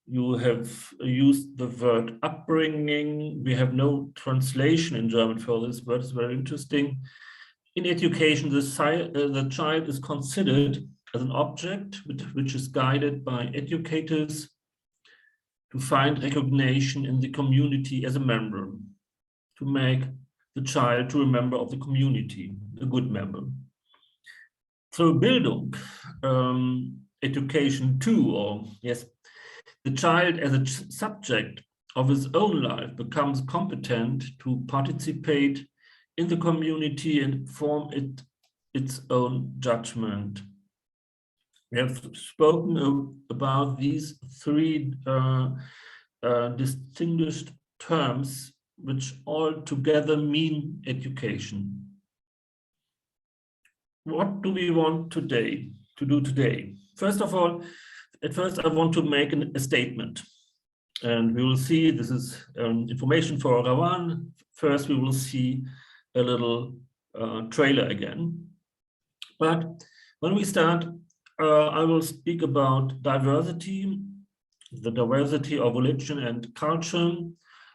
You have used the word upbringing. We have no translation in German for this word. It's very interesting. In education, the child is considered as an object which is guided by educators to find recognition in the community as a member, to make the child to a member of the community, a good member. Through Bildung, education too, or yes, the child as a subject of his own life becomes competent to participate in the community and form its own judgment. We have spoken about these three distinguished terms, which all together mean education. What do we want to do today? First of all, at first I want to make a statement. And we will see, this is information for Rawan. First, we will see a little trailer again. But when we start, I will speak about diversity, the diversity of religion and culture.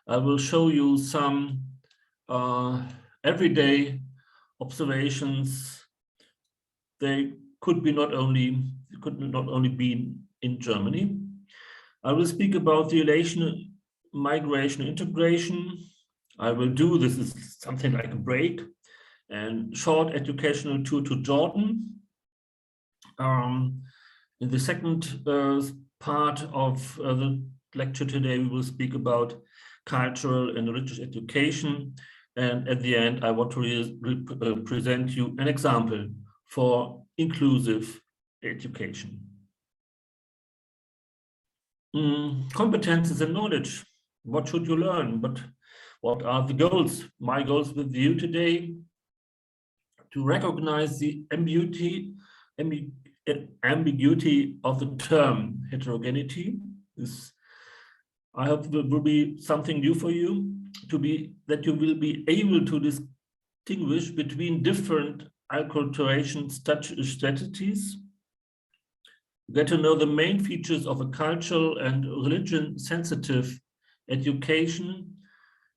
I will show you some everyday observations. They could not only be in Germany. I will speak about the relation, migration, integration. I will do, this is something like a break, and short educational tour to Jordan. In the second part of the lecture today, we will speak about cultural and religious education. And at the end, I want to present you an example for inclusive education. Competences and knowledge. What should you learn? But what are the goals? My goals with you today: to recognize the ambiguity of the term heterogeneity. I hope it will be something new for you, that you will be able to distinguish between different acculturation strategies. Get to know the main features of a cultural and religion-sensitive education,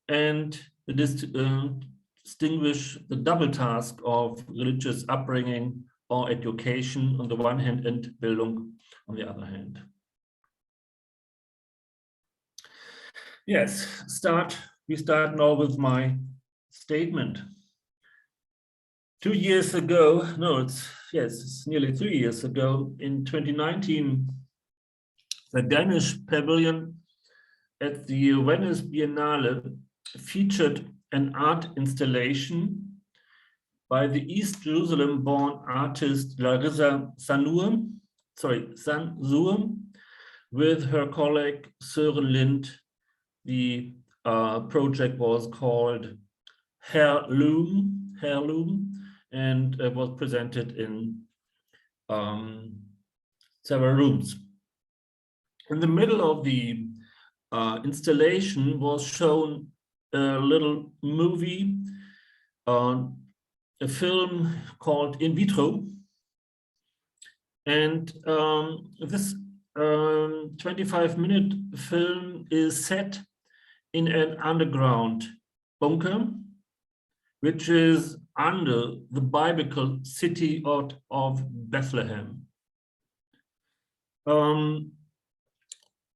and distinguish the double task of religious upbringing or education on the one hand and Bildung on the other hand. Yes, we start now with my statement. 2 years ago, it's nearly 3 years ago, in 2019, the Danish pavilion at the Venice Biennale featured an art installation by the East Jerusalem-born artist Larissa Sanur, with her colleague Søren Lind. The project was called Heirloom, and was presented in several rooms. In the middle of the installation was shown a little movie, a film called In Vitro. And this 25-minute film is set in an underground bunker, which is under the biblical city of Bethlehem.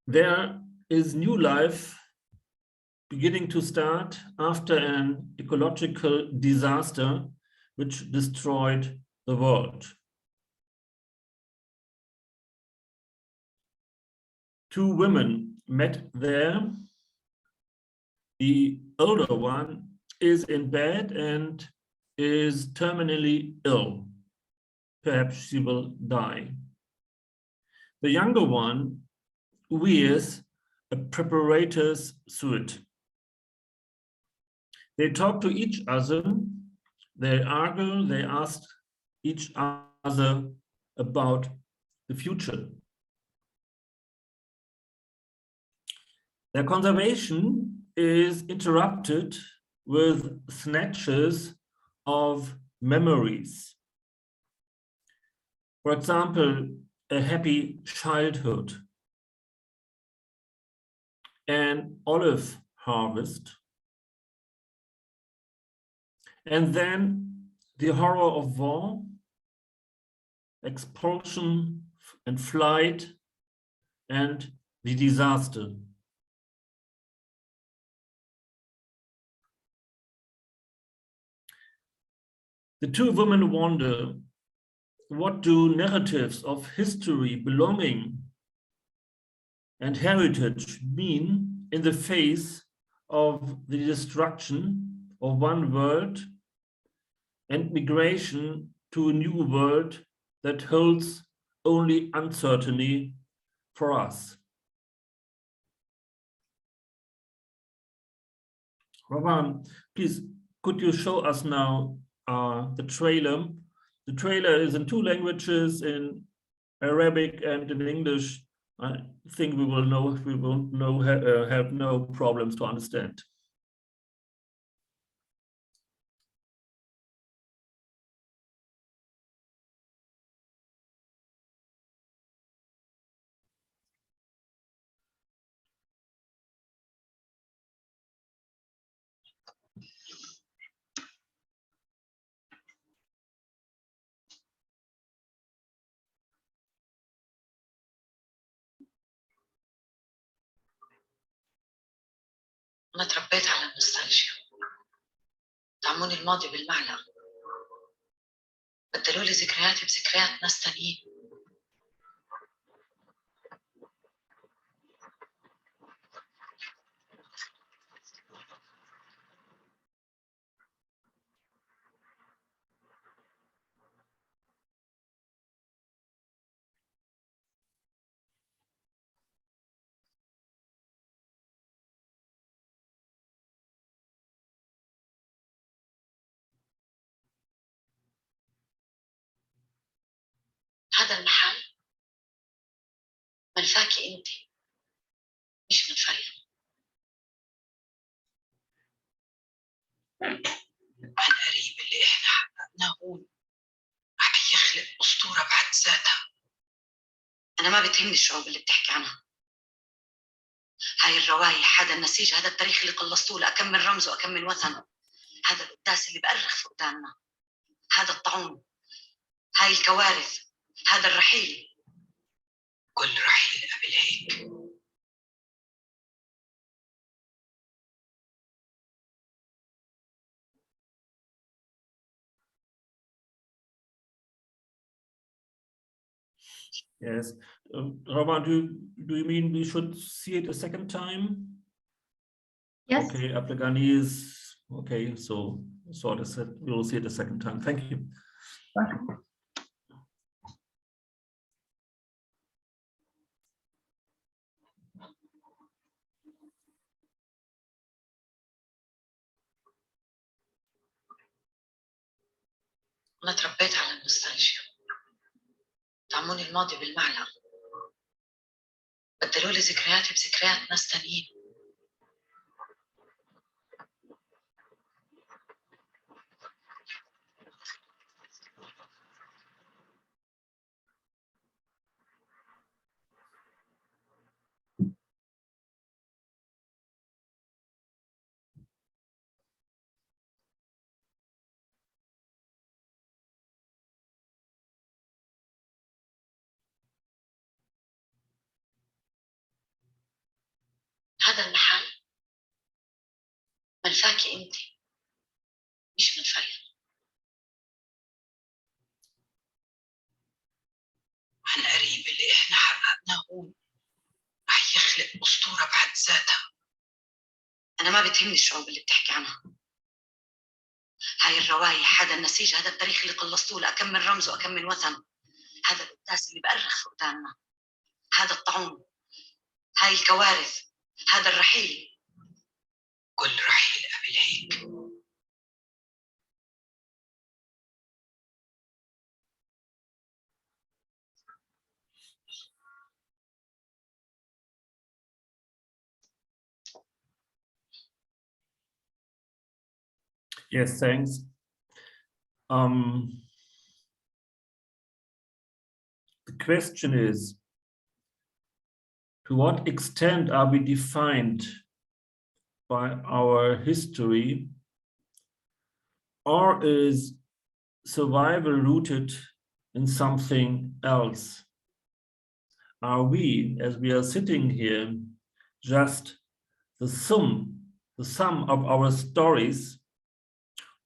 There is new life beginning to start after an ecological disaster which destroyed the world. 2 women met there. The older one is in bed and is terminally ill. Perhaps she will die. The younger one wears a preparator's suit. They talk to each other, they argue, they ask each other about the future. Their conversation is interrupted with snatches of memories. For example, a happy childhood, an olive harvest. And then the horror of war, expulsion and flight, and the disaster. The two women wonder, what do narratives of history, belonging, and heritage mean in the face of the destruction of one world and migration to a new world that holds only uncertainty for us? Roman, please, could you show us now the trailer? The trailer is in two languages, in Arabic and in English. I think we will have no problems to understand. أنا تربيت على النوستالجيا. طعموني الماضي بالمعلقة. بدلوا لي ذكرياتي بذكريات ناس تانيين. هذا المحل منفاكي انت، مش منفايا. عن قريب اللي احنا حققناه هون رح يخلق اسطوره بحد ذاتها. انا ما بتهمني الشعوب اللي بتحكي عنها. هاي الروايح، هذا النسيج، هذا التاريخ اللي قلصتوه لأكم من رمز وأكم من وثن. هذا القداس اللي بأرخ فقداننا. هذا الطاعون، هاي الكوارث، هذا الرحيل. كل رحيل قبل هيك. Yes. Roman, do you mean we should see it a second time? Yes. Okay, Afghanis. Okay, so we will see it a second time. Thank you. أنا تربيت على النوستالجيا. طعموني الماضي بالمعلقة. بدلوا لي ذكرياتي بذكريات ناس تانيين. هذا المحل منفاكي انت، مش منفايا. عن قريب اللي احنا حققناه هون رح يخلق اسطوره بحد ذاتها. انا ما بتهمني الشعوب اللي بتحكي عنها. هاي الروايح، هذا النسيج، هذا التاريخ اللي قلصتوه لأكم من رمز وأكم من وثن. هذا القداس اللي بأرخ فقداننا. هذا الطاعون، هاي الكوارث، هذا الرحيل. كل رحيل قبل هيك. Yes, thanks. The question is, To what extent are we defined by our history, or is survival rooted in something else? Are we, as we are sitting here, just the sum of our stories,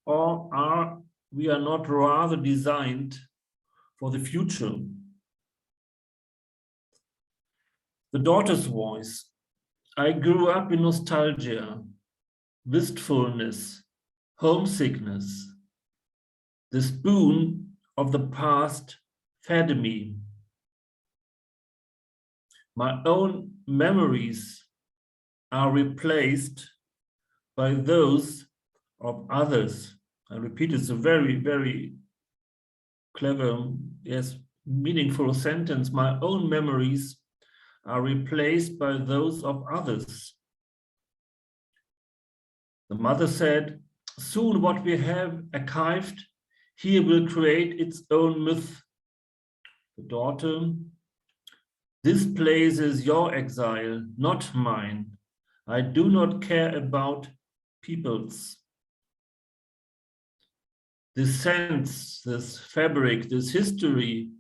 or are we not rather designed for the future? The daughter's voice. I grew up in nostalgia, wistfulness, homesickness. The spoon of the past fed me. My own memories are replaced by those of others. I repeat, it's a very, very clever, yes, meaningful sentence. My own memories are replaced by those of others. The mother said, soon what we have archived here will create its own myth. The daughter, this place is your exile, not mine. I do not care about peoples. This sense, this fabric, this history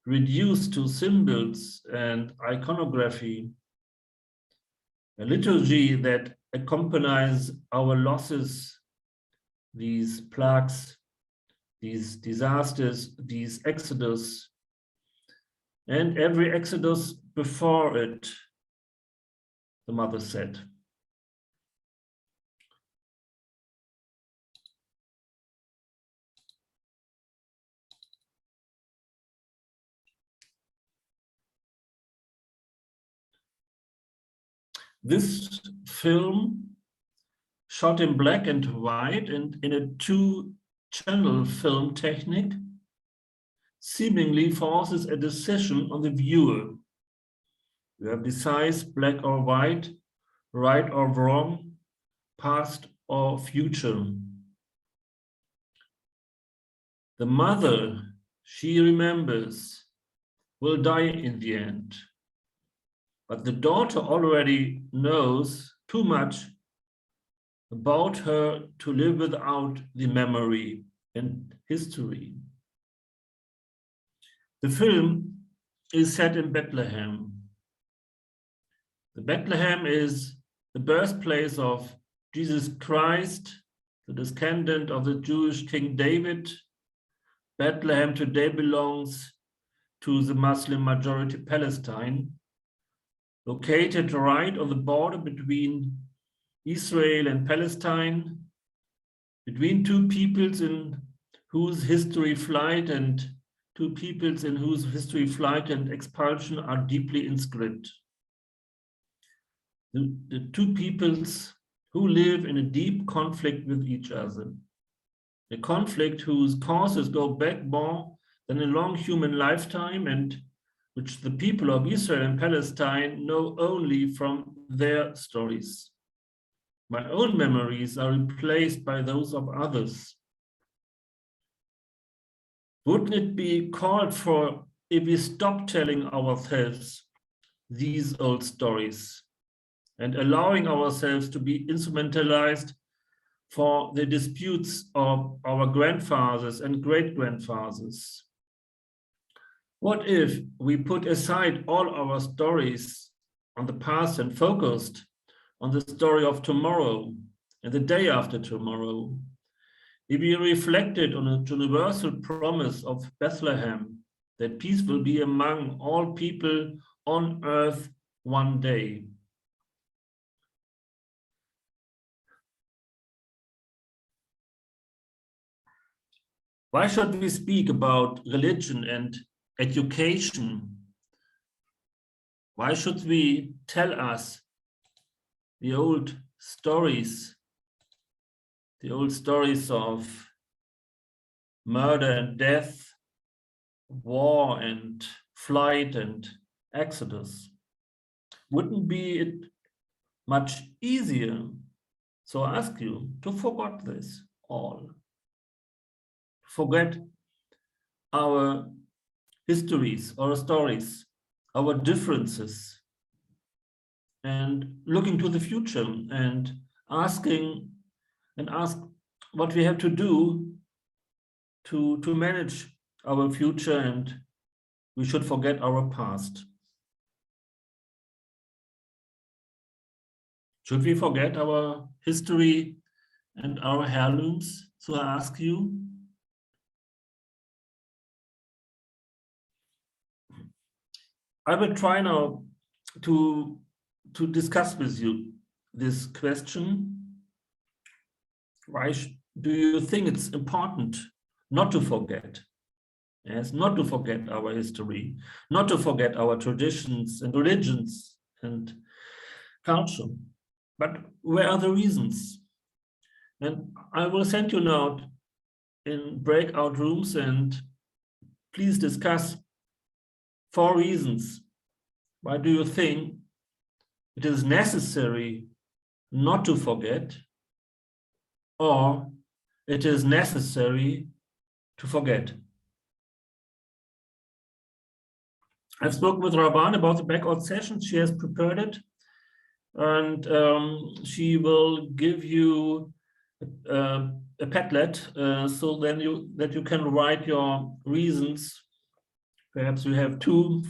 reduced to symbols and iconography, a liturgy that accompanies our losses, these plagues, these disasters, these exodus, and every exodus before it, the mother said. This film, shot in black and white and in a two-channel film technique, seemingly forces a decision on the viewer. You have decides black or white, right or wrong, past or future. The mother, she remembers, will die in the end. But the daughter already knows too much about her to live without the memory and history. The film is set in Bethlehem. The Bethlehem is the birthplace of Jesus Christ, the descendant of the Jewish King David. Bethlehem today belongs to the Muslim majority Palestine, located right on the border between Israel and Palestine, between two peoples in whose history, flight, and expulsion are deeply inscribed. The two peoples who live in a deep conflict with each other. A conflict whose causes go back more than a long human lifetime, and which the people of Israel and Palestine know only from their stories. My own memories are replaced by those of others. Wouldn't it be called for if we stop telling ourselves these old stories and allowing ourselves to be instrumentalized for the disputes of our grandfathers and great-grandfathers? What if we put aside all our stories on the past and focused on the story of tomorrow and the day after tomorrow? If we reflected on a universal promise of Bethlehem, that peace will be among all people on earth one day. Why should we speak about religion and education? Why should we tell us the old stories of murder and death, war and flight and exodus? Wouldn't be it much easier, so I ask you, to forget this all? Forget our histories, our stories, our differences, and looking to the future and ask what we have to do to manage our future, and we should forget our past. Should we forget our history and our heirlooms? So I ask you. I will try now to discuss with you this question. Why do you think it's important not to forget? Yes, not to forget our history, not to forget our traditions and religions and culture. But where are the reasons? And I will send you now in breakout rooms, and please discuss 4 reasons. Why do you think it is necessary not to forget, or it is necessary to forget? I've spoken with Ravan about the breakout session. She has prepared it, and she will give you a Padlet, so then that you can write your reasons. Perhaps you have 2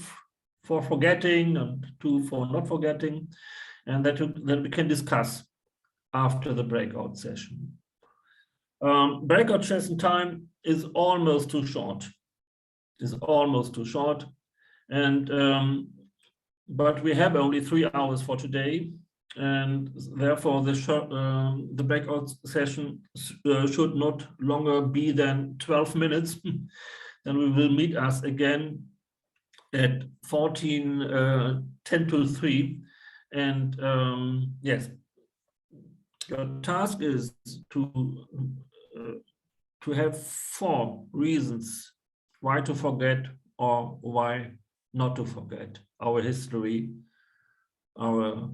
for forgetting and 2 for not forgetting, and that we can discuss after the breakout session. Breakout session time is almost too short. Is almost too short, and but we have only 3 hours for today, and therefore the breakout session should not longer be than 12 minutes. Then we will meet us again at 10 to 3. And yes, your task is to have 4 reasons why to forget or why not to forget our history, our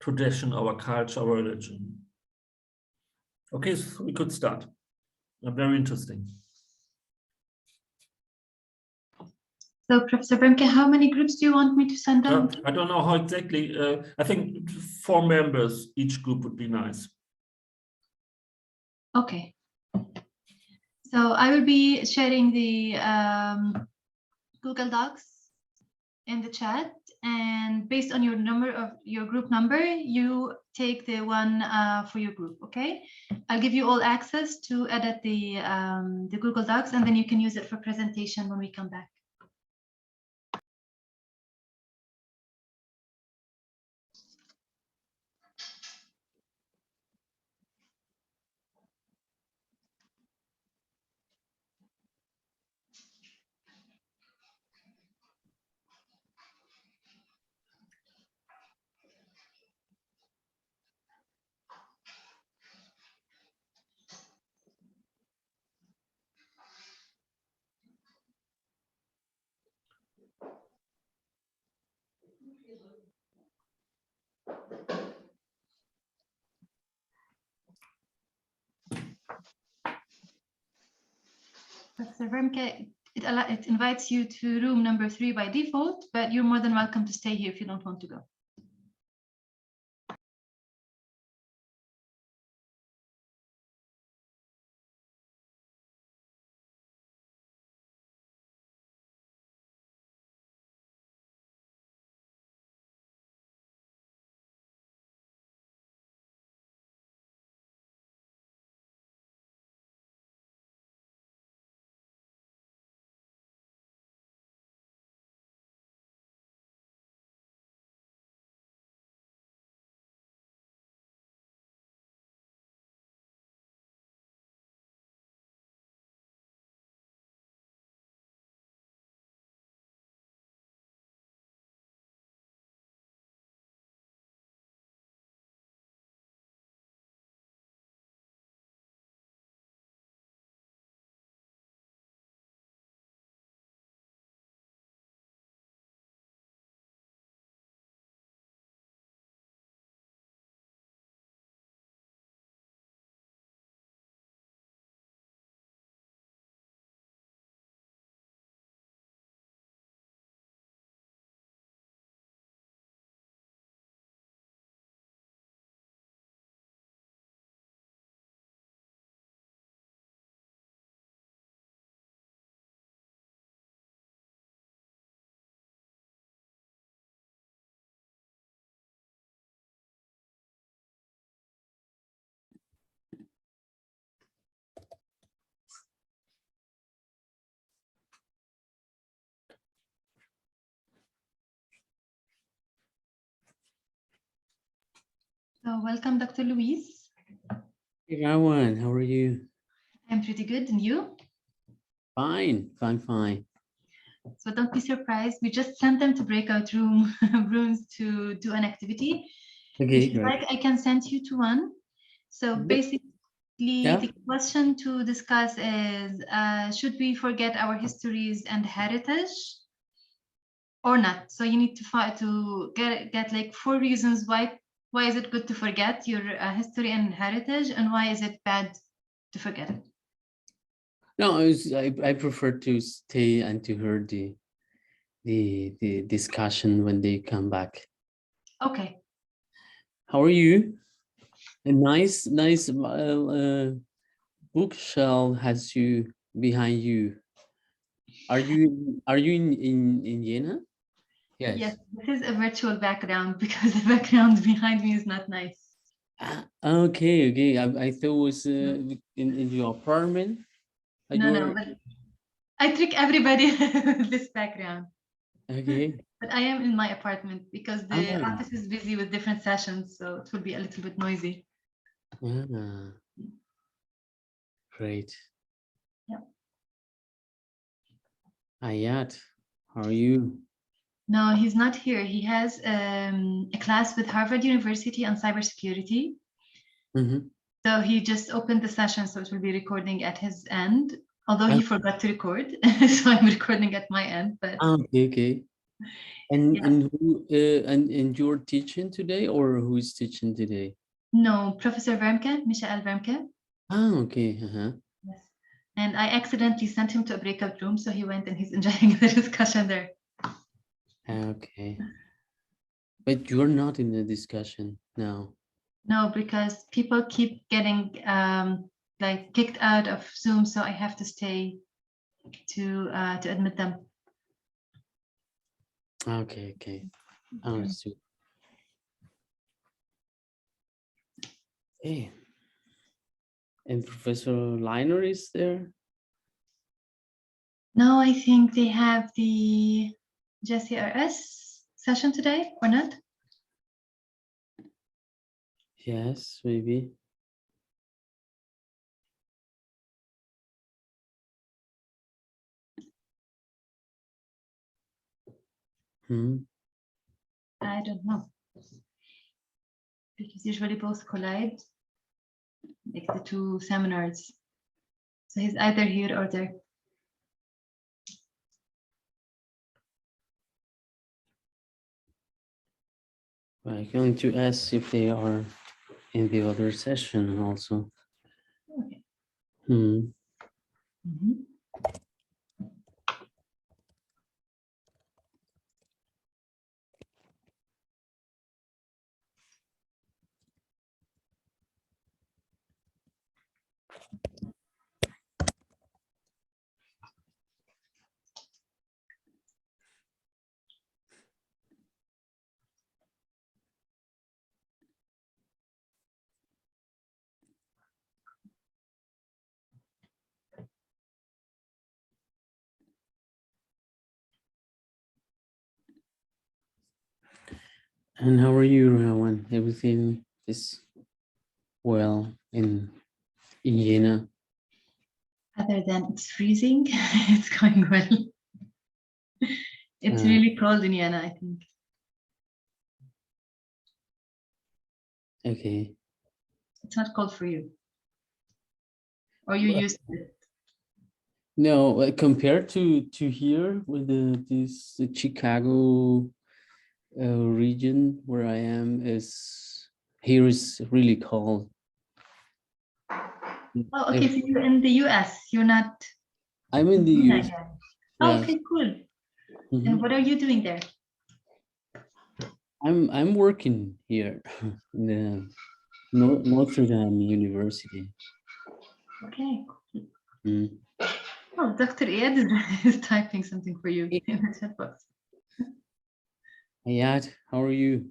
tradition, our culture, our religion. Okay, so we could start. Very interesting. So, Professor Wermke, how many groups do you want me to send out? I don't know how exactly. I think 4 members each group would be nice. Okay. So I will be sharing the Google Docs in the chat, and based on your number of your group number, you take the one for your group. Okay, I'll give you all access to edit the Google Docs, and then you can use it for presentation when we come back. Professor Wermke, it invites you to room number 3 by default, but you're more than welcome to stay here if you don't want to go. So welcome, Dr. Louise. Hey, Rawan, how are you? I'm pretty good, and you? Fine, fine, fine. So don't be surprised. We just sent them to breakout rooms to do an activity. Okay, If you great. like, I can send you to one. So basically, Yeah. the question to discuss is, should we forget our histories and heritage or not? So you need to get like 4 reasons why is it good to forget your history and heritage, and why is it bad to forget it? No, I prefer to stay and to hear the discussion when they come back. Okay. How are you? A nice bookshelf has you behind you. Are you in Jena? Yes. Yes, this is a virtual background because the background behind me is not nice. Ah, okay, okay. I thought it was in your apartment. No, but I trick everybody with this background. Okay. But I am in my apartment because the Ah, office is busy with different sessions, so it will be a little bit noisy. ah, great. Yeah. Ayat, how are you? No, he's not here. He has a class with Harvard University on cybersecurity. Mm-hmm. So he just opened the session, so it will be recording at his end, although he forgot to record. So I'm recording at my end, but Okay, okay. And yeah. and you're teaching today, or who is teaching today? No, Professor Wermke, Michael Wermke. Ah, okay. Uh-huh. Yes. And I accidentally sent him to a breakout room, so he went and he's enjoying the discussion there. Okay. But you're not in the discussion now. No, because people keep getting like kicked out of Zoom, so I have to stay to admit them. Okay, okay. Understood. Hey. And Professor Liner is there? No, I think they have the JCRS session today, or not? Yes, maybe. I don't know. Because usually both collide, like the two seminars. So he's either here or there. I'm going to ask if they are in the other session also. Okay. Mhm. And how are you, Rawan? Everything is well in Jena? Other than it's freezing, it's going well. It's really cold in Vienna, I think. Okay. It's not cold for you. Or you used to it. No, compared to here with this Chicago region where I am, is here is really cold. Oh, okay. So you're in the US. You're not. I'm in the Vienna US. yet. Oh, okay, cool. And what are you doing there? I'm working here in the Notre Dame University. Okay. Mm. Oh, Dr. Ed is typing something for you in the chat box. Ayat, how are you?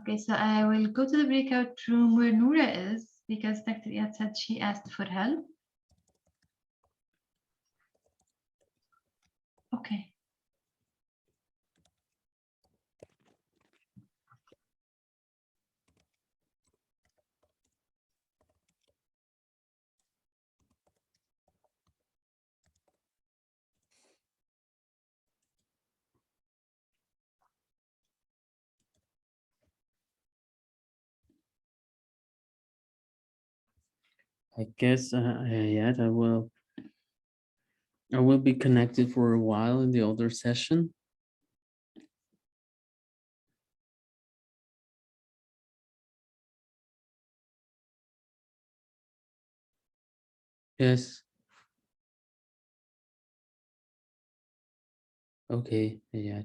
Okay, so I will go to the breakout room where Noura is because Dr. Iyad said she asked for help. Okay. I guess yeah, I will be connected for a while in the other session. Yes. Okay, yeah.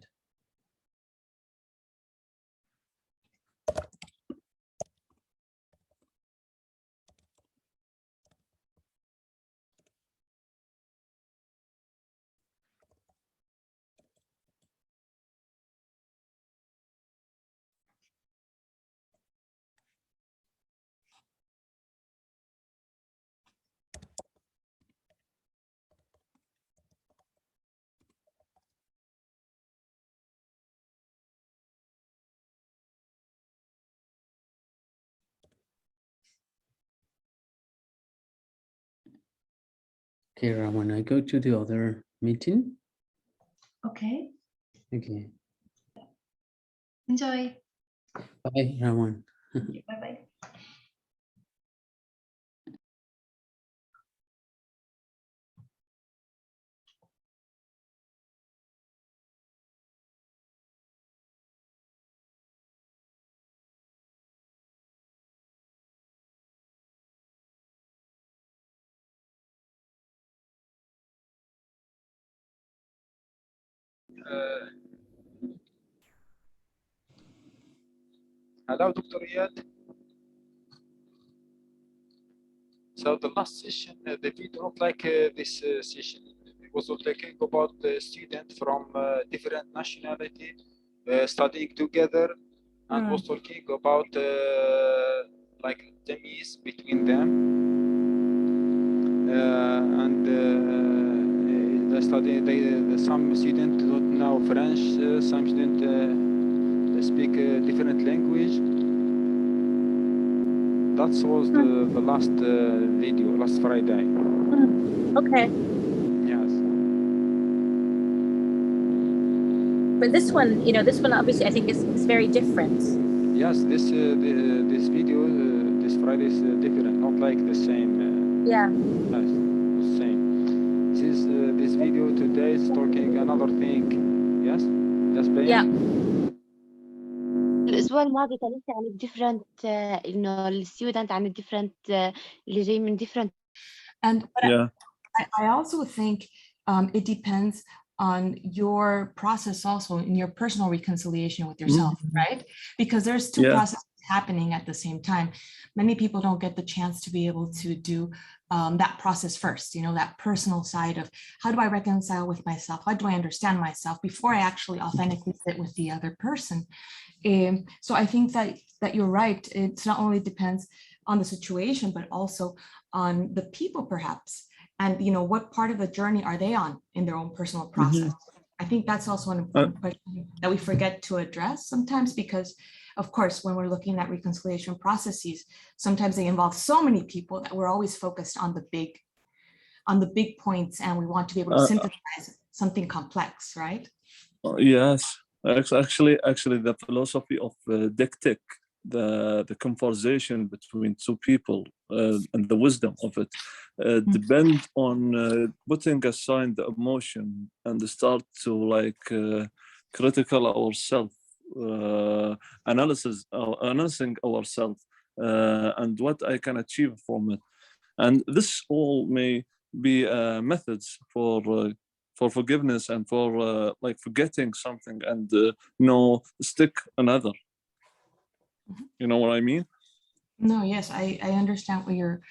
Okay, Raman, I go to the other meeting. Okay. Okay. Enjoy. Bye, Raman. Bye-bye. Hello, Dr. Iyad. So the last session, the video not like this session. It was talking about the student from different nationality studying together, and was talking about like the means between them, and they study. Some students don't know French. Some students speak a different language. That was the last video, last Friday. Okay. Yes. But this one, this one obviously I think is very different. Yes, this video, this Friday is different, not like the same. Yeah. Yes, the same. This video today is talking another thing. Yes. Yes, Bayan? Yeah. الأسبوع الماضي كلمت عن different إنه الستودنت عن different اللي جاي من different. And Yeah. I also think it depends on your process also in your personal reconciliation with yourself, right? Because there's two processes happening at the same time. Many people don't get the chance to be able to do that process first, that personal side of how do I reconcile with myself? How do I understand myself before I actually authentically sit with the other person? So I think that you're right. It's not only depends on the situation, but also on the people perhaps. And what part of the journey are they on in their own personal process? I think that's also an important question that we forget to address sometimes, because of course, when we're looking at reconciliation processes, sometimes they involve so many people that we're always focused on the big points, and we want to be able to synthesize something complex, right? Yes, actually, the philosophy of dictic, the conversation between two people and the wisdom of it depend on putting aside the emotion and start to critical ourselves, analyzing ourselves and what I can achieve from it. And this all may be methods for forgiveness and for forgetting something and stick another. You know what I mean? No, yes, I understand what you're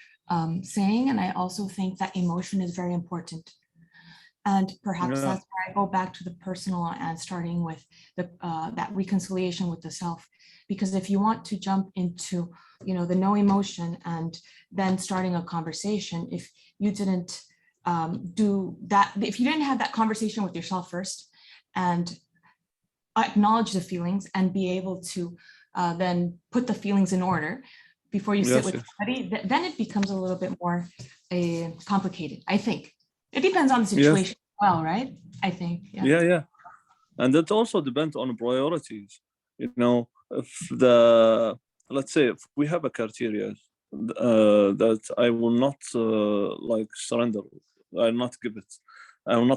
saying. And I also think that emotion is very important. And perhaps Yeah. that's where I go back to the personal and starting with the that reconciliation with the self. Because if you want to jump into, the no emotion and then starting a conversation, if you didn't do that, if you didn't have that conversation with yourself first and acknowledge the feelings and be able to then put the feelings in order before you sit Yes, with yes. somebody, then it becomes a little bit more complicated, I think. It depends on the Yes. situation as well, right? I think, yeah. Yeah. And it also depends on priorities. If let's say if we have a criteria that I will not like surrender, I'll not give it. I will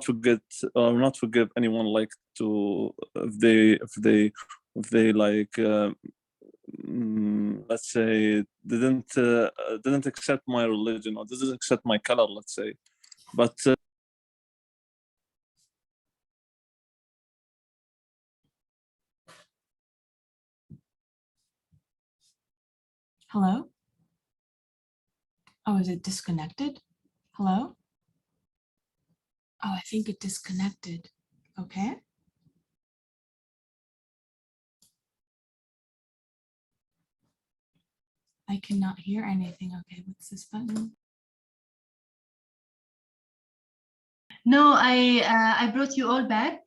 not forgive anyone like to if they like let's say didn't accept my religion or didn't accept my color, let's say. But Hello? Oh, is it disconnected? Hello? Oh, I think it disconnected. Okay. I cannot hear anything. Okay, what's this button? No, I brought you all back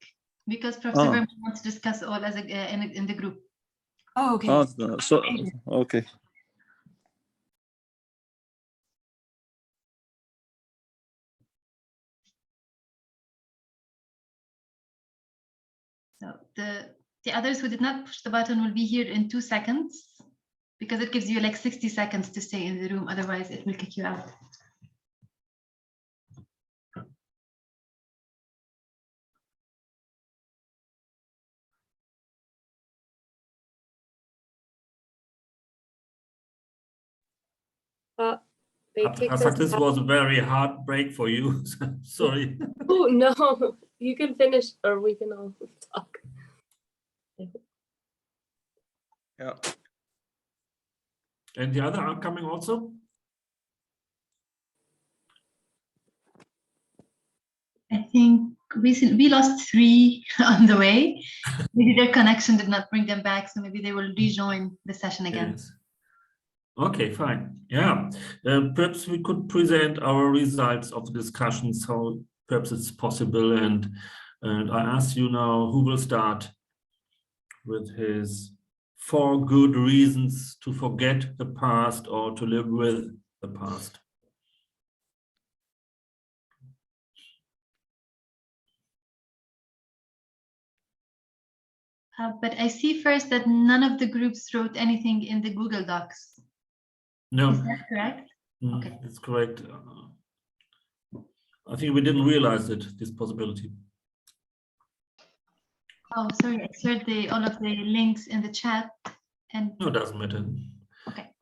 because Professor Oh. Wermke wants to discuss all as in the group. Oh, okay. So okay. So the others who did not push the button will be here in 2 seconds because it gives you like 60 seconds to stay in the room. Otherwise, it will kick you out. They I kicked thought us this out. was a very hard break for you. Sorry. Oh, no, you can finish or we can all talk. Yeah. And the other are coming also? I think we lost 3 on the way. Maybe their connection did not bring them back, so maybe they will rejoin the session again. Yes. Okay, fine. Yeah. Perhaps we could present our results of the discussions, how perhaps it's possible. And I ask you now, who will start with his 4 good reasons to forget the past or to live with the past? But I see first that none of the groups wrote anything in the Google Docs. No. Is that correct? Okay. That's correct. I think we didn't realize this possibility. Oh, sorry, I shared all of the links in the chat. And No, it doesn't matter. okay.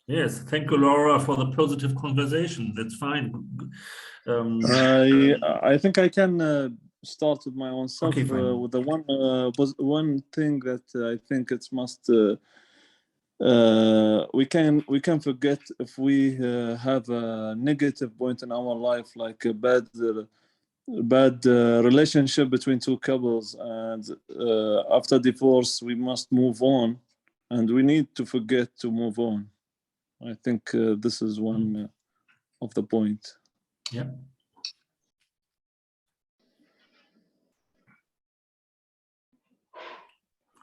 Yes, thank you, Laura, for the positive conversation. That's fine. I think I can start with my own self. Okay, fine. With the one thing that I think it's must we can forget if we have a negative point in our life, like a bad relationship between 2 couples, and after divorce we must move on, and we need to forget to move on. I think this is one of the point. Yeah.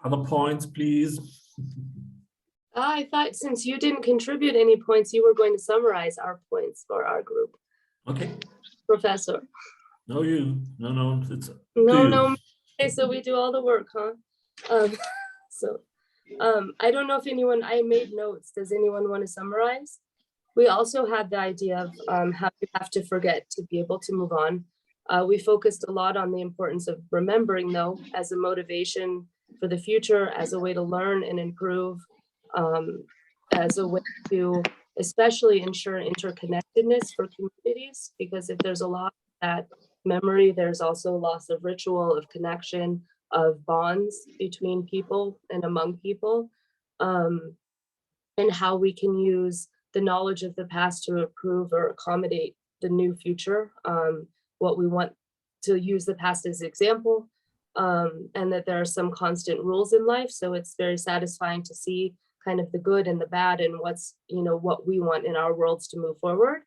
Other points, please. I thought since you didn't contribute any points, you were going to summarize our points for our group. Okay. Professor. No, you. No, it's no. Okay, so we do all the work, huh? I don't know if I made notes. Does anyone want to summarize? We also had the idea of how you have to forget to be able to move on. We focused a lot on the importance of remembering, though, as a motivation for the future, as a way to learn and improve, as a way to especially ensure interconnectedness for communities, because if there's a lot of that memory, there's also loss of ritual, of connection, of bonds between people and among people, and how we can use the knowledge of the past to improve or accommodate the new future, what we want to use the past as example, and that there are some constant rules in life. So it's very satisfying to see kind of the good and the bad and what's, you know, what we want in our worlds to move forward.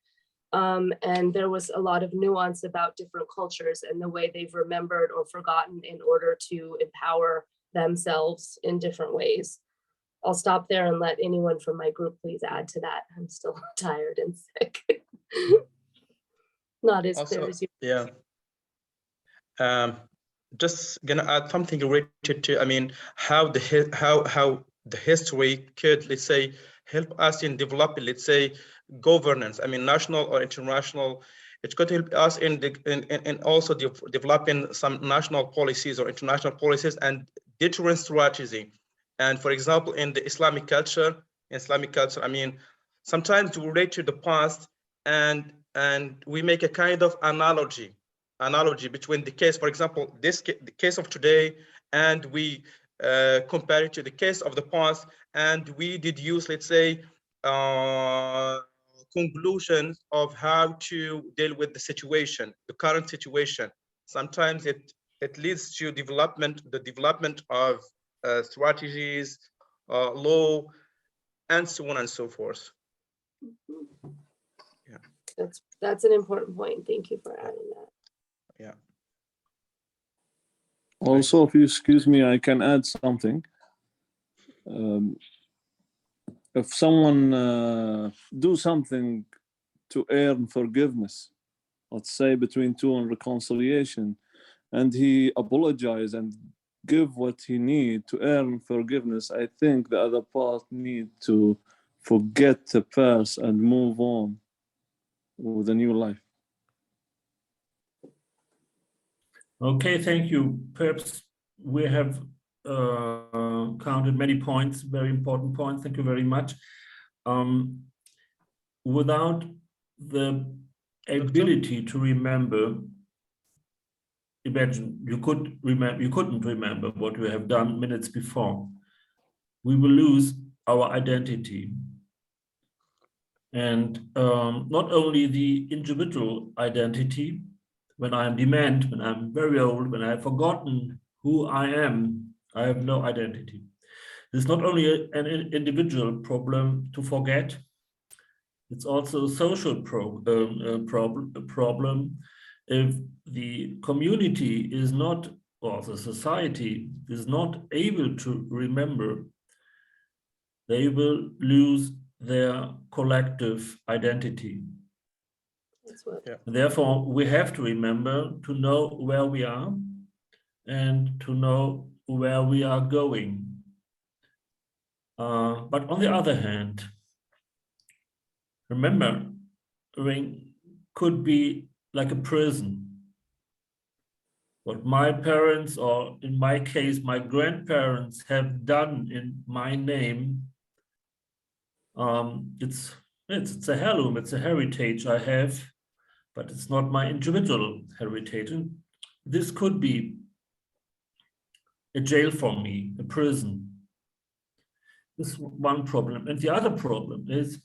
And there was a lot of nuance about different cultures and the way they've remembered or forgotten in order to empower themselves in different ways. I'll stop there and let anyone from my group please add to that. I'm still tired and sick. Not as clear as you. Yeah. Just gonna add something related to, I mean, how the history could, let's say, help us in developing, let's say, governance. I mean, national or international. It could help us in also developing some national policies or international policies and deterrent strategy. And for example, in the Islamic culture, I mean, sometimes we relate to the past and we make a kind of analogy between the case, for example, the case of today, and we compare it to the case of the past, and we deduce, let's say, conclusions of how to deal with the situation, the current situation. Sometimes it leads to the development of strategies, law, and so on and so forth. Yeah, that's an important point. Thank you for adding that. Yeah. Also, if you excuse me, I can add something. If someone do something to earn forgiveness, let's say between two and reconciliation, and he apologize and give what he need to earn forgiveness, I think the other part need to forget the past and move on with a new life. Okay, thank you. Perhaps we have counted many points, very important points. Thank you very much. Without the ability to remember, imagine you couldn't remember what you have done minutes before. We will lose our identity. And not only the individual identity, when I am dement, when I'm very old, when I've forgotten who I am, I have no identity. It's not only an individual problem to forget, it's also a social problem. If the community is not, or the society is not able to remember, they will lose their collective identity. Yeah. Therefore, we have to remember to know where we are and to know where we are going. But on the other hand, remembering could be like a prison. What my parents, or in my case, my grandparents have done in my name, it's a heirloom, it's a heritage I have, but it's not my individual heritage. And this could be a jail for me, a prison. This is one problem. And the other problem is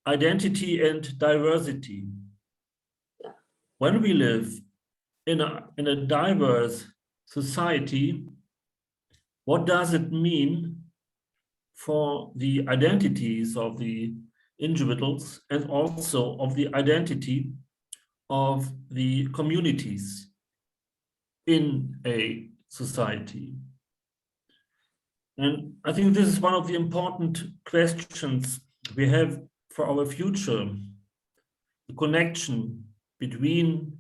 identity and diversity. When we live in a diverse society, what does it mean for the identities of the individuals and also of the identity of the communities in a society? And I think this is one of the important questions we have for our future, the connection between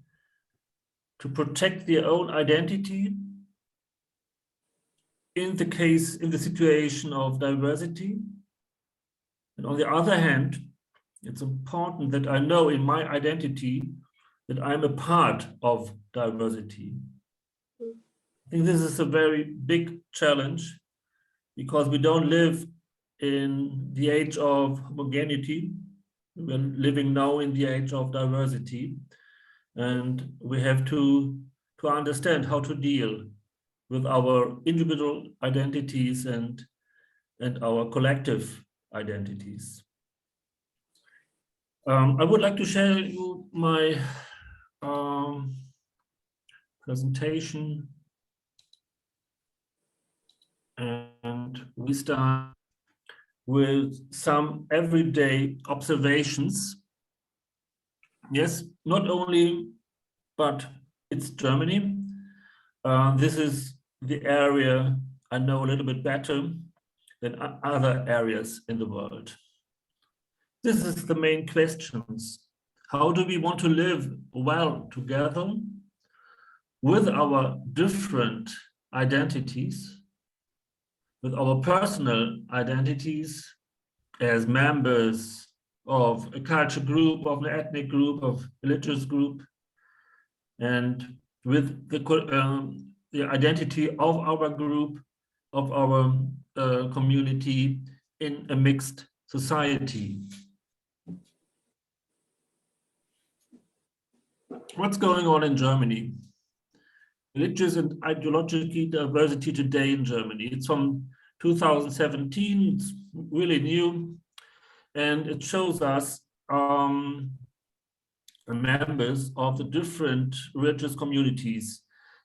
to protect their own identity in the situation of diversity. And on the other hand, it's important that I know in my identity that I'm a part of diversity. I think this is a very big challenge because we don't live in the age of homogeneity. We're living now in the age of diversity. And we have to understand how to deal with our individual identities and our collective identities. I would like to share you my presentation, and we start with some everyday observations. Yes, not only, but it's Germany. This is the area I know a little bit better than other areas in the world. This is the main questions. How do we want to live well together with our different identities, with our personal identities as members of a culture group, of an ethnic group, of religious group, and with the identity of our group, of our community in a mixed society. What's going on in Germany? Religious and ideological diversity today in Germany. It's from 2017, it's really new, and it shows us members of the different religious communities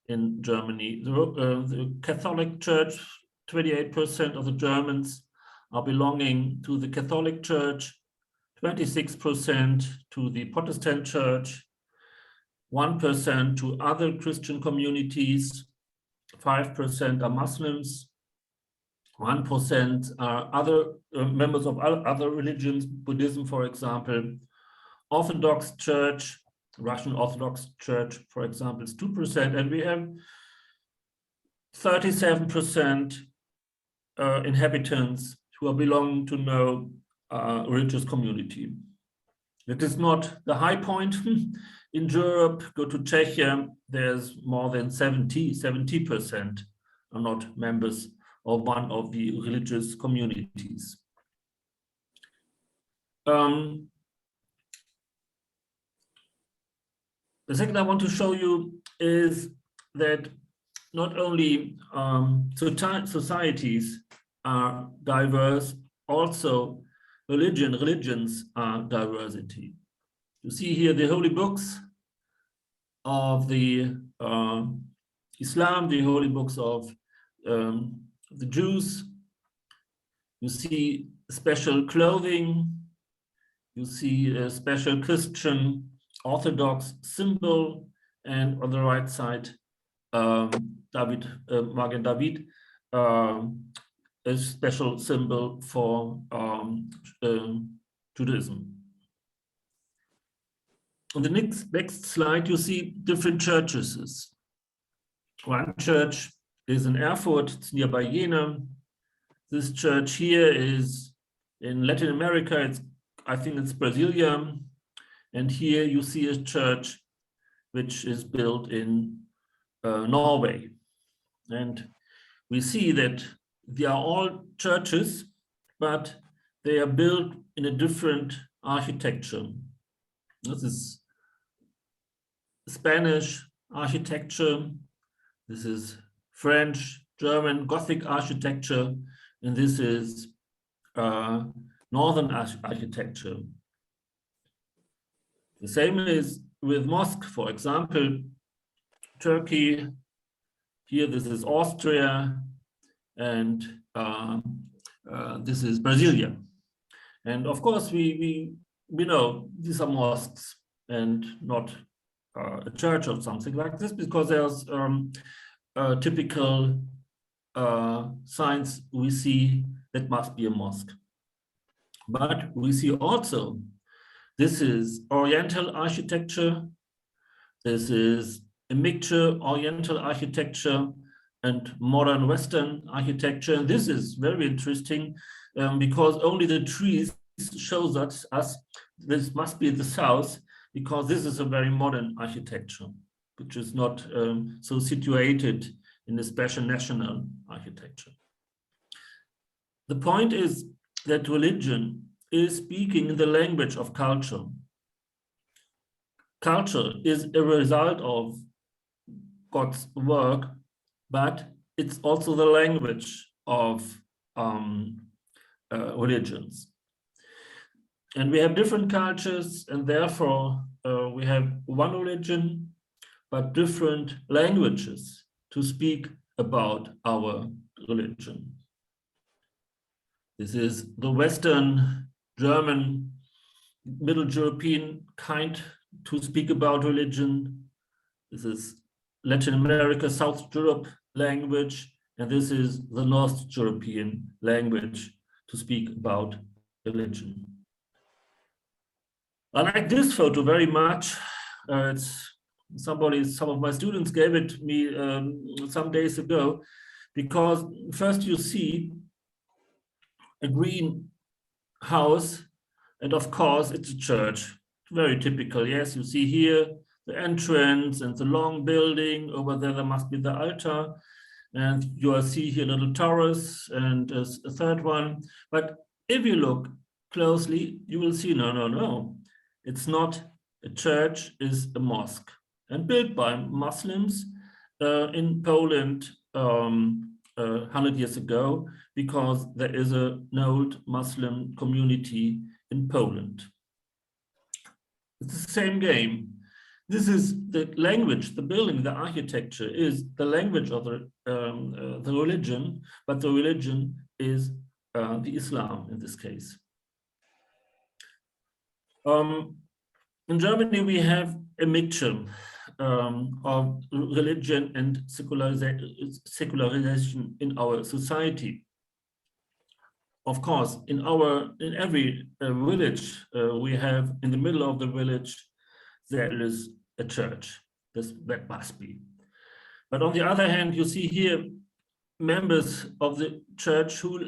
in Germany. The Catholic Church, 28% of the Germans are belonging to the Catholic Church, 26% to the Protestant Church, 1% to other Christian communities, 5% are Muslims, 1% are other members of other religions, Buddhism, for example. Orthodox Church, Russian Orthodox Church, for example, is 2%, and we have 37% inhabitants who are belonging to no religious community. It is not the high point. In Europe, go to Czechia, there's more than 70% are not members of one of the religious communities. The second I want to show you is that not only societies are diverse, also religions are diversity. You see here the holy books of the Islam, the holy books of the Jews. You see special clothing. You see a special Christian Orthodox symbol, and on the right side, Magen David, a special symbol for Judaism. On the next slide, you see different churches. One church is in Erfurt, it's nearby Jena. This church here is in Latin America, I think it's Brasilia. And here you see a church which is built in Norway. And we see that they are all churches, but they are built in a different architecture. This is Spanish architecture. This is French, German, Gothic architecture, and this is Northern architecture. The same is with mosque, for example, Turkey. Here, this is Austria, and this is Brasilia. And of course, we know these are mosques and not a church or something like this, because there's typical signs we see that must be a mosque. But we see also this is Oriental architecture. This is a mixture Oriental architecture and modern Western architecture. And this is very interesting because only the trees shows us this must be the south, because this is a very modern architecture, which is not so situated in a special national architecture. The point is that religion is speaking the language of culture. Culture is a result of God's work, but it's also the language of religions. And we have different cultures, and therefore we have one religion, but different languages to speak about our religion. This is the Western German, Middle European kind to speak about religion. This is Latin America, South Europe language, and this is the North European language to speak about religion. I like this photo very much. Some of my students gave it me some days ago, because first you see a green house, and of course it's a church. Very typical. Yes, you see here the entrance and the long building. Over there must be the altar, and you see here little towers and a third one. But if you look closely, you will see no. It's not a church, it's a mosque, and built by Muslims in Poland 100 years ago, because there is an old Muslim community in Poland. It's the same game. This is the language, the building, the architecture is the language of the religion, but the religion is the Islam in this case. In Germany, we have a mixture of religion and secularization in our society. Of course, in every village, we have in the middle of the village, there is a church. That must be. But on the other hand, you see here members of the church who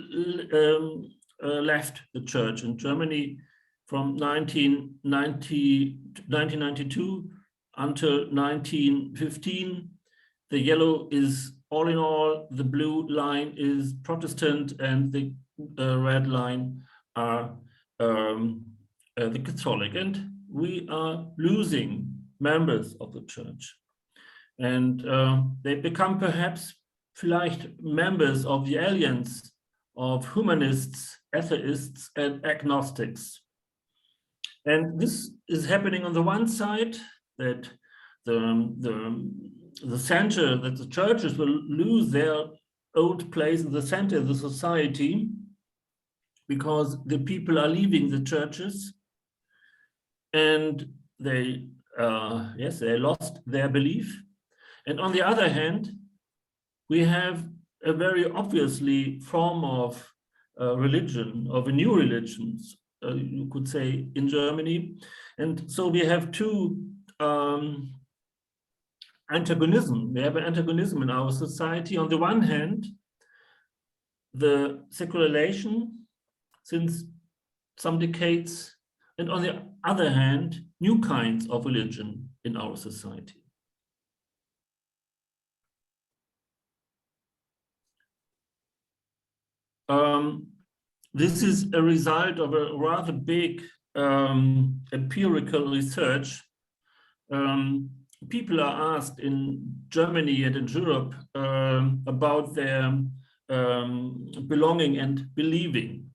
left the church in Germany from 1992 until 1915. The yellow is all in all, the blue line is Protestant, and the red line are the Catholic. And we are losing members of the church. And they become perhaps vielleicht members of the alliance of humanists, atheists, and agnostics. And this is happening on the one side, that the center, that the churches will lose their old place in the center of the society, because the people are leaving the churches, and they lost their belief. And on the other hand, we have a very obviously form of religion, of a new religions, you could say, in Germany. And so we have two antagonism. We have an antagonism in our society. On the one hand, the secularization since some decades, and on the other hand, new kinds of religion in our society. This is a result of a rather big empirical research. People are asked in Germany and in Europe about their belonging and believing.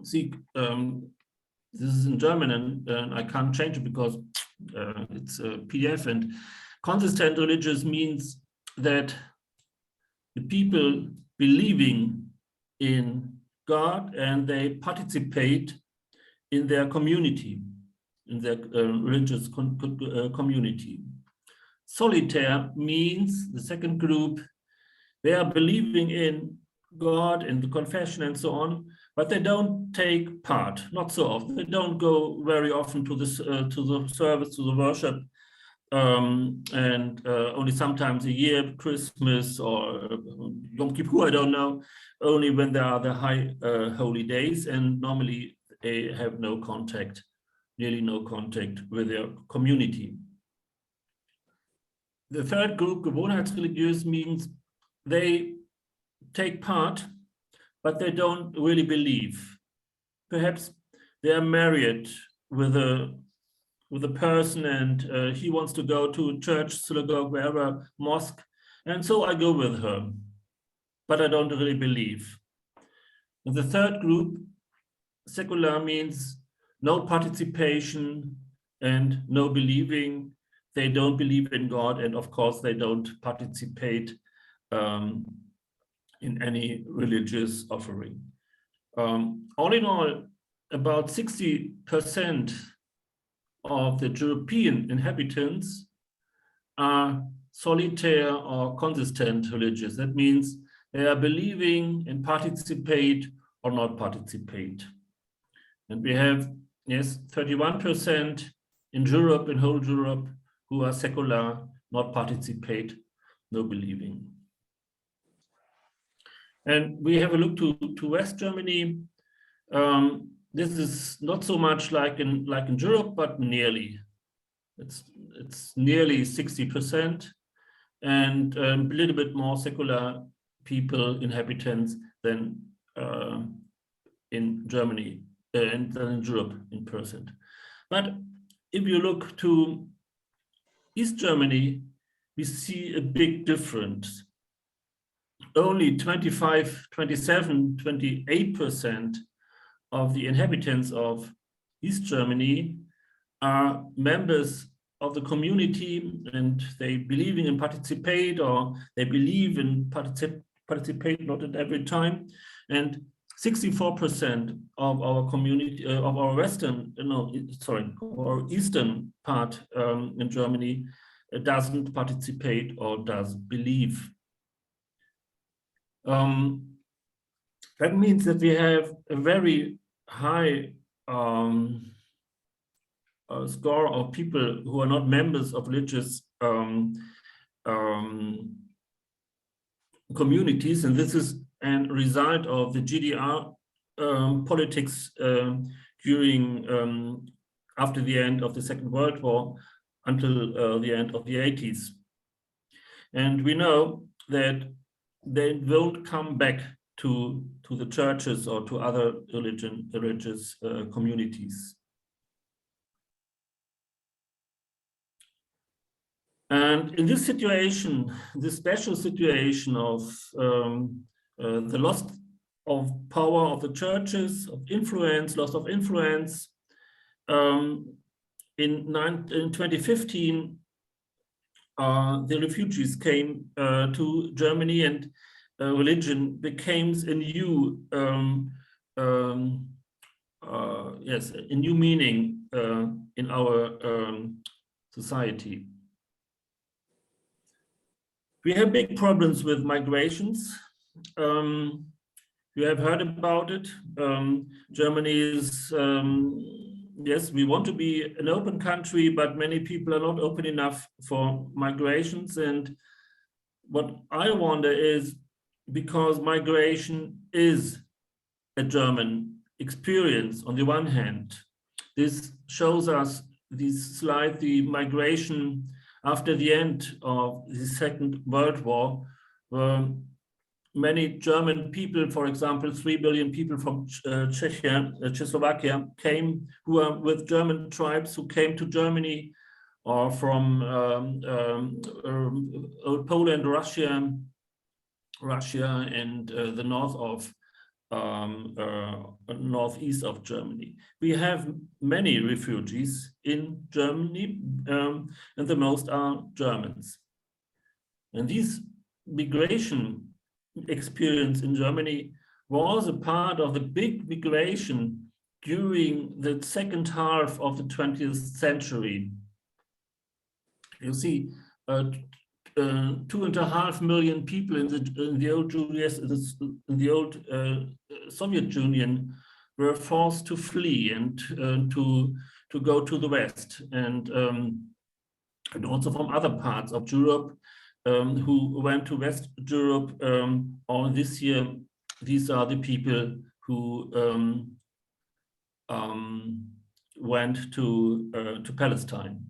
See, this is in German, and I can't change it because it's a PDF. And consistent religious means that the people believing in God, and they participate in their community, in their religious community. Solitaire means, the second group, they are believing in God and the confession and so on, but they don't take part, not so often. They don't go very often to the service, to the worship, and only sometimes a year, Christmas or Yom Kippur, I don't know, only when there are the high holy days, and normally they have no contact, nearly no contact with their community. The third group, gewohnheitsreligiös, means they take part, but they don't really believe. Perhaps they are married with a person, and he wants to go to church, synagogue, wherever, mosque, and so I go with her, but I don't really believe. And the third group, secular, means no participation and no believing. They don't believe in God, and of course they don't participate in any religious offering. All in all, about 60% of the European inhabitants are solitaire or consistent religious. That means they are believing and participate or not participate. And we have, yes, 31% in Europe, in whole Europe, who are secular, not participate, no believing. And we have a look to West Germany. This is not so much like in Europe, but nearly. It's nearly 60%, and a little bit more secular people, inhabitants than in Germany and than in Europe in percent. But if you look to East Germany, we see a big difference. Only 25, 27, 28% of the inhabitants of East Germany are members of the community, and they believe in and participate, or they believe in participate not at every time. And 64% of our community, of our our eastern part in Germany doesn't participate or does believe. That means that we have a very high score of people who are not members of religious communities, and this is a result of the GDR politics during after the end of the Second World War until the end of the 80s. And we know that they won't come back to the churches or to other religious communities. And in this situation, this special situation of the loss of power of the churches, of influence, loss of influence, in 2015, the refugees came to Germany, and religion became a new, a new meaning in our society. We have big problems with migrations. You have heard about it. Germany is, yes, we want to be an open country, but many people are not open enough for migrations. And what I wonder is, because migration is a German experience on the one hand, this shows us this slide, the migration after the end of the Second World War, where many German people, for example, 3 billion people from Czechoslovakia came, who are with German tribes who came to Germany, or from Poland, Russia, and the north of northeast of Germany. We have many refugees in Germany, and the most are Germans. And this migration experience in Germany was a part of the big migration during the second half of the 20th century. You see, 2.5 million people in the old US, in the old Soviet Union, were forced to flee and to go to the West, and also from other parts of Europe, who went to West Europe. Or this year, these are the people who went to Palestine.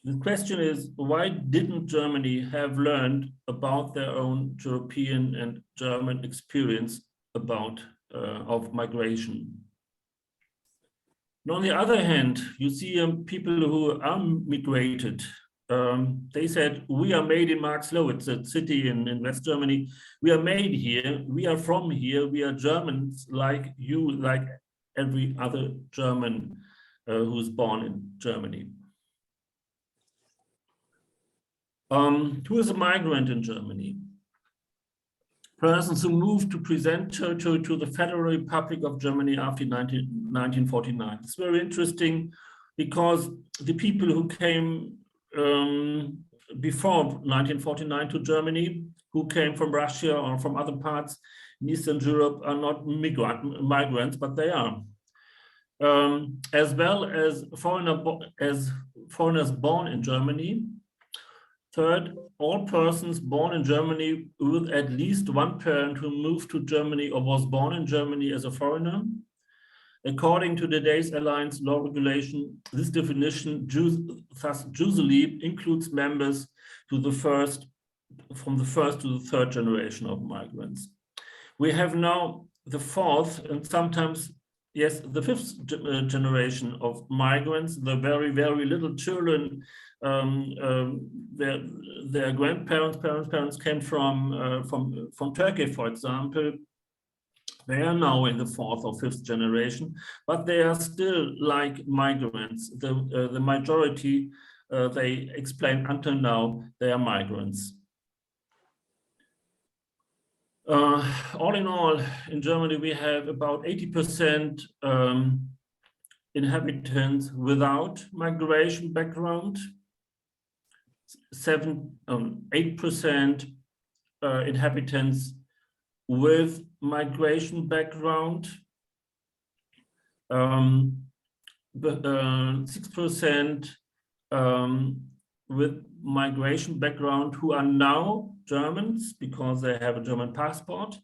The question is, why didn't Germany have learned about their own European and German experience about of migration? And on the other hand, you see people who are migrated they said, we are made in Marxloh, it's a city in West Germany. We are made here, we are from here, we are Germans like you, like every other German who's born in Germany. Who is a migrant in Germany? Persons who moved to present territory to the Federal Republic of Germany after 1949. It's very interesting because the people who came before 1949 to Germany, who came from Russia or from other parts in Eastern Europe, are not migrants, but they are. As well as foreigners born in Germany. Third, all persons born in Germany with at least one parent who moved to Germany or was born in Germany as a foreigner. According to today's Alliance law regulation, this definition thus usually includes members from the first to the third generation of migrants. We have now the fourth and sometimes, yes, the fifth generation of migrants, the very, very little children. Their parents came from Turkey, for example. They are now in the fourth or fifth generation, but they are still like migrants. The majority, they explain until now, they are migrants. All in all, in Germany, we have about 80% inhabitants without migration background, 8% inhabitants with migration background, 6% with migration background who are now Germans because they have a German passport,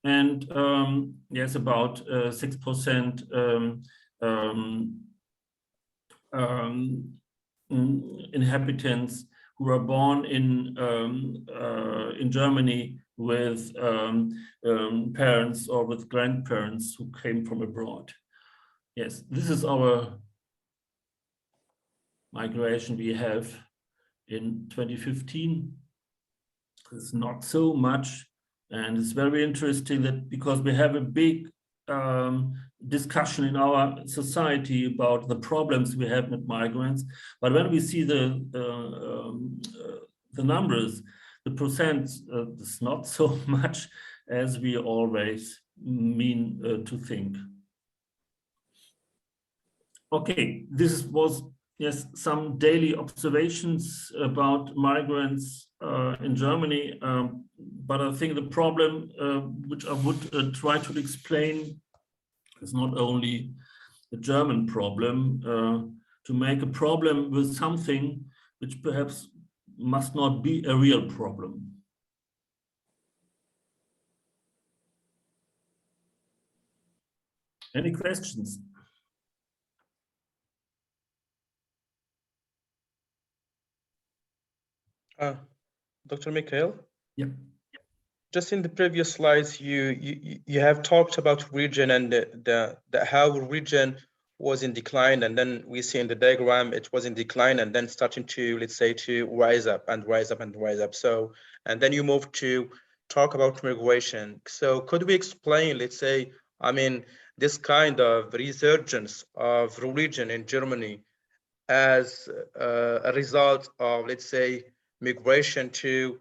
and yes, about 6% inhabitants who are born in Germany with parents or with grandparents who came from abroad. Yes, this is our migration we have in 2015. It's not so much, and it's very interesting that because we have a big discussion in our society about the problems we have with migrants, but when we see the numbers, the percent is not so much as we always mean to think. Okay, this was, yes, some daily observations about migrants in Germany, but I think the problem which I would try to explain is not only a German problem, to make a problem with something which perhaps must not be a real problem. Any questions? Dr. Mikhail? Yeah. Just in the previous slides, you have talked about region and how region was in decline, and then we see in the diagram it was in decline and then starting to, let's say, to rise up and rise up and rise up. So, and then you move to talk about migration. So could we explain, let's say, I mean, this kind of resurgence of religion in Germany as a result of, let's say, migration to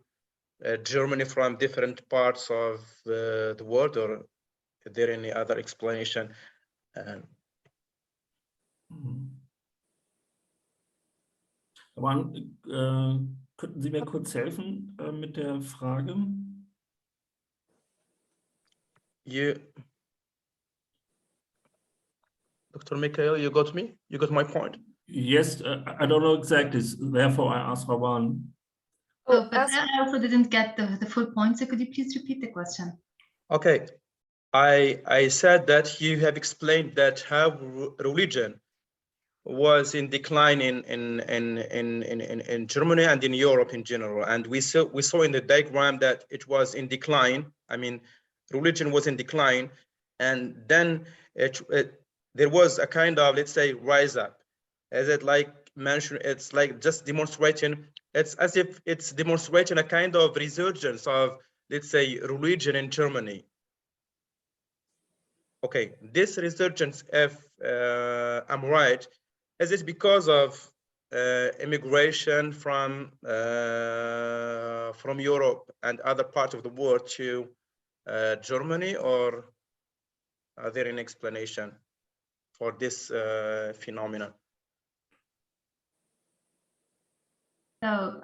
Germany from different parts of the world, or is there any other explanation? Könnten Sie mir kurz helfen mit der Frage? Dr. Mikhail, you got me? You got my point? Yes, I don't know exactly, therefore I asked for one. Oh, but I also didn't get the full point, so could you please repeat the question? Okay, I said that you have explained that how religion was in decline in Germany and in Europe in general, and we saw in the diagram that it was in decline. I mean, religion was in decline, and then there was a kind of, let's say, rise up. Is it like mentioned, it's like just demonstrating, it's as if it's demonstrating a kind of resurgence of, let's say, religion in Germany. Okay, this resurgence, if I'm right, is it because of immigration from Europe and other parts of the world to Germany, or are there any explanation for this phenomenon? So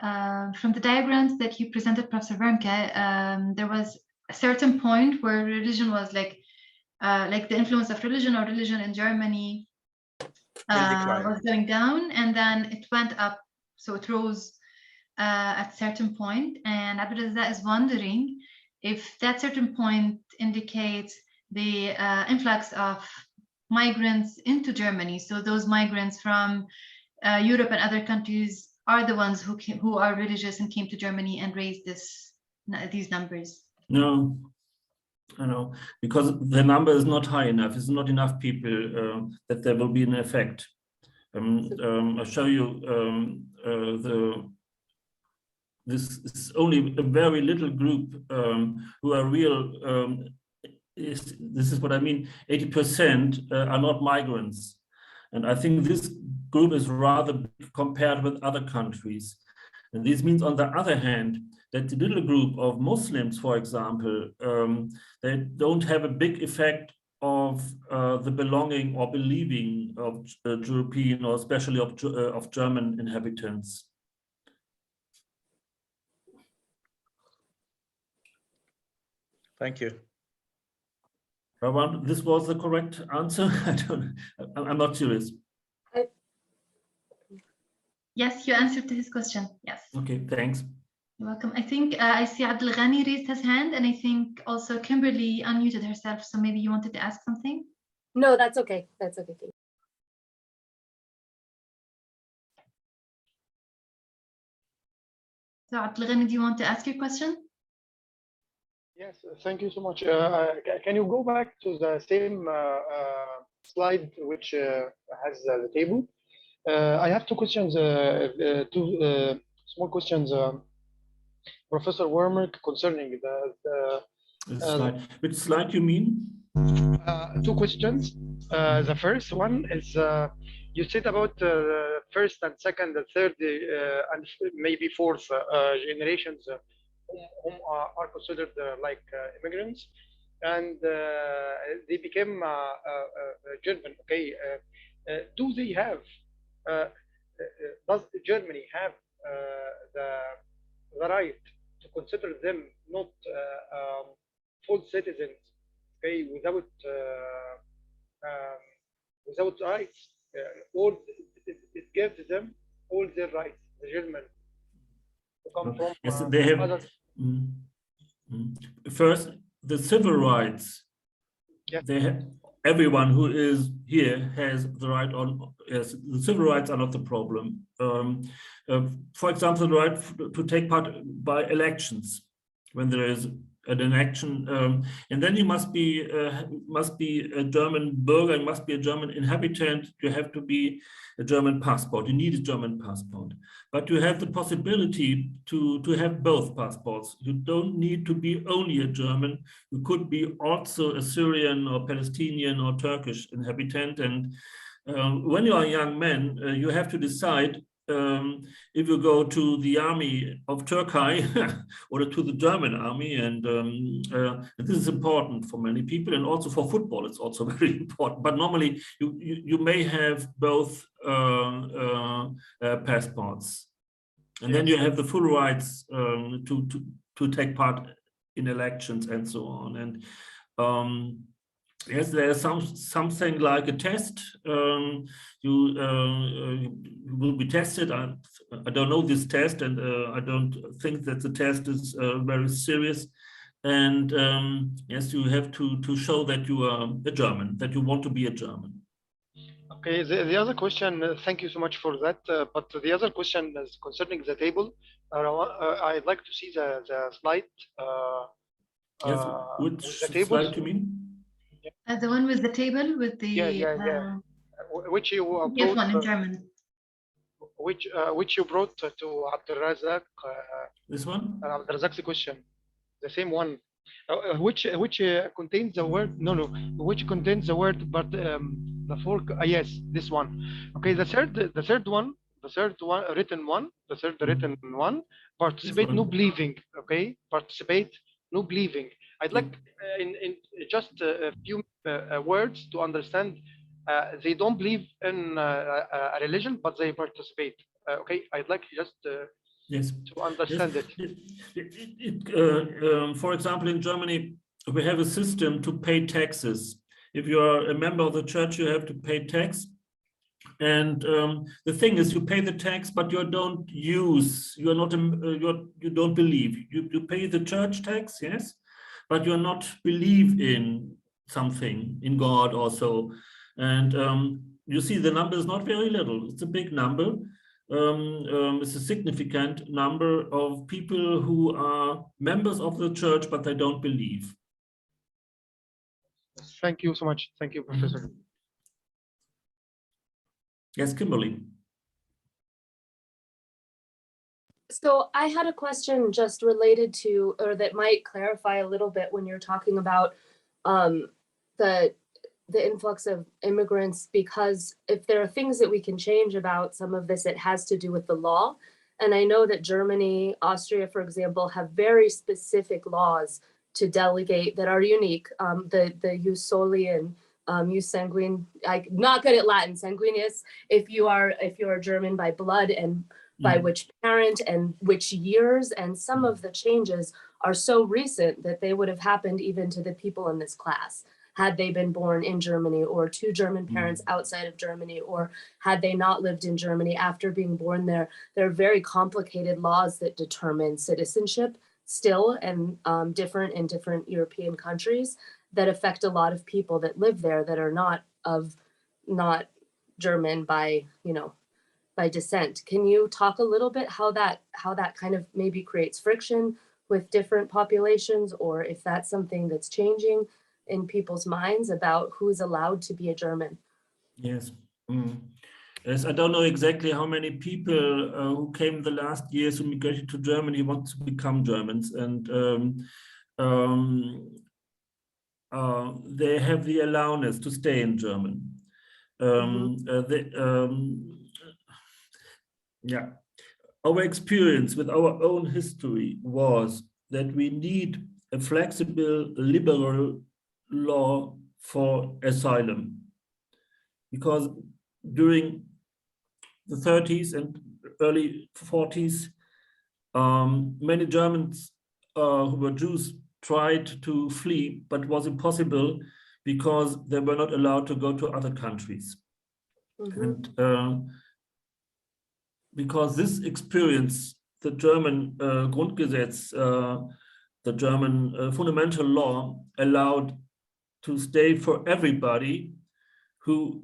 from the diagrams that you presented, Professor Wermke, there was a certain point where religion was like the influence of religion in Germany was going down, and then it went up. So it rose at a certain point, and Abdulrazak is wondering if that certain point indicates the influx of migrants into Germany. So those migrants from Europe and other countries are the ones who are religious and came to Germany and raised these numbers. No, I know, because the number is not high enough. It's not enough people that there will be an effect. I'll show you this is only a very little group who are real. This is what I mean. 80% are not migrants, and I think this group is rather big compared with other countries. And this means, on the other hand, that the little group of Muslims, for example, they don't have a big effect of the belonging or believing of European, or especially of German inhabitants. Thank you. This was the correct answer? I'm not serious. Yes, you answered to his question. Yes. Okay, thanks. You're welcome. I think I see Abdul Ghani raised his hand, and I think also Kimberly unmuted herself. So maybe you wanted to ask something? No, that's okay. That's okay. Thank you. So Abdul Ghani, do you want to ask your question? Yes, thank you so much. Can you go back to the same slide which has the table? I have two questions, two small questions, Professor Wermke, concerning the slide. Which slide you mean? Two questions. The first one is you said about first and second and third and maybe fourth generations whom are considered like immigrants, and they became German. Okay, do they have? Does Germany have the right to consider them not full citizens? Okay, without rights, or it gives them all their rights, the German, to come from yes, they have other. First, the civil rights. Yes. They have, everyone who is here has the right on. Yes, the civil rights are not the problem. For example, the right to take part by elections when there is an election, and then you must be a German burger, you must be a German inhabitant, you have to be a German passport, you need a German passport. But you have the possibility to have both passports. You don't need to be only a German, you could be also a Syrian or Palestinian or Turkish inhabitant. And when you are a young man, you have to decide if you go to the army of Turkey or to the German army, and this is important for many people, and also for football it's also very important. But normally you may have both passports, and then you have the full rights to take part in elections and so on. And yes, there's something like a test. You will be tested. I don't know this test, and I don't think that the test is very serious. And yes, you have to show that you are a German, that you want to be a German. Okay, the other question, thank you so much for that. But the other question is concerning the table. I'd like to see the slide. Yes, which slide you mean? The one with the table with the which you yes, one in German. which you brought to Abdulrazak. This one? Abdulrazak's question, the same one. Which contains the word which contains the word but the four yes, this one. Okay, the third one written one, participate no believing. Okay, participate no believing. I'd like in just a few words to understand. They don't believe in a religion, but they participate. Okay, I'd like just yes, to understand it. For example, in Germany, we have a system to pay taxes. If you are a member of the church, you have to pay tax. And the thing is, you pay the tax, but you don't use. You are not. You don't believe. You pay the church tax, yes, but you're not believe in something, in God or so. And you see, the number is not very little. It's a big number. It's a significant number of people who are members of the church, but they don't believe. Thank you so much. Thank you, Professor. Yes, Kimberly. So I had a question just related to, or that might clarify a little bit when you're talking about the influx of immigrants, because if there are things that we can change about some of this, it has to do with the law. And I know that Germany, Austria, for example, have very specific laws to delegate that are unique. The jus soli and jus sanguine. I'm not good at Latin. Sanguineus, if you are German by blood and by which parent and which years, and some of the changes are so recent that they would have happened even to the people in this class had they been born in Germany or to German parents outside of Germany, or had they not lived in Germany after being born there. There are very complicated laws that determine citizenship still, and different in different European countries, that affect a lot of people that live there that are not German by descent. Can you talk a little bit how that kind of maybe creates friction with different populations, or if that's something that's changing in people's minds about who's allowed to be a German? Yes. Yes, I don't know exactly how many people who came the last years who migrated to Germany want to become Germans, and they have the allowance to stay in German. Yeah, our experience with our own history was that we need a flexible, liberal law for asylum, because during the 30s and early 40s, many Germans who were Jews tried to flee, but it was impossible because they were not allowed to go to other countries. And because this experience, the German Grundgesetz, the German fundamental law allowed to stay for everybody who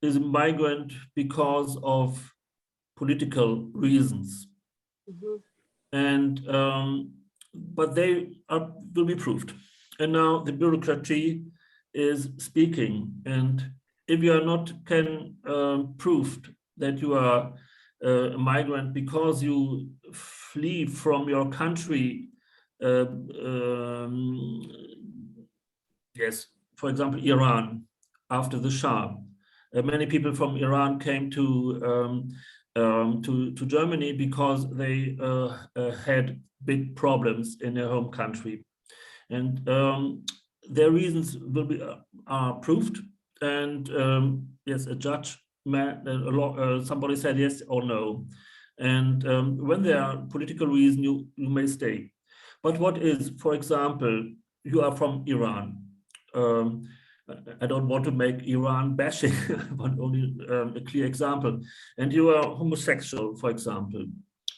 is a migrant because of political reasons. And but they will be proved. And now the bureaucracy is speaking. And if you are not proved that you are a migrant because you flee from your country, yes, for example, Iran, after the Shah, many people from Iran came to Germany because they had big problems in their home country, and their reasons will be proved. And yes, a judge, somebody said yes or no. And when there are political reasons, you may stay. But what is, for example, you are from Iran. I don't want to make Iran bashing, but only a clear example. And you are homosexual, for example.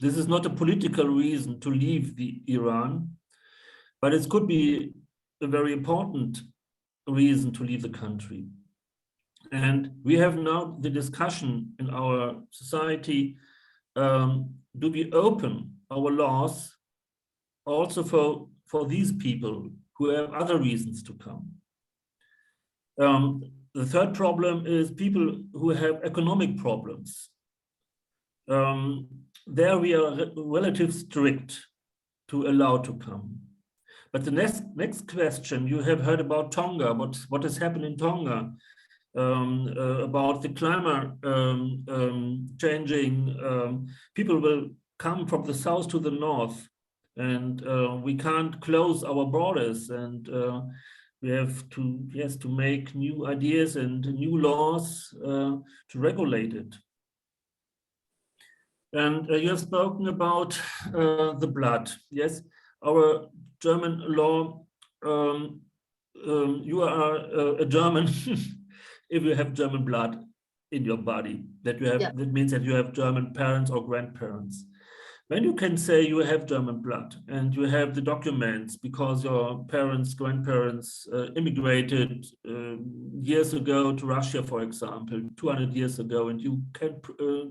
This is not a political reason to leave the Iran, but it could be a very important reason to leave the country. And we have now the discussion in our society, do we open our laws also for these people who have other reasons to come? The third problem is people who have economic problems. there we are relatively strict to allow to come. But the next question, you have heard about Tonga, what has happened in Tonga, about the climate changing. People will come from the south to the north, and we can't close our borders, and we have to, yes, to make new ideas and new laws to regulate it. And you have spoken about the blood. Yes, our German law, you are a German if you have German blood in your body, that you have, yeah. That means that you have German parents or grandparents. When you can say you have German blood and you have the documents because your parents, grandparents immigrated years ago to Russia, for example, 200 years ago, and you can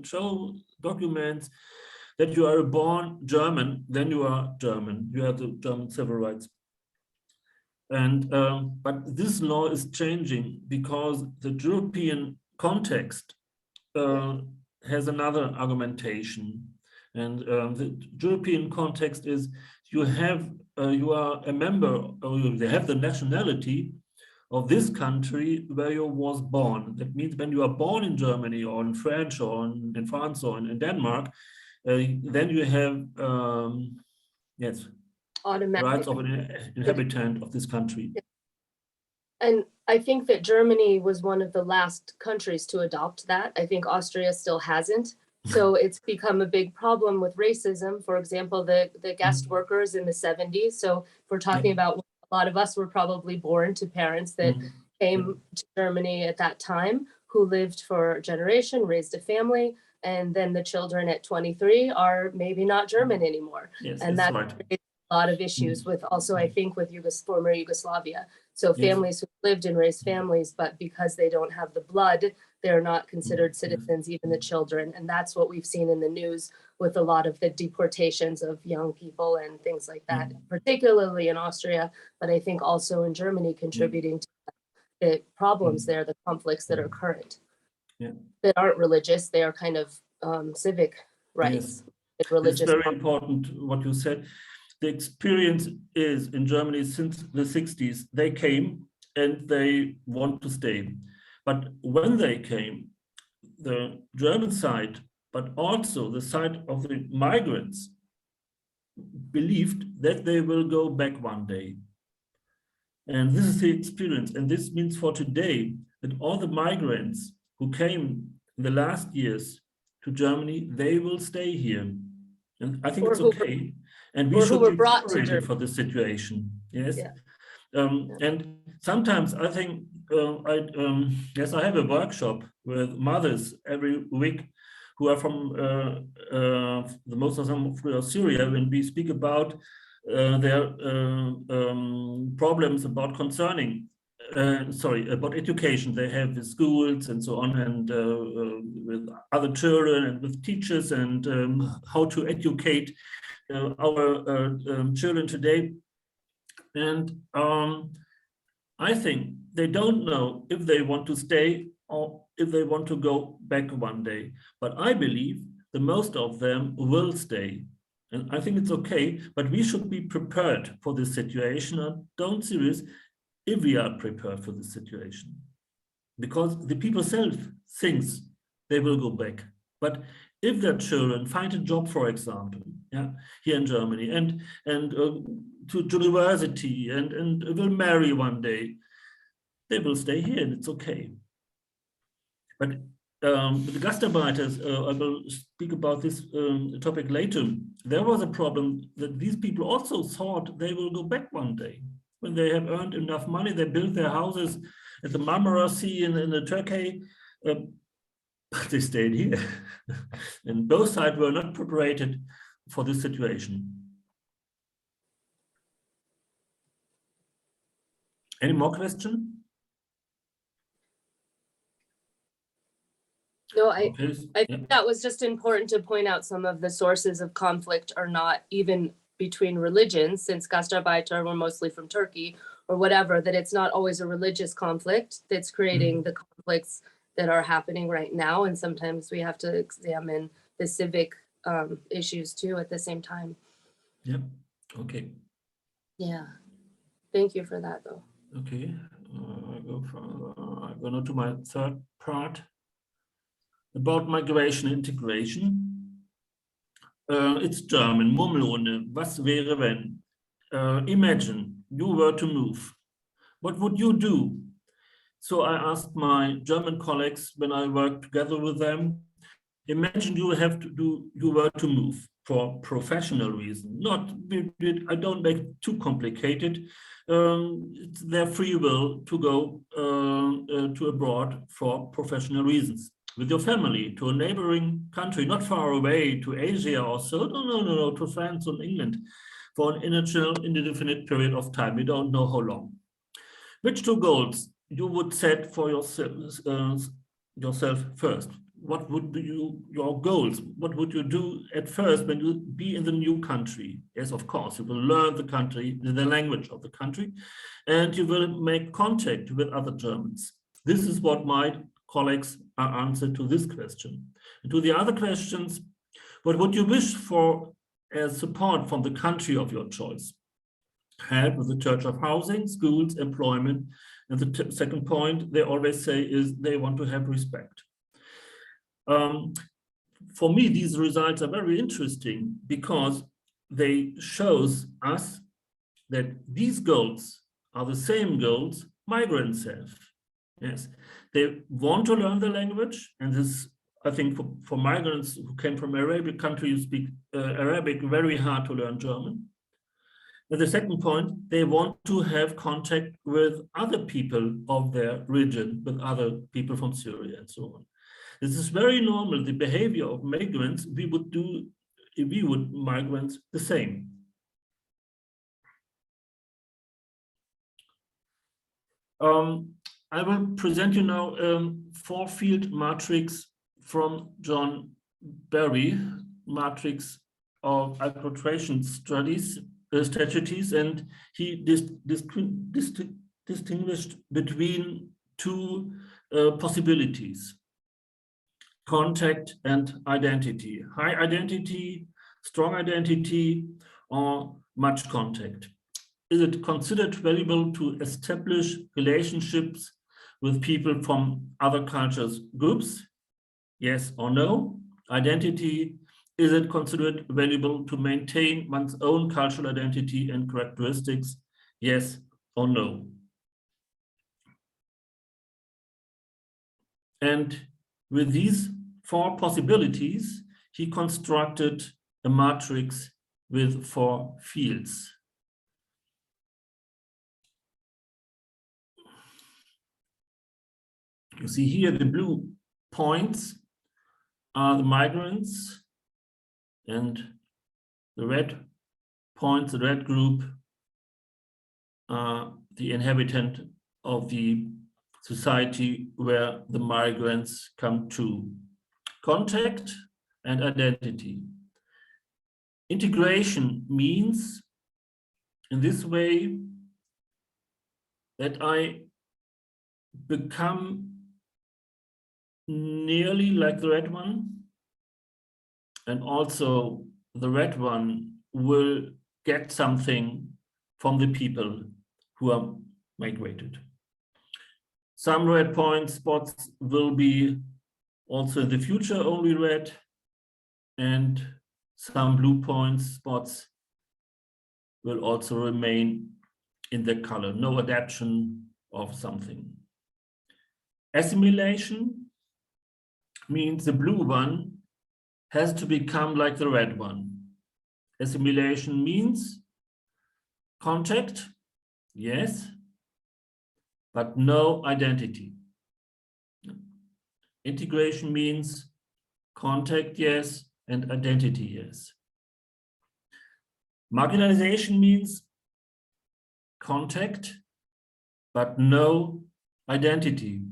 show documents that you are born German, then you are German. You have the German civil rights. And but this law is changing because the European context has another argumentation. And the European context is you are a member, or they have the nationality of this country where you was born. That means when you are born in Germany or in France or in France or in Denmark, then you have yes, automatic rights of an inhabitant of this country. And I think that Germany was one of the last countries to adopt that. I think Austria still hasn't. So it's become a big problem with racism. For example, the guest workers in the 70s. So if we're talking about a lot of us were probably born to parents that came to Germany at that time, who lived for a generation, raised a family, and then the children at 23 are maybe not German anymore. Yes, and that creates a lot of issues with also, I think, with former Yugoslavia. So families who lived and raised families, but because they don't have the blood, they're not considered citizens, even the children. And that's what we've seen in the news with a lot of the deportations of young people and things like that, particularly in Austria, but I think also in Germany, contributing to the problems there, the conflicts that are current, that aren't religious, they are kind of civic rights. Yes. It's very important what you said. The experience is in Germany since the 60s, they came and they want to stay. But when they came, the German side, but also the side of the migrants, believed that they will go back one day. And this is the experience. And this means for today that all the migrants who came in the last years to Germany, they will stay here. And I think it's okay. And we should be prepared for this situation. Yes. Yeah. And sometimes I think, yes, I have a workshop with mothers every week who are from the most of them from Syria, and we speak about their problems about about education they have with schools and so on, and with other children and with teachers, and how to educate our children today. And I think they don't know if they want to stay or if they want to go back one day. But I believe the most of them will stay. And I think it's okay, but we should be prepared for this situation, and don't serious if we are prepared for this situation. Because the people self thinks they will go back. But if their children find a job, for example, here in Germany, and to university, and will marry one day, they will stay here, and it's okay. But with the Gastarbeiters, I will speak about this topic later. There was a problem that these people also thought they will go back one day. When they have earned enough money, they built their houses at the Marmara Sea in Turkey, but they stayed here. And both sides were not prepared for this situation. Any more questions? No, I think that was just important to point out some of the sources of conflict are not even between religions, since Gastarbeiter were mostly from Turkey or whatever, that it's not always a religious conflict that's creating the conflicts that are happening right now. And sometimes we have to examine the civic issues too at the same time. Yeah. Okay. Yeah. Thank you for that though. Okay. I go now to my third part about migration integration. It's German. Murmelrunde. Was wäre wenn? Imagine you were to move. What would you do? So I asked my German colleagues when I worked together with them. Imagine you were to move for professional reason. I don't make it too complicated. It's their free will to go to abroad for professional reasons. With your family to a neighboring country, not far away, to Asia or so. No, to France or England for an indefinite period of time. We don't know how long. Which two goals you would set for yourself first? What would be your goals? What would you do at first when you be in the new country? Yes, of course, you will learn the country, the language of the country, and you will make contact with other Germans. This is what my colleagues are answered to this question. And to the other questions, what would you wish for as support from the country of your choice? Help with the church of housing, schools, employment. And the second point they always say is they want to have respect. For me, these results are very interesting because they shows us that these goals are the same goals migrants have. Yes, they want to learn the language, and this, I think, for migrants who came from Arabic country, you speak Arabic, very hard to learn German. And the second point, they want to have contact with other people of their region, with other people from Syria and so on. This is very normal. The behavior of migrants, we would do if we would migrants the same. I will present you now four-field matrix from John Berry, matrix of acculturation strategies, and he distinguished between two possibilities: contact and identity. High identity, strong identity, or much contact. Is it considered valuable to establish relationships with people from other cultures groups? Yes or no? Identity, is it considered valuable to maintain one's own cultural identity and characteristics? Yes or no? And with these four possibilities, he constructed a matrix with four fields. You see here the blue points are the migrants, and the red points, the red group, are the inhabitant of the society where the migrants come to. Contact and identity. Integration means in this way that I become nearly like the red one, and also the red one will get something from the people who are migrated. Some red point spots will be also in the future only red, and some blue point spots will also remain in the color, no adaptation of something. Assimilation means the blue one has to become like the red one. Assimilation means contact, yes, but no identity. Integration means contact, yes, and identity, yes. Marginalization means contact, but no identity.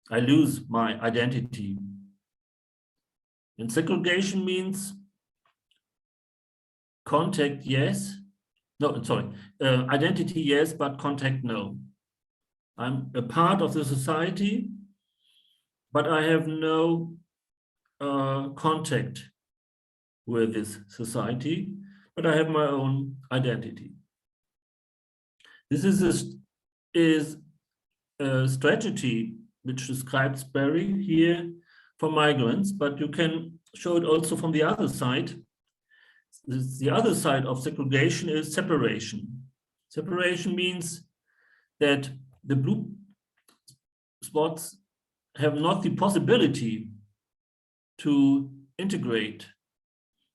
I lose my identity. And segregation means contact, yes. No, sorry, identity, yes, but contact, no. I'm a part of the society, but I have no contact with this society, but I have my own identity. This is a strategy which describes Barry here for migrants, but you can show it also from the other side. The other side of segregation is separation. Separation means that the blue spots have not the possibility to integrate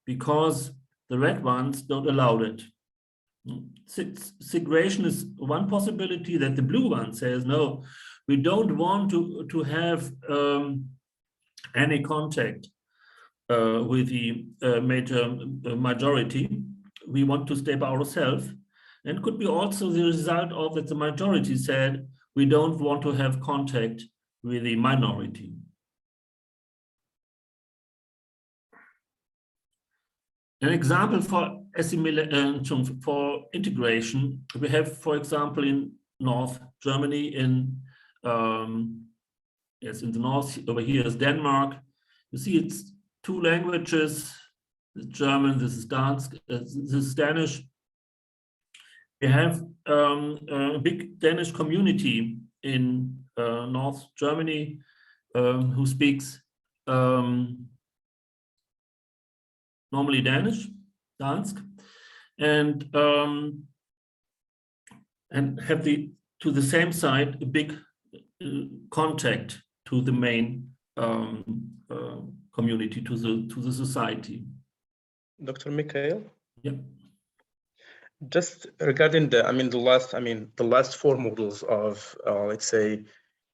because the red ones don't allow it. Segregation is one possibility that the blue one says, no, we don't want to have any contact with the major majority. We want to stay by ourselves. And could be also the result of that the majority said, we don't want to have contact with the minority. An example for assimilation, for integration, we have, for example, in North Germany, in yes, in the north over here is Denmark. You see, it's two languages: this German, this is this is Danish. We have a big Danish community in North Germany who speaks normally Danish, Dansk, and have to the same side a big contact to the main community, to the society. Dr. Mikhail? Yeah. Just regarding the last four models of let's say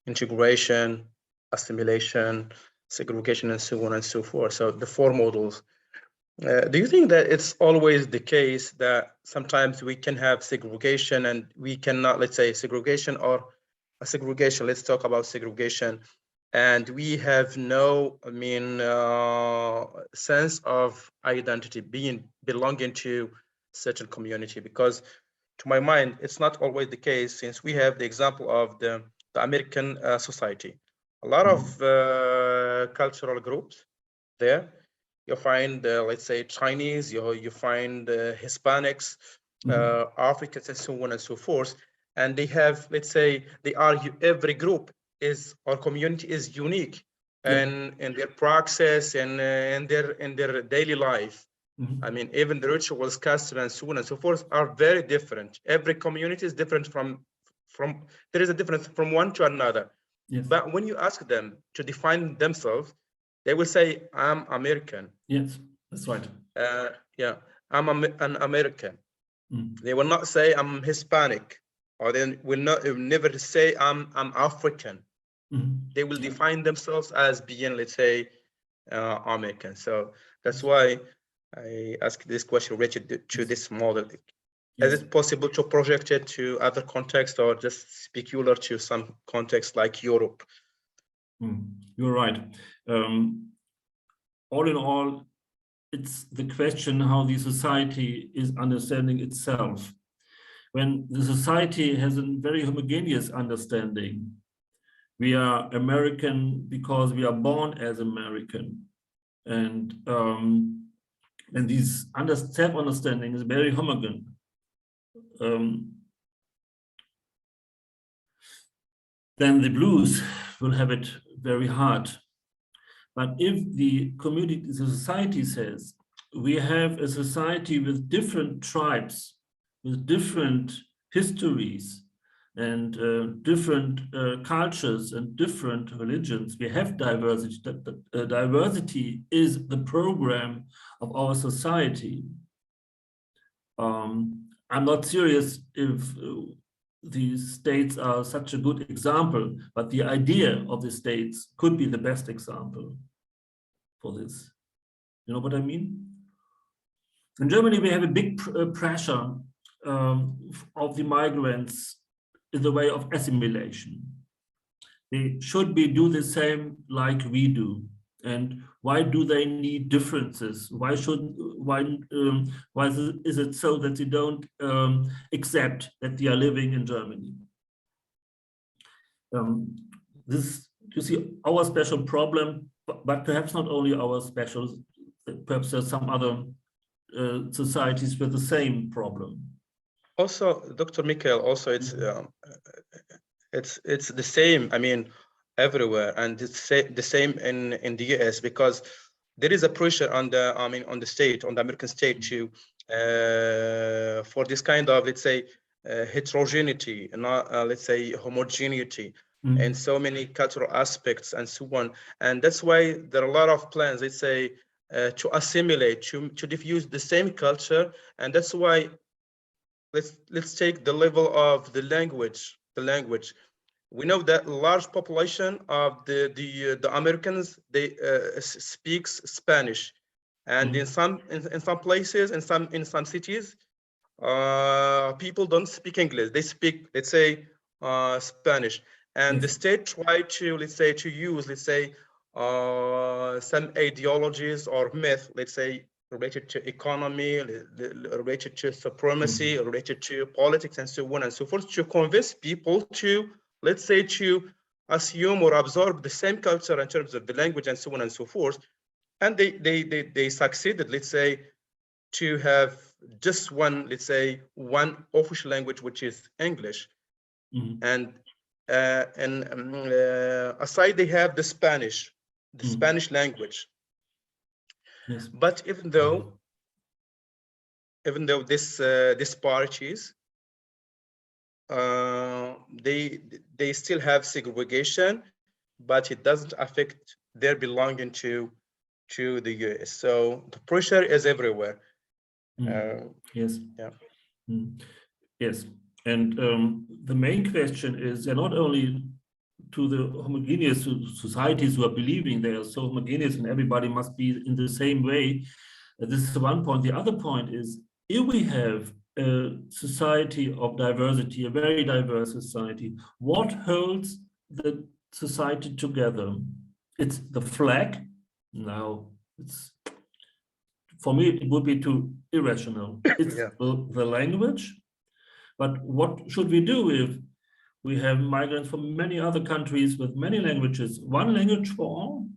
integration, assimilation, segregation, and so on and so forth. So the four models. Do you think that it's always the case that sometimes we can have segregation and we cannot, let's say segregation or a segregation, let's talk about segregation, and we have no, sense of identity, belonging to certain community? Because to my mind, it's not always the case, since we have the example of the American society. A lot of cultural groups there. You find, let's say, Chinese, you find Hispanics, Africans, and so on and so forth. And they have, let's say, they argue every group is, or community is unique in their praxis and in their daily life. Even the rituals, customs, and so on and so forth are very different. Every community is different from there is a difference from one to another. Yes. But when you ask them to define themselves, they will say, I'm American. Yes, that's right. Yeah, I'm an American. They will not say I'm Hispanic, or they will never say I'm African. They will define themselves as being, let's say, American. So that's why I ask this question related to this model. Is it possible to project it to other contexts, or just peculiar to some context like Europe? You're right. All in all, it's the question how the society is understanding itself. When the society has a very homogeneous understanding, we are American because we are born as American, and this self-understanding is very homogeneous. Then the blues will have it very hard. But if the community, the society says, we have a society with different tribes, with different histories, and different cultures and different religions, we have diversity. Diversity is the program of our society. I'm not serious if these states are such a good example, but the idea of the states could be the best example for this. You know what I mean? In Germany, we have a big pressure of the migrants in the way of assimilation. They should do the same like we do. And why do they need differences? Why is it so that they don't accept that they are living in Germany? This you see, our special problem, but perhaps not only our special, perhaps there's some other societies with the same problem. Also, Dr. Mikhail, also it's the same, I mean, everywhere, and it's the same in the US, because there is a pressure on the, I mean, on the state, on the American state to for this kind of, let's say, heterogeneity, not let's say homogeneity, and so many cultural aspects and so on. And that's why there are a lot of plans, let's say, to assimilate, to diffuse the same culture. And that's why let's take the level of the language. We know that a large population of the Americans, they speaks Spanish, and in some places, in some cities, people don't speak English. They speak, let's say, Spanish. And the state tried to, let's say, to use, let's say, some ideologies or myth, let's say, related to economy, related to supremacy, related to politics, and so on and so forth, to convince people to, let's say, to assume or absorb the same culture in terms of the language and so on and so forth. And they succeeded, let's say, to have just one, let's say, one official language, which is English. And aside, they have the Spanish language. Yes. But even though these parties, they still have segregation, but it doesn't affect their belonging to the US. So the pressure is everywhere. Yes. Yeah. Yes. And the main question is, they're not only to the homogeneous societies who are believing they are so homogeneous and everybody must be in the same way. This is one point. The other point is, if we have a society of diversity, a very diverse society, what holds the society together? It's the flag. No, it's, for me, it would be too irrational. It's the language. But what should we do if we have migrants from many other countries with many languages? One language for all?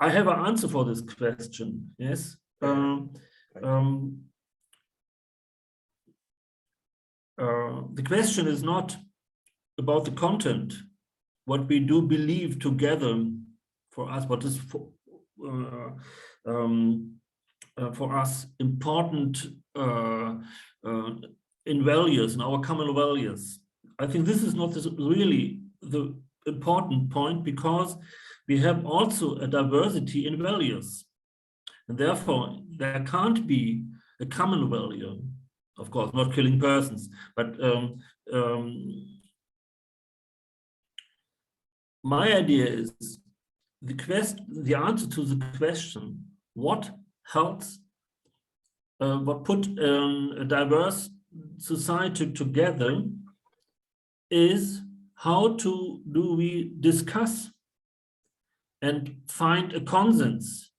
I have an answer for this question, yes. The question is not about the content, what we do believe together for us, what is for us important in values, in our common values. I think this is not really the important point, because we have also a diversity in values. And therefore, there can't be a common value. Of course, not killing persons, but my idea is the answer to the question, what helps, what put a diverse society together, is how do we discuss and find a consensus,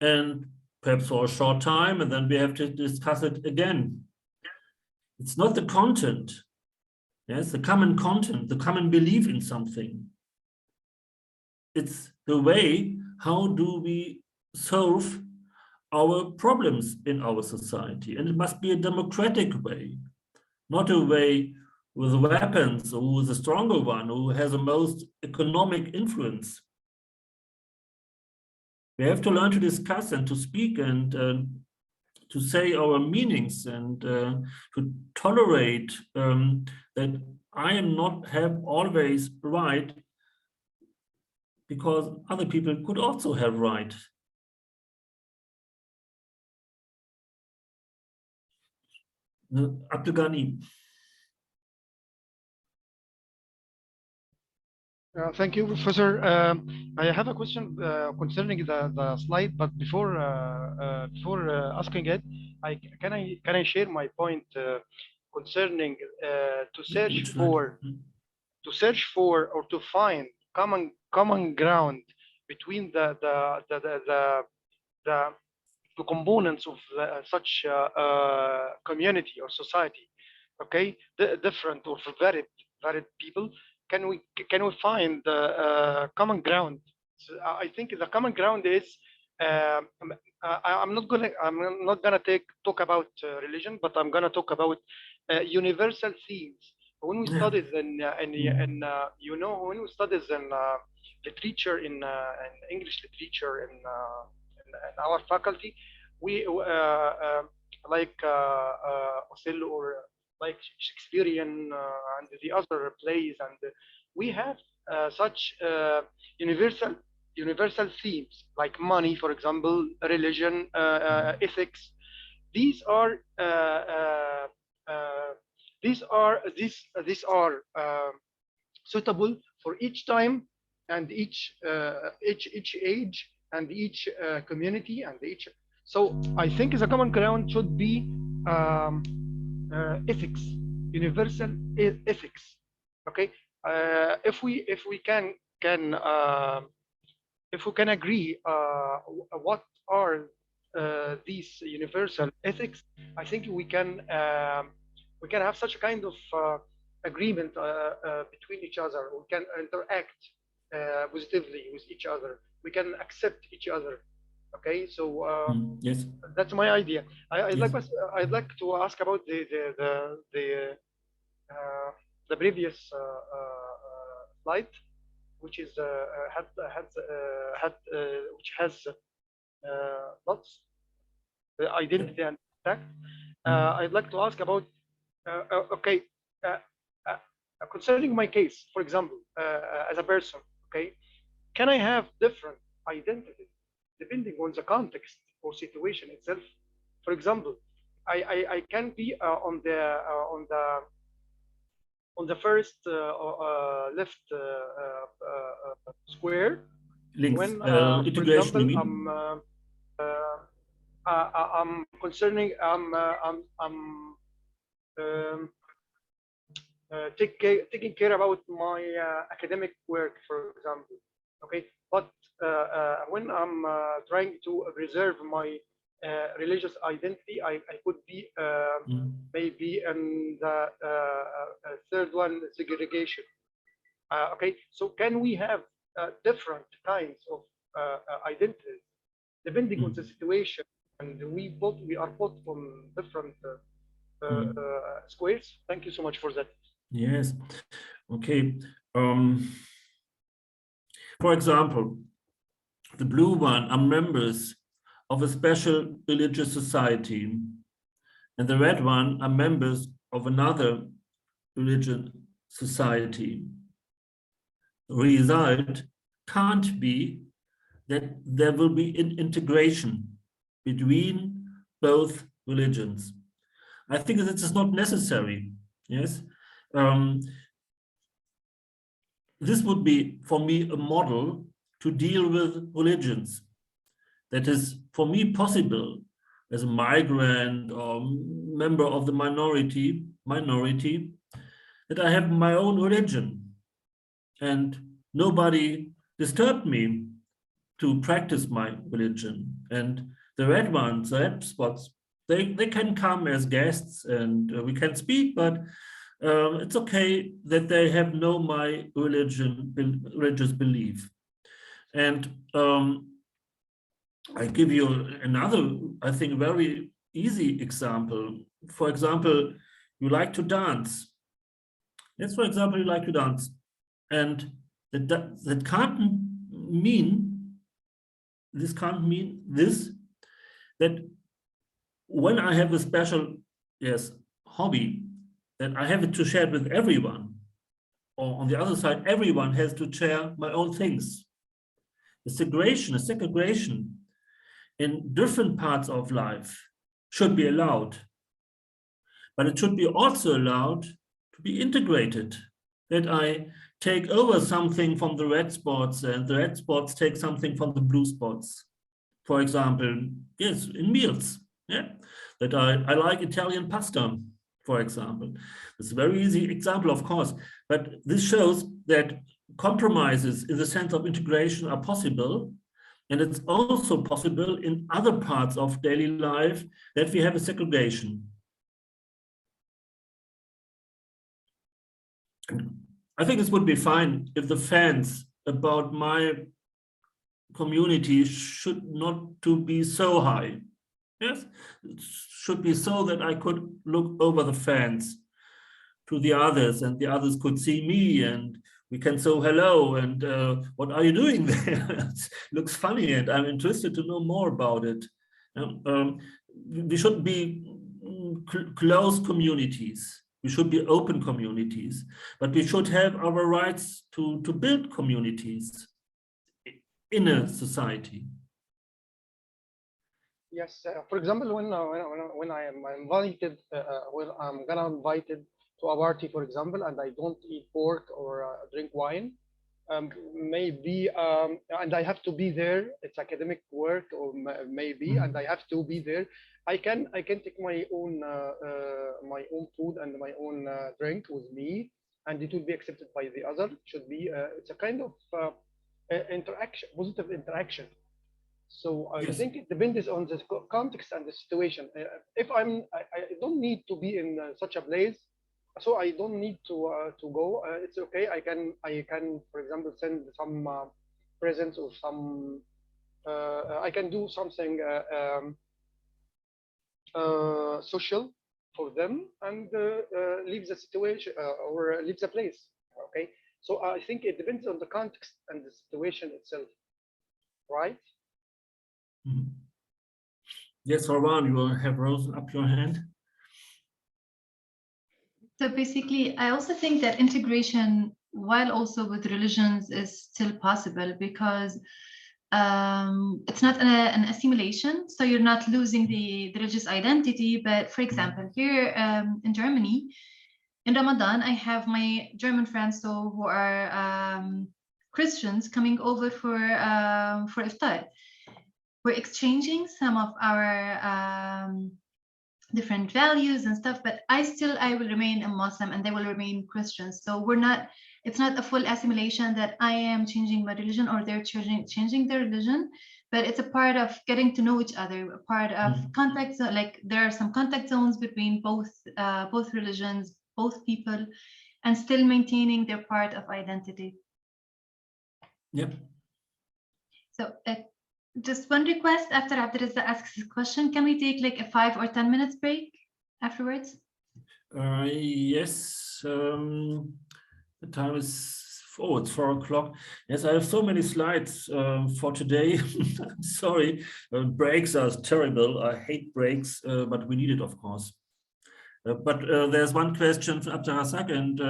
and perhaps for a short time, and then we have to discuss it again. It's not the content, yes, the common content, the common belief in something. It's the way, how do we solve our problems in our society? And it must be a democratic way, not a way with weapons, or who is the stronger one, who has the most economic influence. We have to learn to discuss and to speak and to say our meanings, and to tolerate that I am not have always right, because other people could also have right. Abdulghani. Thank you, Professor. I have a question concerning the slide, but before asking it, can I share my point concerning to search for or to find common ground between the components of such community or society. okay, different or varied people, can we find the common ground? So I think the common ground is I'm not gonna talk about religion, but I'm gonna talk about universal themes. When we studied in you know, when we studied in literature in English literature in our faculty, we like Othello or like Shakespearean and the other plays, and we have such universal themes like money, for example, religion, ethics. These are suitable for each time and each age and each community and each. So I think the common ground should be ethics, universal ethics. Okay, if we can agree what are these universal ethics, I think we can have such a kind of agreement between each other. We can interact positively with each other. We can accept each other. Okay, so yes, that's my idea. I'd yes. like to ask about the previous slide, which is which has lots the identity and fact. I'd like to ask about okay, concerning my case, for example, as a person, okay, can I have different identities depending on the context or situation itself? For example, I can be on the first left square. Links, when for integration, example, you mean? I'm concerning taking care about my academic work, for example. Okay, but when I'm trying to preserve my religious identity, I could be maybe in the third one, segregation. Okay, so can we have different kinds of identities depending on the situation, and we are both on different squares? Thank you so much for that. Yes. Okay. For example, the blue one are members of a special religious society, and the red one are members of another religious society. The result can't be that there will be an integration between both religions. I think that this is not necessary. Yes. This would be, for me, a model to deal with religions. That is, for me, possible as a migrant or member of the minority, that I have my own religion and nobody disturbed me to practice my religion. And the red ones, the red spots, they can come as guests and we can speak, but it's okay that they have my religious belief. And I give you another, I think, very easy example. For example, you like to dance. Yes, for example, you like to dance. And that can't mean, this can't mean this, that when I have a special, hobby, that I have it to share it with everyone. Or on the other side, everyone has to share my own things. The segregation in different parts of life should be allowed. But it should be also allowed to be integrated. That I take over something from the red spots and the red spots take something from the blue spots. For example, yes, in meals. Yeah, that I like Italian pasta, for example. It's a very easy example, of course, but this shows that compromises in the sense of integration are possible. And it's also possible in other parts of daily life that we have a segregation. I think it would be fine if the fence about my community should not to be so high. Yes, it should be so that I could look over the fence to the others, and the others could see me, and we can say hello, and what are you doing there? It looks funny, and I'm interested to know more about it. We should be closed communities. We should be open communities, but we should have our rights to build communities in a society. Yes, for example, when I am invited, when I'm gonna invited to a party, for example, and I don't eat pork or drink wine, maybe, and I have to be there. It's academic work, or maybe, and I have to be there. I can take my own food and my own drink with me, and it will be accepted by the other. It should be it's a kind of interaction, positive interaction. So I think it depends on the context and the situation. If I don't need to be in such a place, so I don't need to go. It's okay. I can, for example, send some presents or some. I can do something social for them and leave the situation or leave the place. Okay. So I think it depends on the context and the situation itself, right? Mm-hmm. Yes, Rawan, you have risen up your hand. So basically, I also think that integration, while also with religions, is still possible because it's not an assimilation. So you're not losing the religious identity. But for example, here in Germany, in Ramadan, I have my German friends who are Christians coming over for iftar. We're exchanging some of our different values and stuff, but I will remain a Muslim and they will remain Christians. So it's not a full assimilation that I am changing my religion or they're changing their religion, but it's a part of getting to know each other, a part of contact. So like there are some contact zones between both religions, both people, and still maintaining their part of identity. Yep. So just one request after Abdurrazza asks his question, can we take like a 5 or 10 minutes break afterwards? Yes, the time is, it's 4 o'clock. Yes, I have so many slides for today. I'm sorry, breaks are terrible. I hate breaks, but we need it, of course. But there's one question from Abdurrazak, and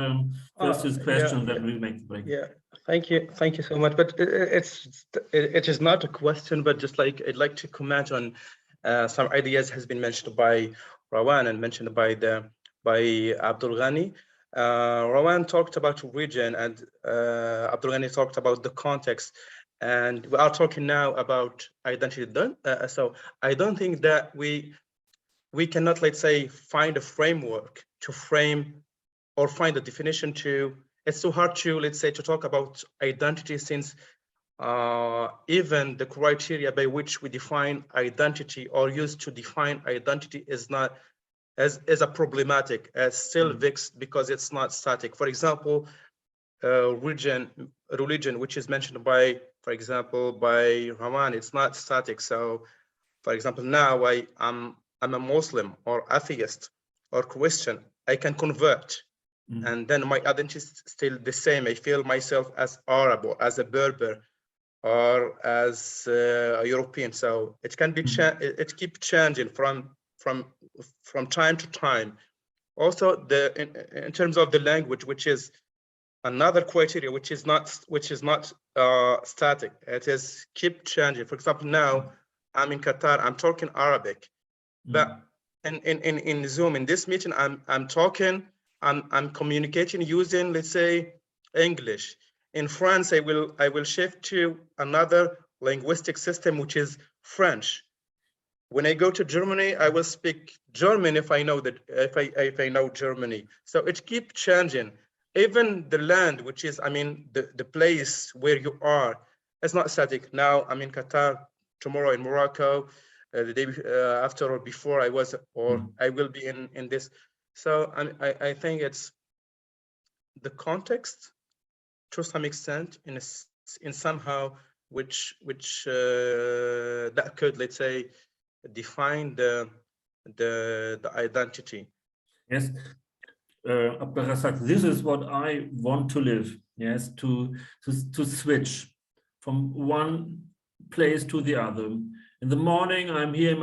first his question, then we make the break. Yeah, thank you so much. But it is not a question, but just like I'd like to comment on some ideas has been mentioned by Rawan and mentioned by Abdul Ghani. Rawan talked about region, and Abdul Ghani talked about the context, and we are talking now about identity. So I don't think that we cannot, let's say, find a framework to frame or find a definition to. It's so hard to, let's say, to talk about identity, since even the criteria by which we define identity or use to define identity is not as a problematic, as still fixed, because it's not static. For example, religion, which is mentioned by, for example, by Rahman, it's not static. So, for example, now I'm a Muslim or atheist or Christian. I can convert, and then my identity is still the same. I feel myself as Arab or as a Berber or as a European. So it can be it keeps changing from time to time. Also, in terms of the language, which is another criteria, which is not static. It is keep changing. For example, now I'm in Qatar. I'm talking Arabic. But in Zoom, in this meeting, I'm communicating using, let's say, English. In France, I will shift to another linguistic system, which is French. When I go to Germany, I will speak German if I know that, if I know Germany. So it keeps changing. Even the land, which is, I mean, the place where you are, it's not static. Now I'm in Qatar, tomorrow in Morocco, the day after or before I was, or I will be in this. So I think the context to some extent in somehow which that could, let's say, define the identity. Yes, Abdurrazak, this is what I want to live. Yes, to switch from one place to the other. In the morning, I'm here.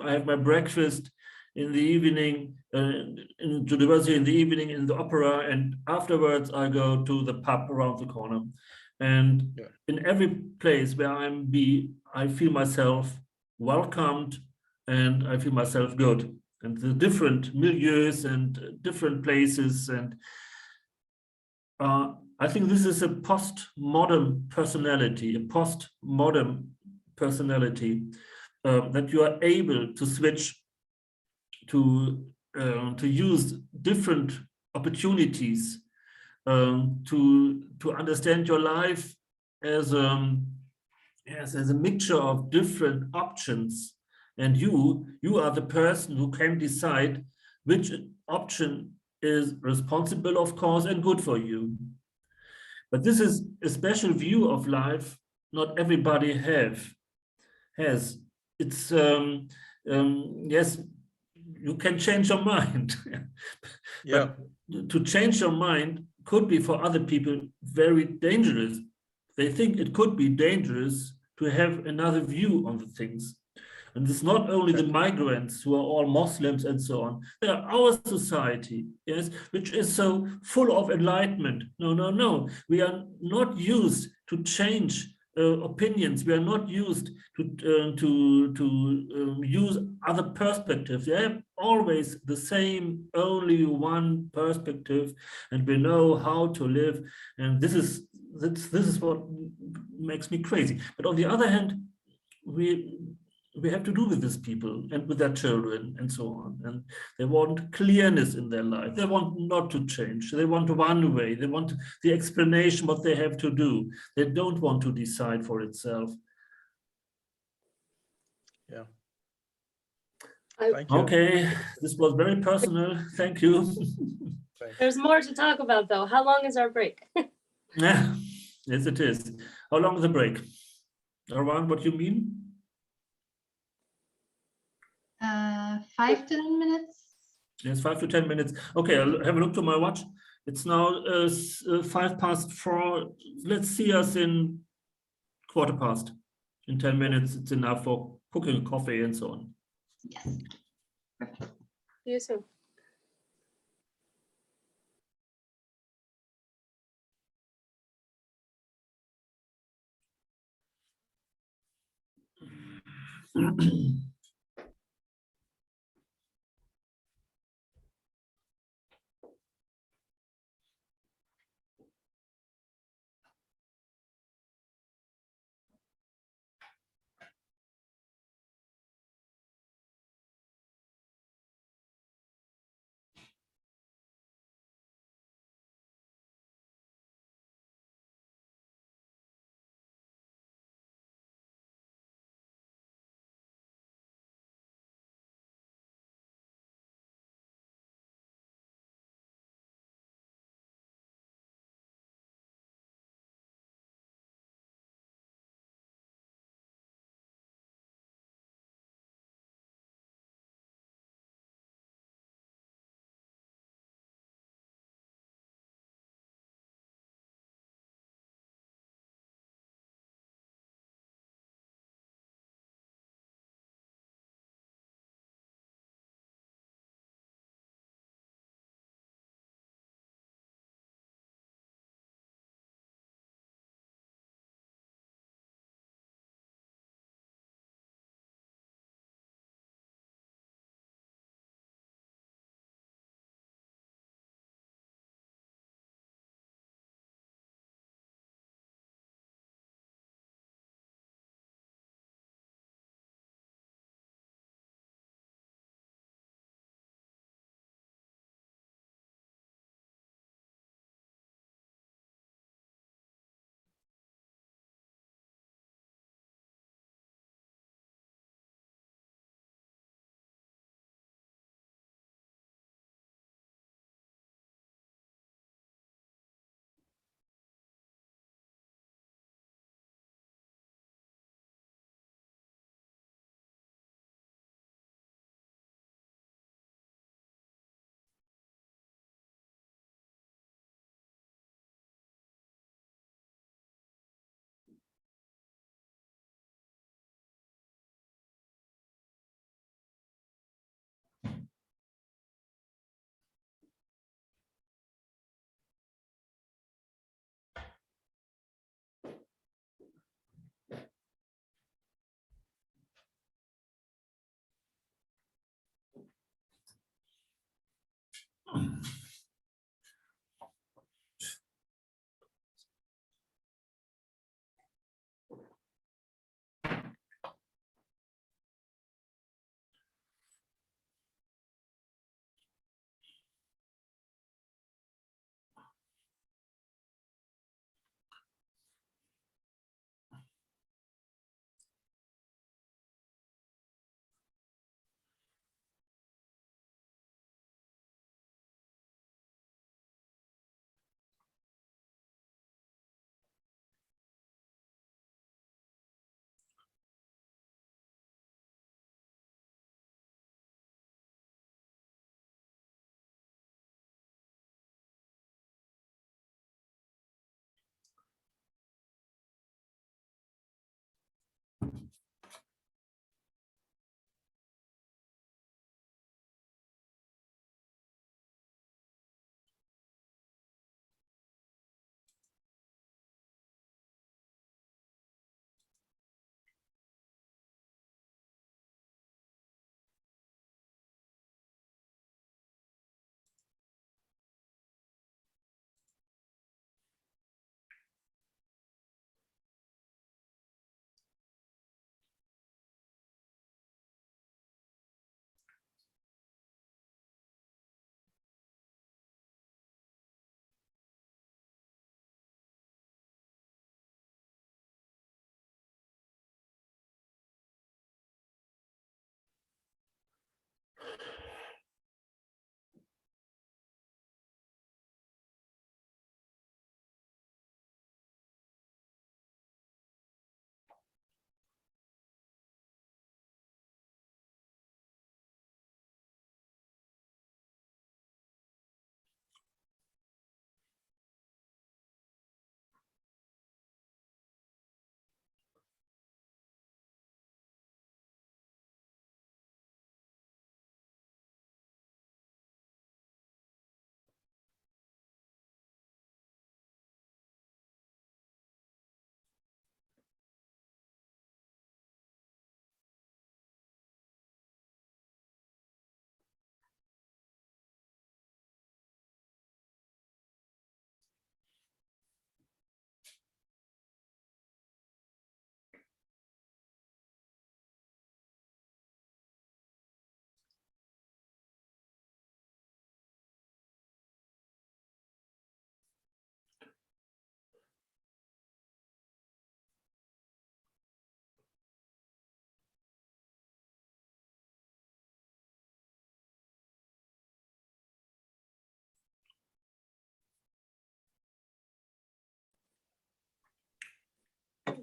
I have my breakfast. In the evening, in university. In the evening, in the opera, and afterwards, I go to the pub around the corner. And in every place where I feel myself welcomed, and I feel myself good. And the different milieus and different places, and I think this is a postmodern personality, that you are able to switch to use different opportunities, to understand your life as a mixture of different options. And you are the person who can decide which option is responsible, of course, and good for you. But this is a special view of life not everybody has. It's, yes, you can change your mind. Yeah. But to change your mind could be for other people very dangerous. They think it could be dangerous to have another view on the things. And it's not only the migrants who are all Muslims and so on. They are our society, yes, which is so full of enlightenment. No. We are not used to change opinions. We are not used to use other perspectives. They have always the same, only one perspective, and we know how to live. And this is what makes me crazy. But on the other hand, we have to do with these people and with their children and so on. And they want clearness in their life. They want not to change. They want one way. They want the explanation what they have to do. They don't want to decide for itself. Yeah. Thank you. Okay, this was very personal. Thank you. There's more to talk about though. How long is our break? Yeah, yes, it is. How long is the break? Around what you mean? 5 to 10 minutes. Yes, 5 to 10 minutes. Okay, I'll have a look to my watch. It's now 4:05. Let's see us in 4:15. In 10 minutes, it's enough for cooking a coffee and so on. Yes. See you soon.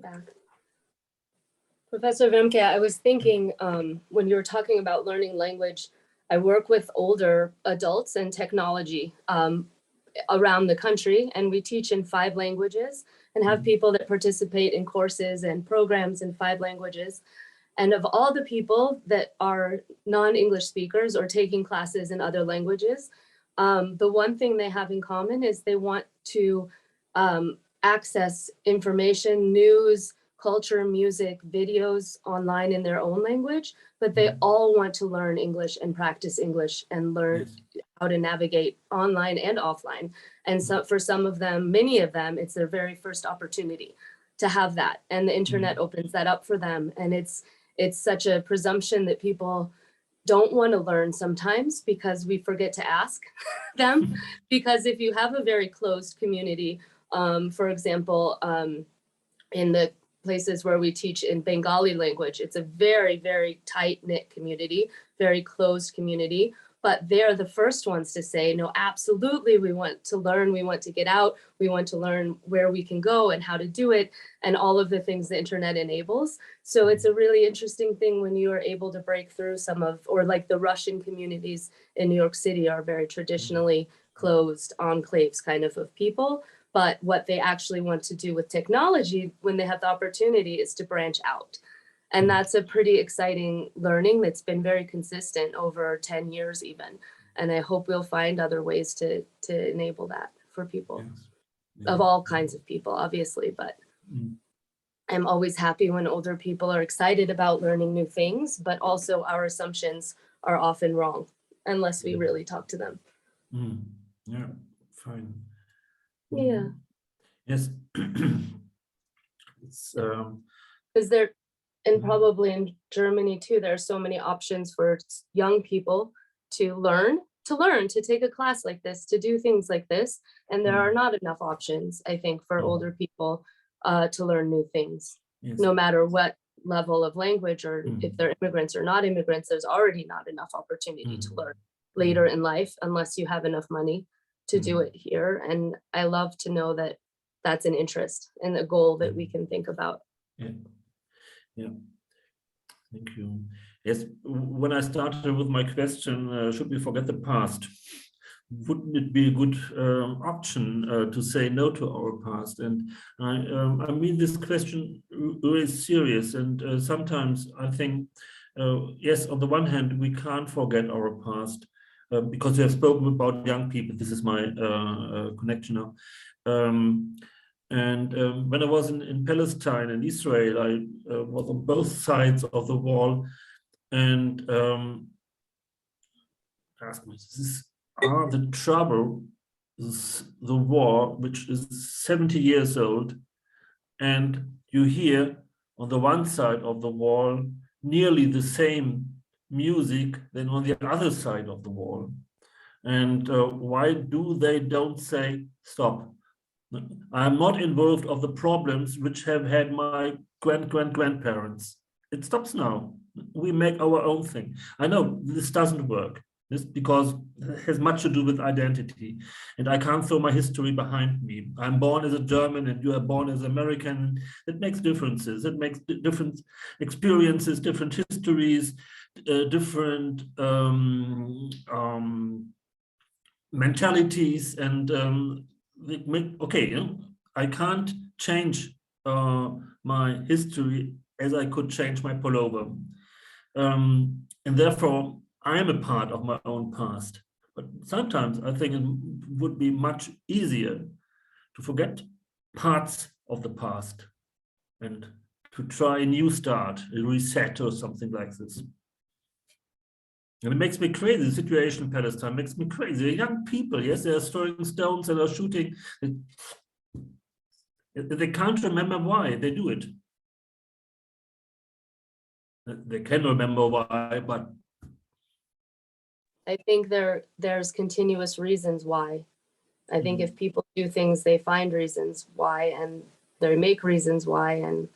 back. Professor Wermke, I was thinking when you were talking about learning language, I work with older adults and technology around the country, and we teach in 5 languages and have people that participate in courses and programs in 5 languages. And of all the people that are non-English speakers or taking classes in other languages, the one thing they have in common is they want to access information, news, culture, music, videos online in their own language, but they all want to learn English and practice English and learn how to navigate online and offline. And so for some of them, many of them, it's their very first opportunity to have that. And the internet opens that up for them. And it's such a presumption that people don't want to learn sometimes because we forget to ask them. Because if you have a very closed community, for example, in the places where we teach in Bengali language, it's a very, very tight-knit community, very closed community, but they're the first ones to say, no, absolutely, we want to learn, we want to get out, we want to learn where we can go and how to do it, and all of the things the internet enables. So it's a really interesting thing when you are able to break through some of, or like the Russian communities in New York City are very traditionally closed enclaves kind of people. But what they actually want to do with technology when they have the opportunity is to branch out. And that's a pretty exciting learning that's been very consistent over 10 years even. And I hope we'll find other ways to enable that for people of all kinds of people, obviously. But I'm always happy when older people are excited about learning new things, but also our assumptions are often wrong unless we really talk to them. Yeah, fine. Yeah. Yes. It's because there, and probably in Germany too, there are so many options for young people to learn, to take a class like this, to do things like this. And there are not enough options, I think, for older people to learn new things, no matter what level of language or if they're immigrants or not immigrants, there's already not enough opportunity to learn later in life unless you have enough money to do it here. And I love to know that that's an interest and a goal that we can think about. Yeah, thank you. Yes, when I started with my question, should we forget the past? Wouldn't it be a good option to say no to our past? And I mean this question really serious. And sometimes I think, yes, on the one hand, we can't forget our past. Because we have spoken about young people, this is my connection now. When I was in Palestine and Israel, I was on both sides of the wall and asked me, are the trouble, the war, which is 70 years old, and you hear on the one side of the wall nearly the same music than on the other side of the wall. And why do they don't say, stop? I'm not involved of the problems which have had my grandparents. It stops now. We make our own thing. I know this doesn't work. This because it has much to do with identity. And I can't throw my history behind me. I'm born as a German and you are born as American. It makes differences. It makes different experiences, different histories, different mentalities, and okay, I can't change my history as I could change my pullover, and therefore I am a part of my own past. But sometimes I think it would be much easier to forget parts of the past and to try a new start, a reset or something like this. And it makes me crazy. The situation in Palestine makes me crazy. Young people, yes, they are throwing stones and are shooting. They can't remember why they do it. They can remember why, but I think there's continuous reasons why. I think if people do things, they find reasons why, and they make reasons why, and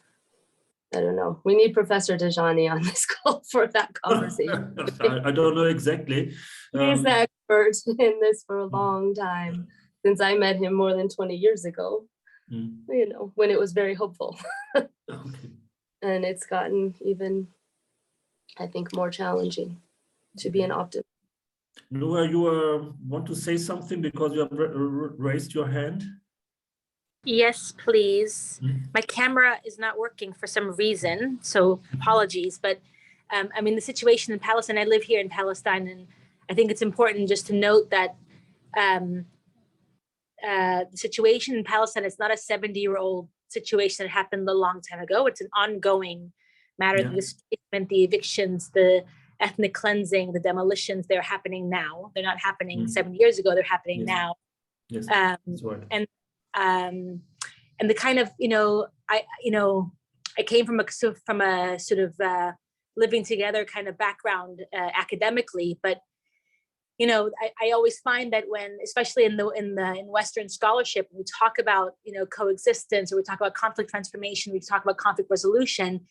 I don't know. We need Professor Dejani on this call for that conversation. I don't know exactly. He's the expert in this for a long time, since I met him more than 20 years ago. you know, when it was very hopeful. Okay. And it's gotten even, I think, more challenging to be an optimist. Noah, you want to say something because you have raised your hand? Yes, please. My camera is not working for some reason, so apologies. But I mean, the situation in Palestine, I live here in Palestine, and I think it's important just to note that the situation in Palestine is not a 70-year-old situation that happened a long time ago. It's an ongoing matter. The displacement, the evictions, the ethnic cleansing, the demolitions, they're happening now. They're not happening 70 years ago, they're happening now. Yes, that's right. And the kind of, I came from a sort of living together kind of background academically, but I always find that when, especially in Western scholarship, we talk about coexistence, or we talk about conflict transformation, we talk about conflict resolution.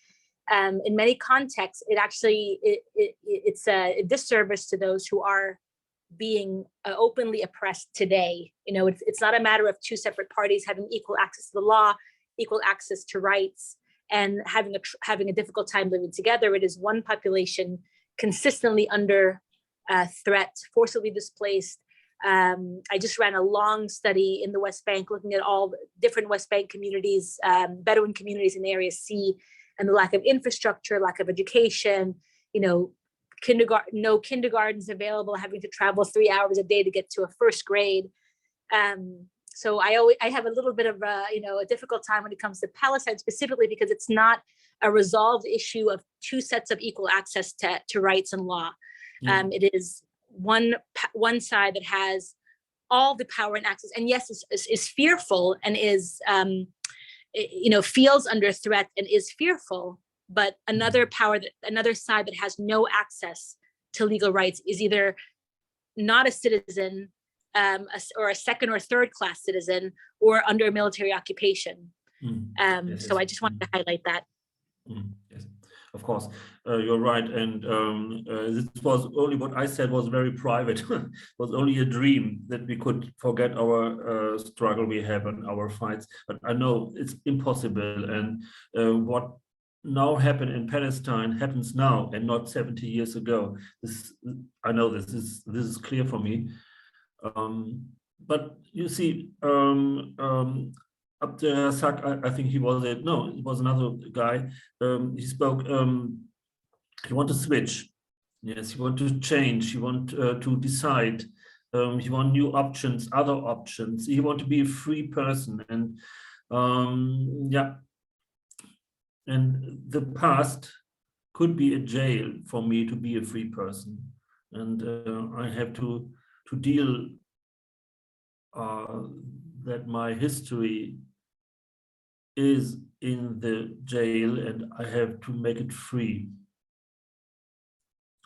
In many contexts, it actually it's a disservice to those who are being openly oppressed today. It's not a matter of two separate parties having equal access to the law, equal access to rights, and having a difficult time living together. It is one population consistently under threat, forcibly displaced. I just ran a long study in the West Bank looking at all different West Bank communities, Bedouin communities in Area C, and the lack of infrastructure, lack of education, no kindergartens available, having to travel 3 hours a day to get to a first grade. So I have a little bit of a difficult time when it comes to Palestine, specifically because it's not a resolved issue of two sets of equal access to rights and law. It is one side that has all the power and access, and yes, is fearful and is feels under threat and is fearful. But another side that has no access to legal rights is either not a citizen, or a second or third class citizen, or under military occupation. So I just wanted to highlight that. Yes, of course, you're right. And this was only what I said was very private. It was only a dream that we could forget our struggle we have and our fights. But I know it's impossible. And what now happened in Palestine happens now and not 70 years ago. I know this is clear for me. But you see, Abdel Sak, I think he was it. No, it was another guy. He spoke. He want to switch. Yes, he want to change. He want to decide. He want new options, other options. He want to be a free person, and yeah. And the past could be a jail for me to be a free person, and I have to deal that my history is in the jail, and I have to make it free.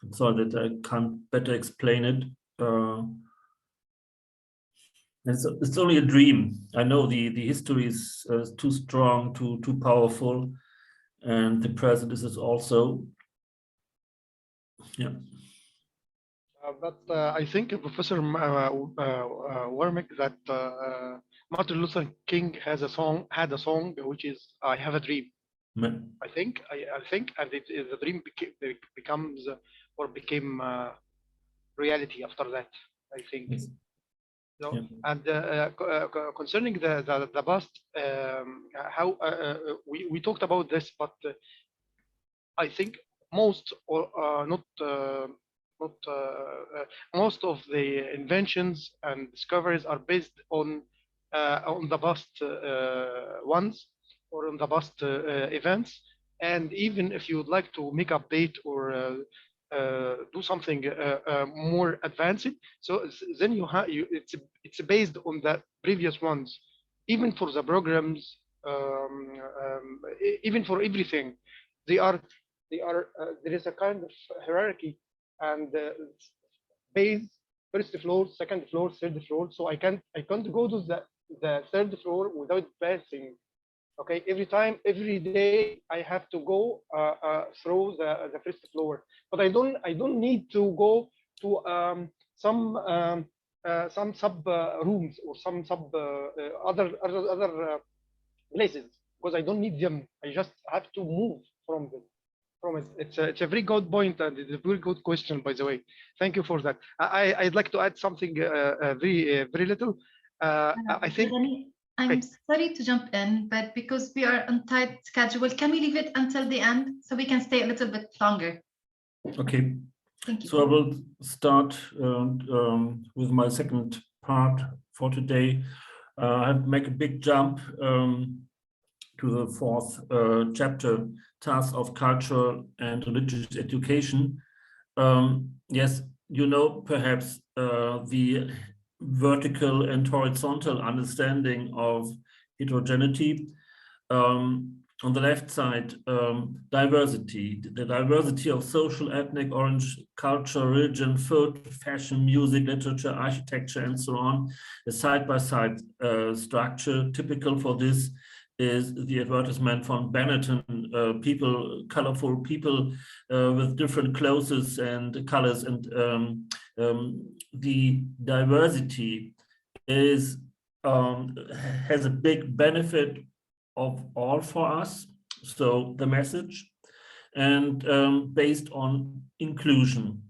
I'm sorry that I can't better explain it. It's only a dream. I know the history is too strong, too powerful, and the present is also. Yeah. But I think Professor Wermke, that Martin Luther King had a song which is "I Have a Dream." I think, and the dream became reality after that. I think. Yes. So, Yeah. and concerning the past, how we talked about this, but I think most or not. Most of the inventions and discoveries are based on the past ones, or on the past events. And even if you would like to make a update or do something more advanced, so then it's based on the previous ones. Even for the programs, even for everything, there is a kind of hierarchy, and base, first floor, second floor, third floor. So I can't go to the third floor without passing. Okay, every day I have to go through the first floor, but I don't need to go to some sub rooms or some sub other places because I don't need them. I just have to move from them. From it. It's a very good point and it's a very good question, by the way. Thank you for that. I'd like to add something very little. I think. I'm sorry to jump in, but because we are on tight schedule, can we leave it until the end so we can stay a little bit longer? Okay. Thank you. So I will start with my second part for today. I make a big jump to the fourth chapter, Task of Cultural and Religious Education. Yes, you know perhaps the vertical and horizontal understanding of heterogeneity. On the left side, diversity, the diversity of social, ethnic, orange, culture, religion, food, fashion, music, literature, architecture, and so on. A side-by-side structure. Typical for this is the advertisement from Benetton, people, colorful people with different clothes and colors, and the diversity is has a big benefit of all for us. So the message, and based on inclusion.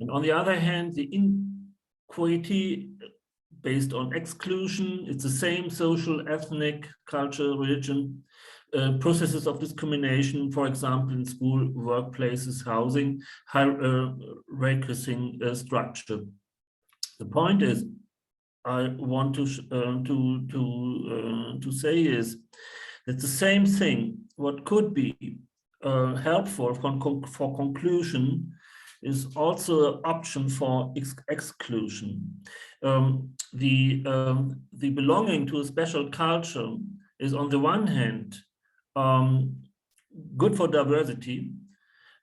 And on the other hand, the inequity based on exclusion. It's the same social, ethnic, cultural, religion, processes of discrimination, for example, in school, workplaces, housing, hierarchizing structure. The point is, I want to say is that the same thing, what could be helpful for conclusion, is also an option for exclusion. The belonging to a special culture is, on the one hand, good for diversity,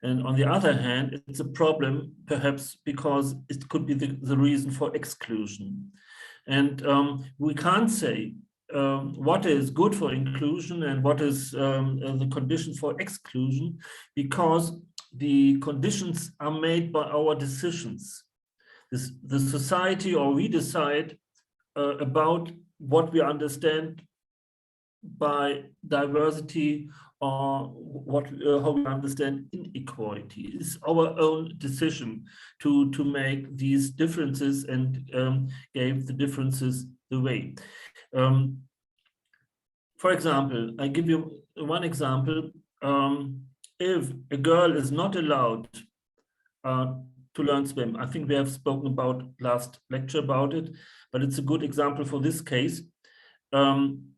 and on the other hand, it's a problem, perhaps because it could be the reason for exclusion. And we can't say what is good for inclusion and what is the condition for exclusion, because the conditions are made by our decisions. The society, or we decide about what we understand by diversity, or how we understand inequality. It's our own decision to make these differences and gave the differences the way. For example, I give you one example. If a girl is not allowed to learn swim, I think we have spoken about last lecture about it, but it's a good example for this case. On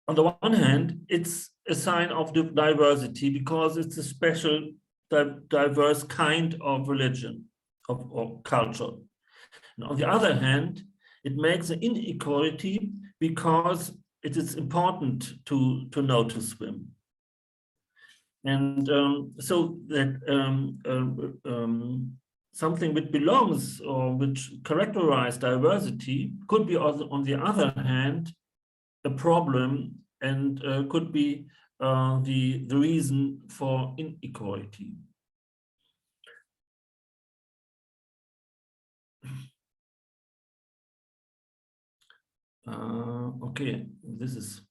the one hand, it's a sign of diversity because it's a special, diverse kind of religion or culture. And on the other hand, it makes an inequality because it is important to know to swim. And so that something which belongs or which characterizes diversity could be also, on the other hand, a problem, and could be the reason for inequality. Okay, this is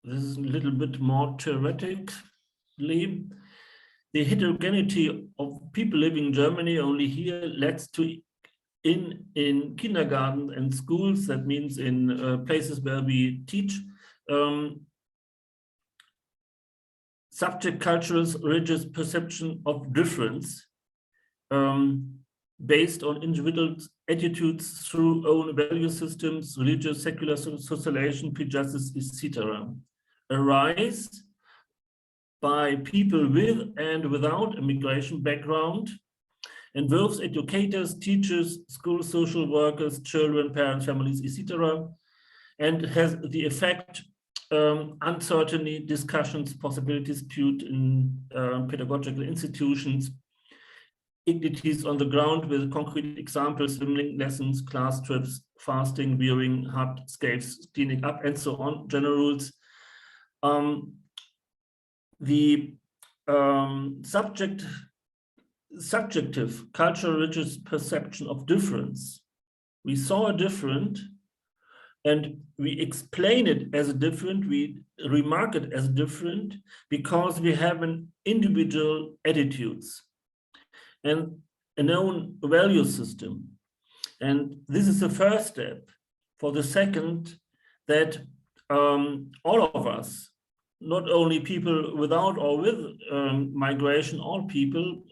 a little bit more theoretically. The heterogeneity of people living in Germany only here leads to in kindergarten and schools, that means in places where we teach, subject cultures, religious perception of difference based on individual attitudes through own value systems, religious, secular socialization, prejudices, etc. arise by people with and without immigration background, involves educators, teachers, school social workers, children, parents, families, etc., and has the effect uncertainty, discussions, possibilities, dispute in pedagogical institutions, ignities on the ground with concrete examples, swimming lessons, class trips, fasting, viewing, hardscapes, cleaning up, and so on, general rules. The subjective cultural religious perception of difference we saw a different, and we explain it as a different, we remark it as different, because we have an individual attitudes and a known value system. And this is the first step. For the second, that all of us, not only people without or with migration, all people,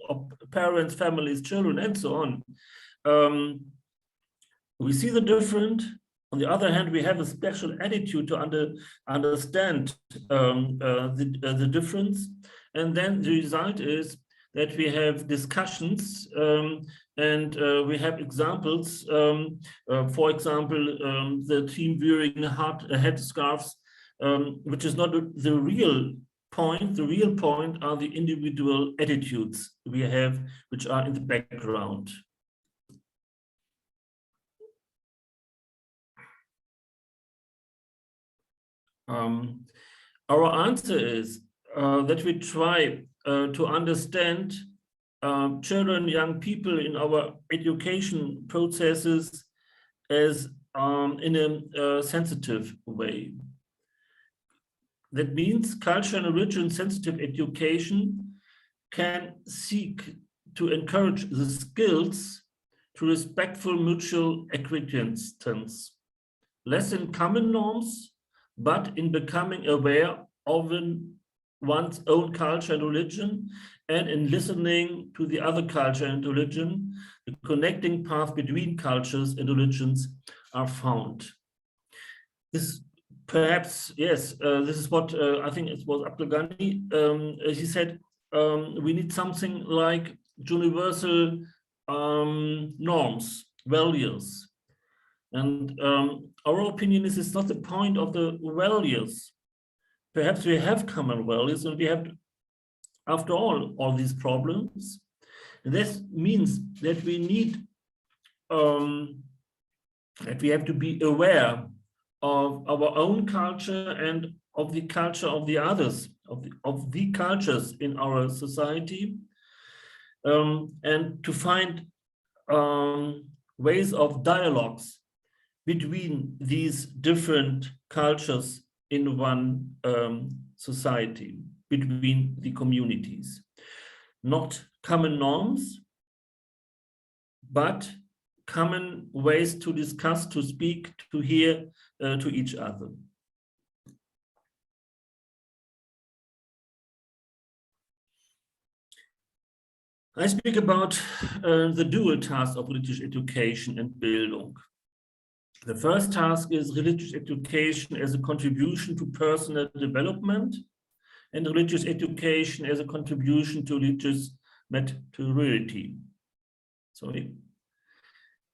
parents, families, children, and so on, we see the different. On the other hand, we have a special attitude to understand the difference. And then the result is that we have discussions and we have examples. For example, the team wearing headscarves, which is not the real point. The real point are the individual attitudes we have, which are in the background. Our answer is that we try to understand children, young people in our education processes as in a sensitive way. That means culture and religion sensitive education can seek to encourage the skills to respectful mutual acquaintance, less in common norms, but in becoming aware of one's own culture and religion, and in listening to the other culture and religion. The connecting path between cultures and religions are found. This perhaps, yes, this is what I think it was Abdul Ghani. He said, we need something like universal norms, values. And our opinion is it's not the point of the values. Perhaps we have common values and we have, after all these problems. And this means that we need, that we have to be aware of our own culture and of the culture of the others, of the cultures in our society, and to find ways of dialogues between these different cultures in one society, between the communities. Not common norms, but common ways to discuss, to speak, to hear to each other. I speak about the dual task of religious education and Bildung. The first task is religious education as a contribution to personal development, and religious education as a contribution to religious maturity. Sorry.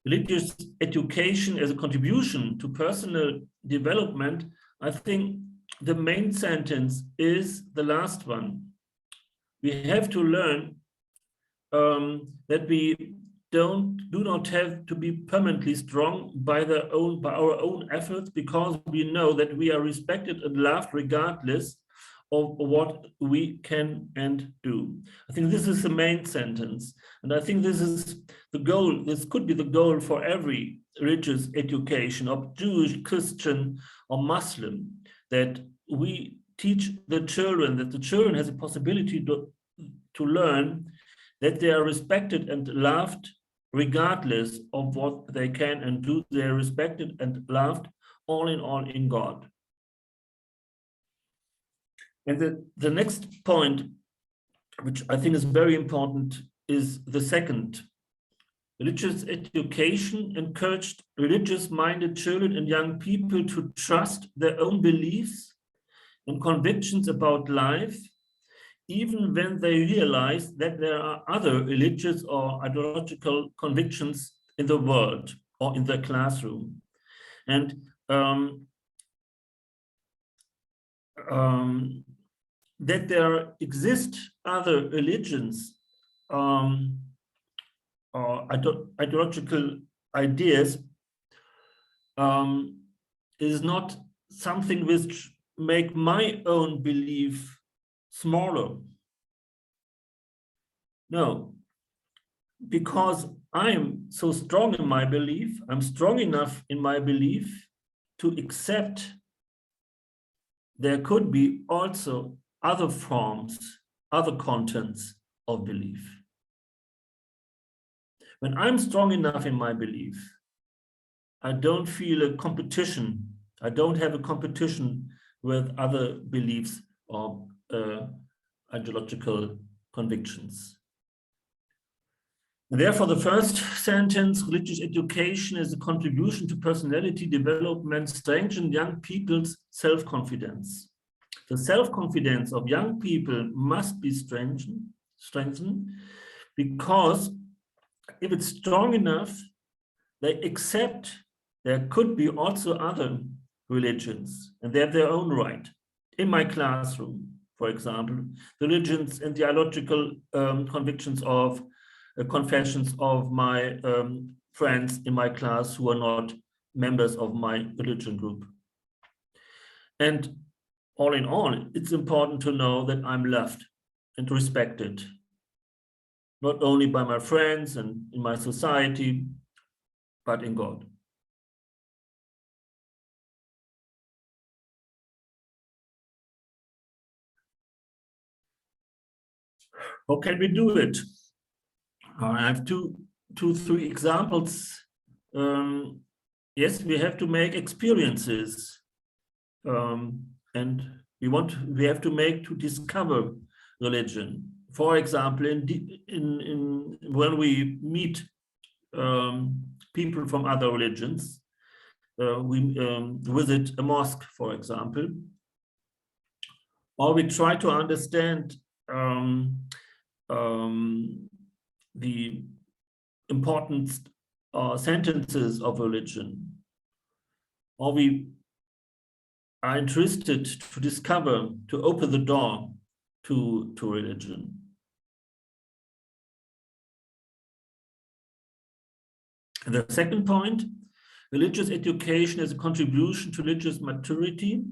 Religious education as a contribution to personal development, I think the main sentence is the last one. We have to learn that we do not have to be permanently strong by our own efforts, because we know that we are respected and loved regardless of what we can and do. I think this is the main sentence. And I think this is the goal. This could be the goal for every religious education, of Jewish, Christian, or Muslim, that we teach the children, that the children has a possibility to learn that they are respected and loved regardless of what they can and do. They are respected and loved all in God. And the next point, which I think is very important, is the second. Religious education encouraged religious-minded children and young people to trust their own beliefs and convictions about life, even when they realize that there are other religious or ideological convictions in the world or in the classroom. And that there exist other religions or ideological ideas is not something which make my own belief smaller. No, because I'm so strong in my belief, I'm strong enough in my belief to accept there could be also other forms, other contents of belief. When I'm strong enough in my belief, I don't feel a competition. I don't have a competition with other beliefs or ideological convictions. And therefore, the first sentence, religious education is a contribution to personality development, strengthen young people's self-confidence. The self-confidence of young people must be strengthened because if it's strong enough, they accept there could be also other religions and they have their own right. In my classroom, for example, the religions and theological convictions of confessions of my friends in my class who are not members of my religion group. And all in all, it's important to know that I'm loved and respected, not only by my friends and in my society, but in God. How can we do it? I have three examples. Yes, we have to make experiences, and we have to discover religion. For example, when we meet people from other religions, we visit a mosque, for example, or we try to understand the important sentences of religion, or we are interested to discover, to open the door to religion. And the second point, religious education is a contribution to religious maturity.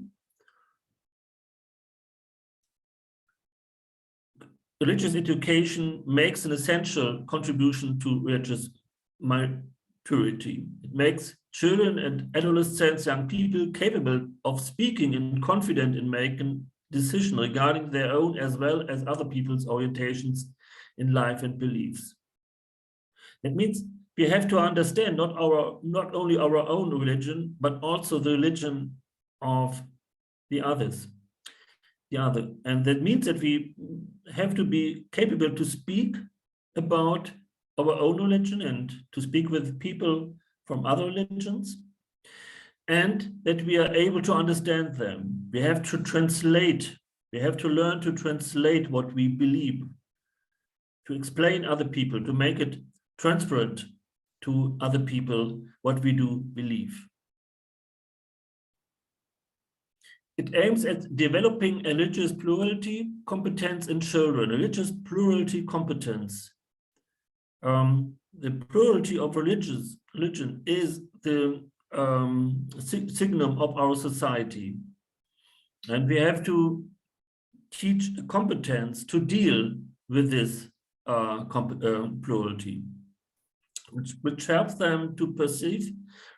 Religious education makes an essential contribution to religious maturity. It makes children and adolescents, young people, capable of speaking and confident in making decisions regarding their own as well as other people's orientations in life and beliefs. That means we have to understand not only our own religion, but also the religion of the others. And that means that we have to be capable to speak about our own religion and to speak with people from other religions, and that we are able to understand them. We have to translate. We have to learn to translate what we believe, to explain other people, to make it transparent to other people what we do believe. It aims at developing a religious plurality competence in children, religious plurality competence. The plurality of religion is the signum of our society. And we have to teach a competence to deal with this plurality, which helps them to perceive,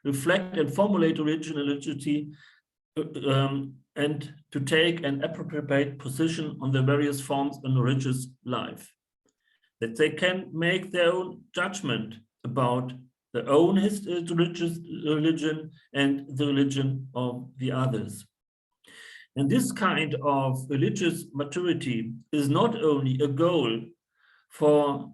reflect, and formulate originality and to take an appropriate position on the various forms in religious life. That they can make their own judgment about their own religious religion and the religion of the others. And this kind of religious maturity is not only a goal for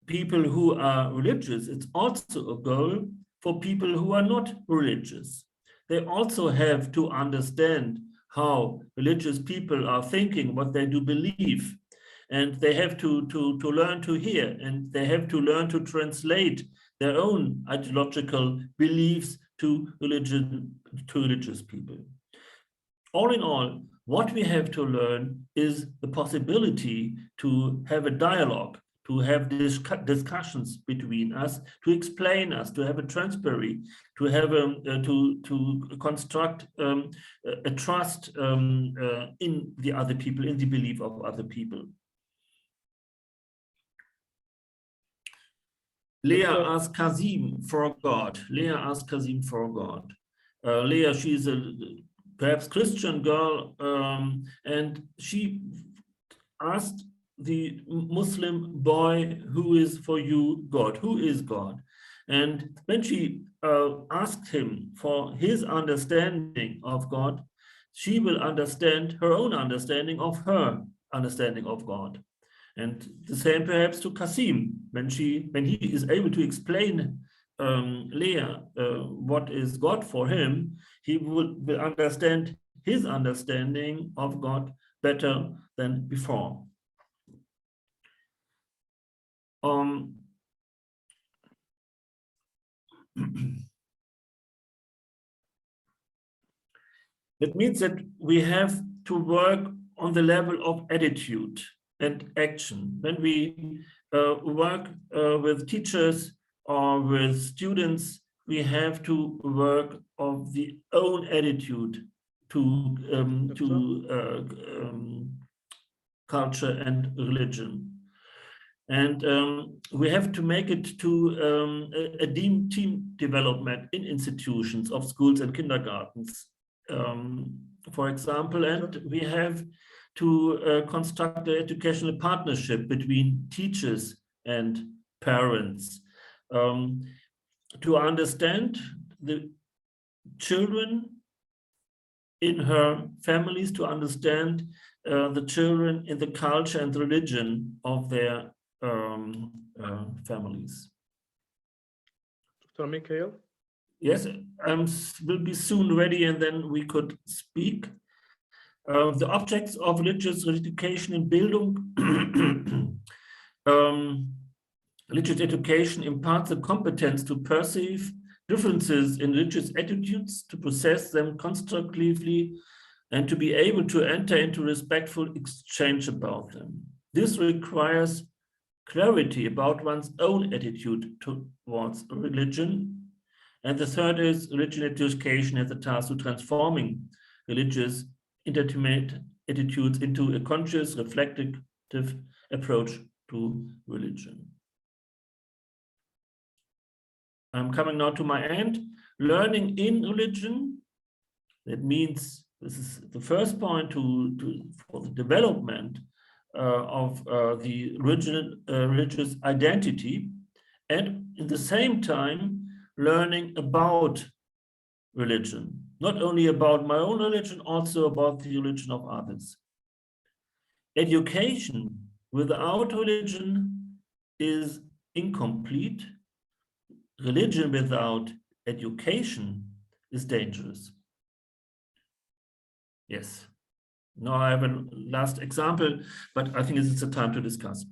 people who are religious, it's also a goal for people who are not religious. They also have to understand how religious people are thinking, what they do believe, and they have to learn to hear, and they have to learn to translate their own ideological beliefs to religious people. All in all, what we have to learn is the possibility to have a dialogue, to have discussions between us, to explain us, to have a transparency, to have to construct a trust in the other people, in the belief of other people. Leah asked Kazim for a God. Leah asked Kazim for a God. Leah, she's a perhaps Christian girl, and she asked the Muslim boy, who is for you God? Who is God? And when she asked him for his understanding of God, she will understand her own understanding of her understanding of God. And the same perhaps to Kasim, when he is able to explain Leah what is God for him, he will understand his understanding of God better than before. That means that we have to work on the level of attitude and action. When we work with teachers or with students, we have to work on the own attitude to culture and religion. And we have to make it to a team development in institutions of schools and kindergartens, for example, and we have to construct an educational partnership between teachers and parents to understand the children in her families, to understand the children in the culture and religion of their families. Dr. Michael? Yes, will be soon ready, and then we could speak. The objects of religious education in Bildung. Religious education imparts the competence to perceive differences in religious attitudes, to process them constructively, and to be able to enter into respectful exchange about them. This requires clarity about one's own attitude towards religion. And the third is religion education as a task to transforming religious intimate attitudes into a conscious, reflective approach to religion. I'm coming now to my end. Learning in religion, that means this is the first point for the development of the religious identity, and in the same time learning about religion, not only about my own religion, also about the religion of others. Education without religion is incomplete. Religion without education is dangerous. Yes. Now I have a last example, but I think this is the time to discuss.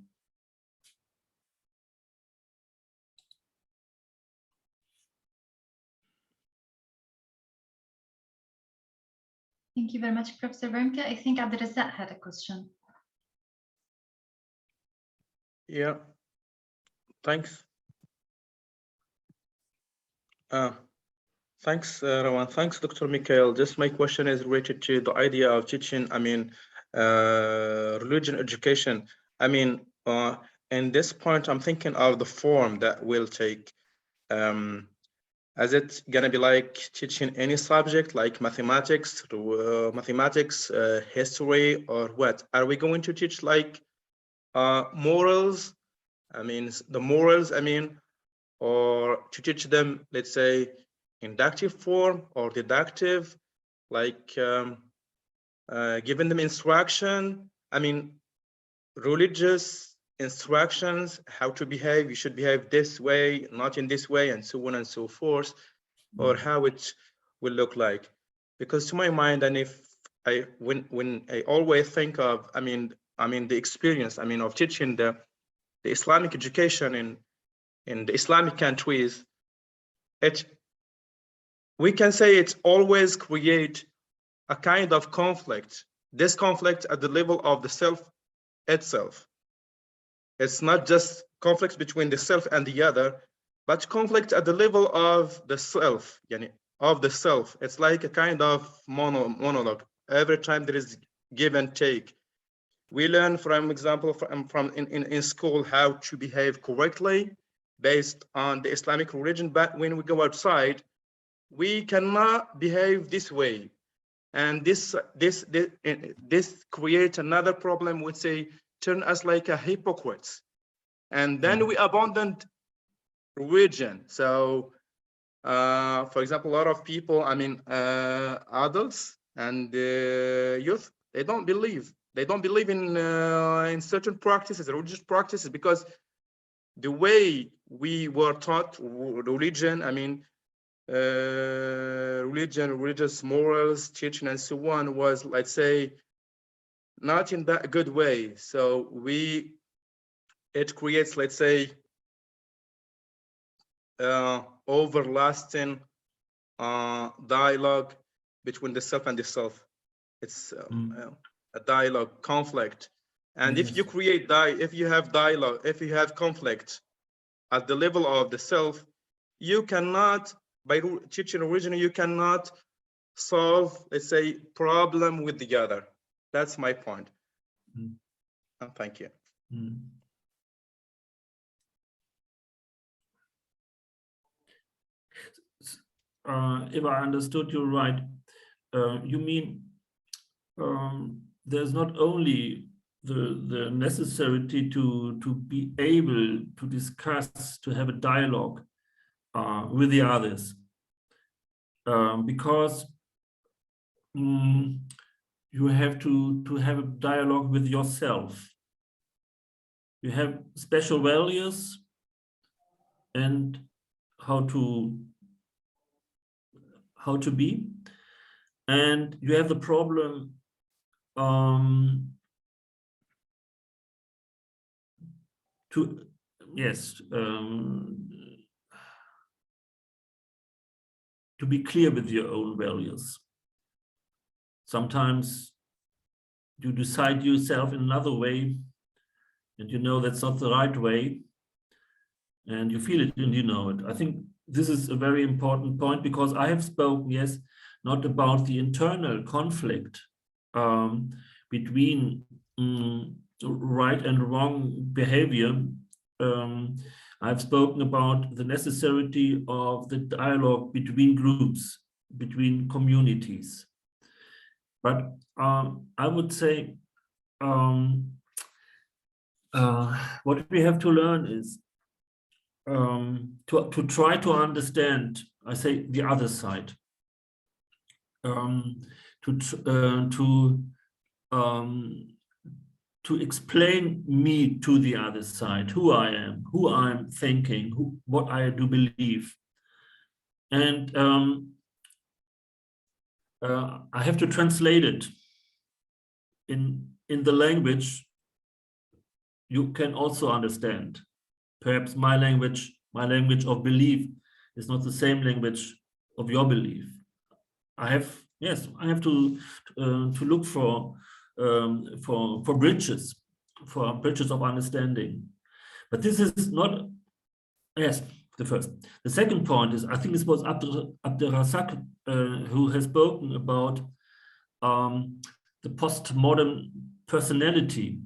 Thank you very much, Professor Wermke. I think Abdelrazak had a question. Yeah, thanks. Thanks, Rawan. Thanks, Dr. Michael. Just my question is related to the idea of teaching, religion education. In this point, I'm thinking of the form that will take. Is it gonna be like teaching any subject like mathematics, history, or what? Are we going to teach like morals? The morals, or to teach them, let's say, inductive form or deductive, like giving them instruction, religious instructions, how to behave, you should behave this way, not in this way, and so on and so forth, or how it will look like. Because to my mind, and when I always think of, the experience, of teaching the Islamic education in the Islamic countries, we can say it's always create a kind of conflict. This conflict at the level of the self itself. It's not just conflict between the self and the other, but conflict at the level of the self, of the self. It's like a kind of monologue. Every time there is give and take. We learn, from example, in school how to behave correctly, based on the Islamic religion, but when we go outside, we cannot behave this way. And this creates another problem, would say, turn us like a hypocrites. And then we abandoned religion. So, for example, a lot of people, I mean, adults and youth, they don't believe in certain practices, religious practices, because the way we were taught religion, I mean, religion, religious morals, teaching, and so on, was, let's say, not in that good way. So it creates, let's say, overlasting dialogue between the self and the self. It's a dialogue, conflict. And if you create if you have dialogue, if you have conflict at the level of the self, you cannot, by teaching religion, you cannot solve, let's say, problem with the other. That's my point. Thank you. If I understood you right, you mean there's not only the necessity to be able to discuss, to have a dialogue with the others, because you have to have a dialogue with yourself. You have special values and how to be, and you have the problem to be clear with your own values. Sometimes you decide yourself in another way, and you know that's not the right way, and you feel it and you know it. I think this is a very important point, because I have spoken, not about the internal conflict between right and wrong behavior. I've spoken about the necessity of the dialogue between groups, between communities. But I would say what we have to learn is to try to understand, I say, the other side, to explain me to the other side, who I am, who I'm thinking, what I do believe. And I have to translate it in the language you can also understand. Perhaps my language of belief is not the same language of your belief. I have to look for bridges of understanding. But this is not, the first. The second point is, I think it was Abderrazak who has spoken about the postmodern personality,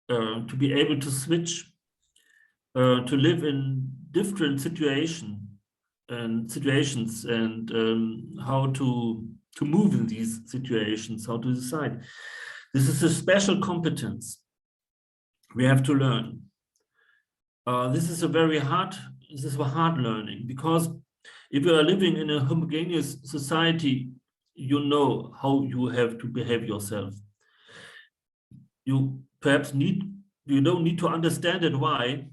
to be able to switch, to live in different situations and how to move in these situations, how to decide. This is a special competence we have to learn. This is a hard learning, because if you are living in a homogeneous society, you know how you have to behave yourself. You don't need to understand it why.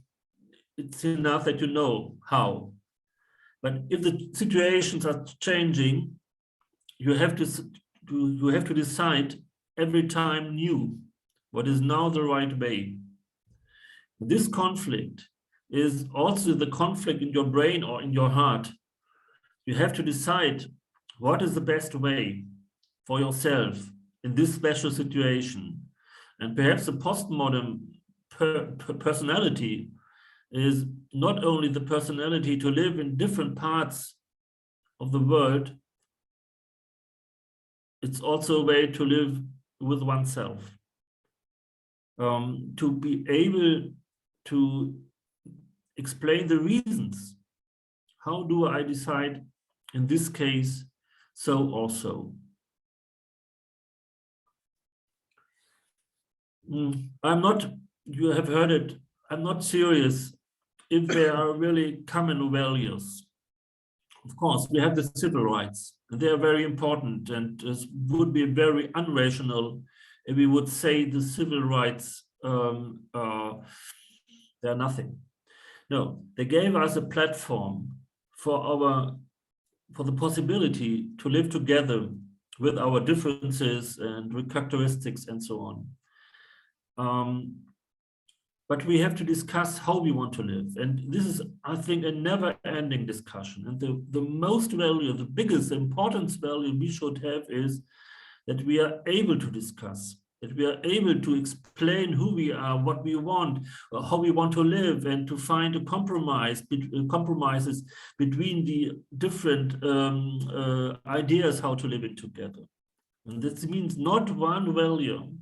It's enough that you know how. But if the situations are changing, you have to decide every time new what is now the right way. This conflict is also the conflict in your brain or in your heart. You have to decide what is the best way for yourself in this special situation. And perhaps the postmodern personality is not only the personality to live in different parts of the world, it's also a way to live with oneself. To be able to explain the reasons. How do I decide in this case so or so? I'm not, you have heard it, I'm not serious if there are really common values. Of course, we have the civil rights, and they are very important, and it would be very unrational if we would say the civil rights they're nothing. No, they gave us a platform for the possibility to live together with our differences and with characteristics and so on. But we have to discuss how we want to live. And this is, I think, a never-ending discussion. And the most value, the biggest importance value we should have is that we are able to discuss, that we are able to explain who we are, what we want, how we want to live, and to find a compromises between the different ideas how to live it together. And this means not one value,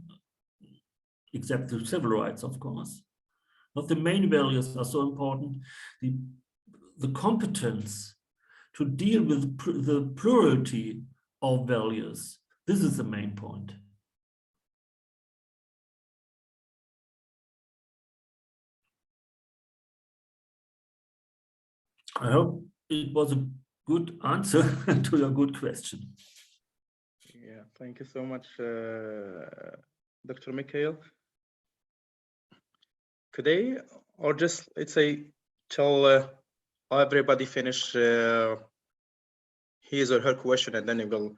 except the civil rights, of course. Not the main values are so important. The competence to deal with the plurality of values. This is the main point. I hope it was a good answer to your good question. Yeah, thank you so much, Dr. Mikhail. Could I, or just, let's say, tell everybody finish his or her question, and then you will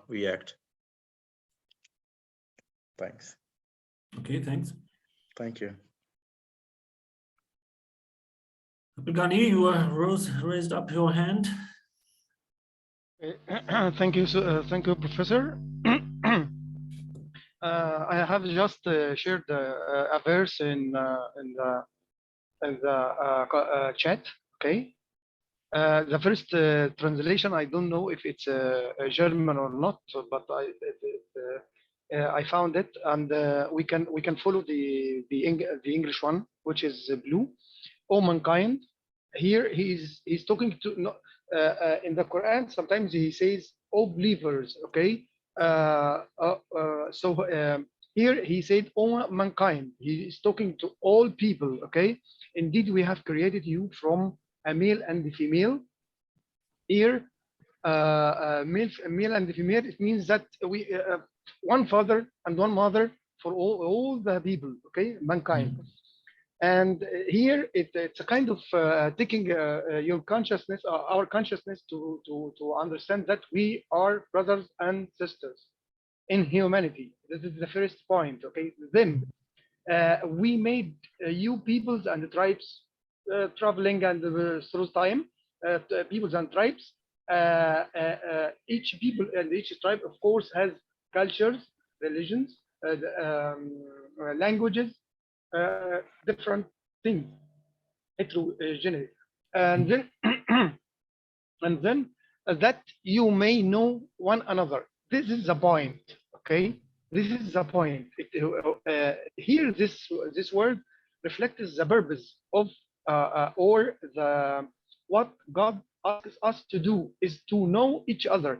react. Thanks. Okay, thanks. Thank you. Gani, you raised up your hand. Thank you, Professor. I have just shared a verse in the chat. Okay. The first translation, I don't know if it's German or not, but I found it, and we can follow the English one, which is blue. O mankind. Here he's talking to in the Quran. Sometimes he says, "O believers." Okay. Here he said, "O mankind." He is talking to all people. Okay. Indeed, we have created you from a male and a female. Here, male and female. It means that we one father and one mother for all the people. Okay, mankind. And here it's a kind of taking your consciousness, our consciousness, to understand that we are brothers and sisters in humanity. This is the first point. Okay, then we made you peoples and tribes traveling and through time, peoples and tribes. Each people and each tribe, of course, has cultures, religions, languages. Different things, heterogeneous, and then that you may know one another. This is the point. Okay, this is the point. Here, this word reflects the purpose of or the what God asks us to do is to know each other,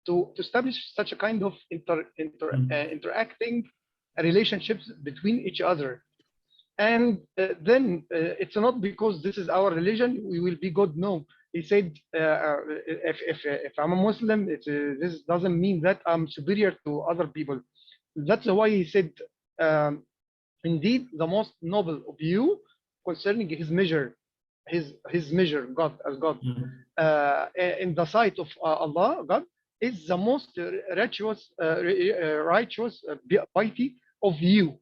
to establish such a kind of interacting relationships between each other. And then it's not because this is our religion we will be good. No, he said if I'm a Muslim, this doesn't mean that I'm superior to other people. That's why he said, indeed, the most noble of you concerning his measure, his measure, God as God, in the sight of Allah, God is the most righteous, piety of you.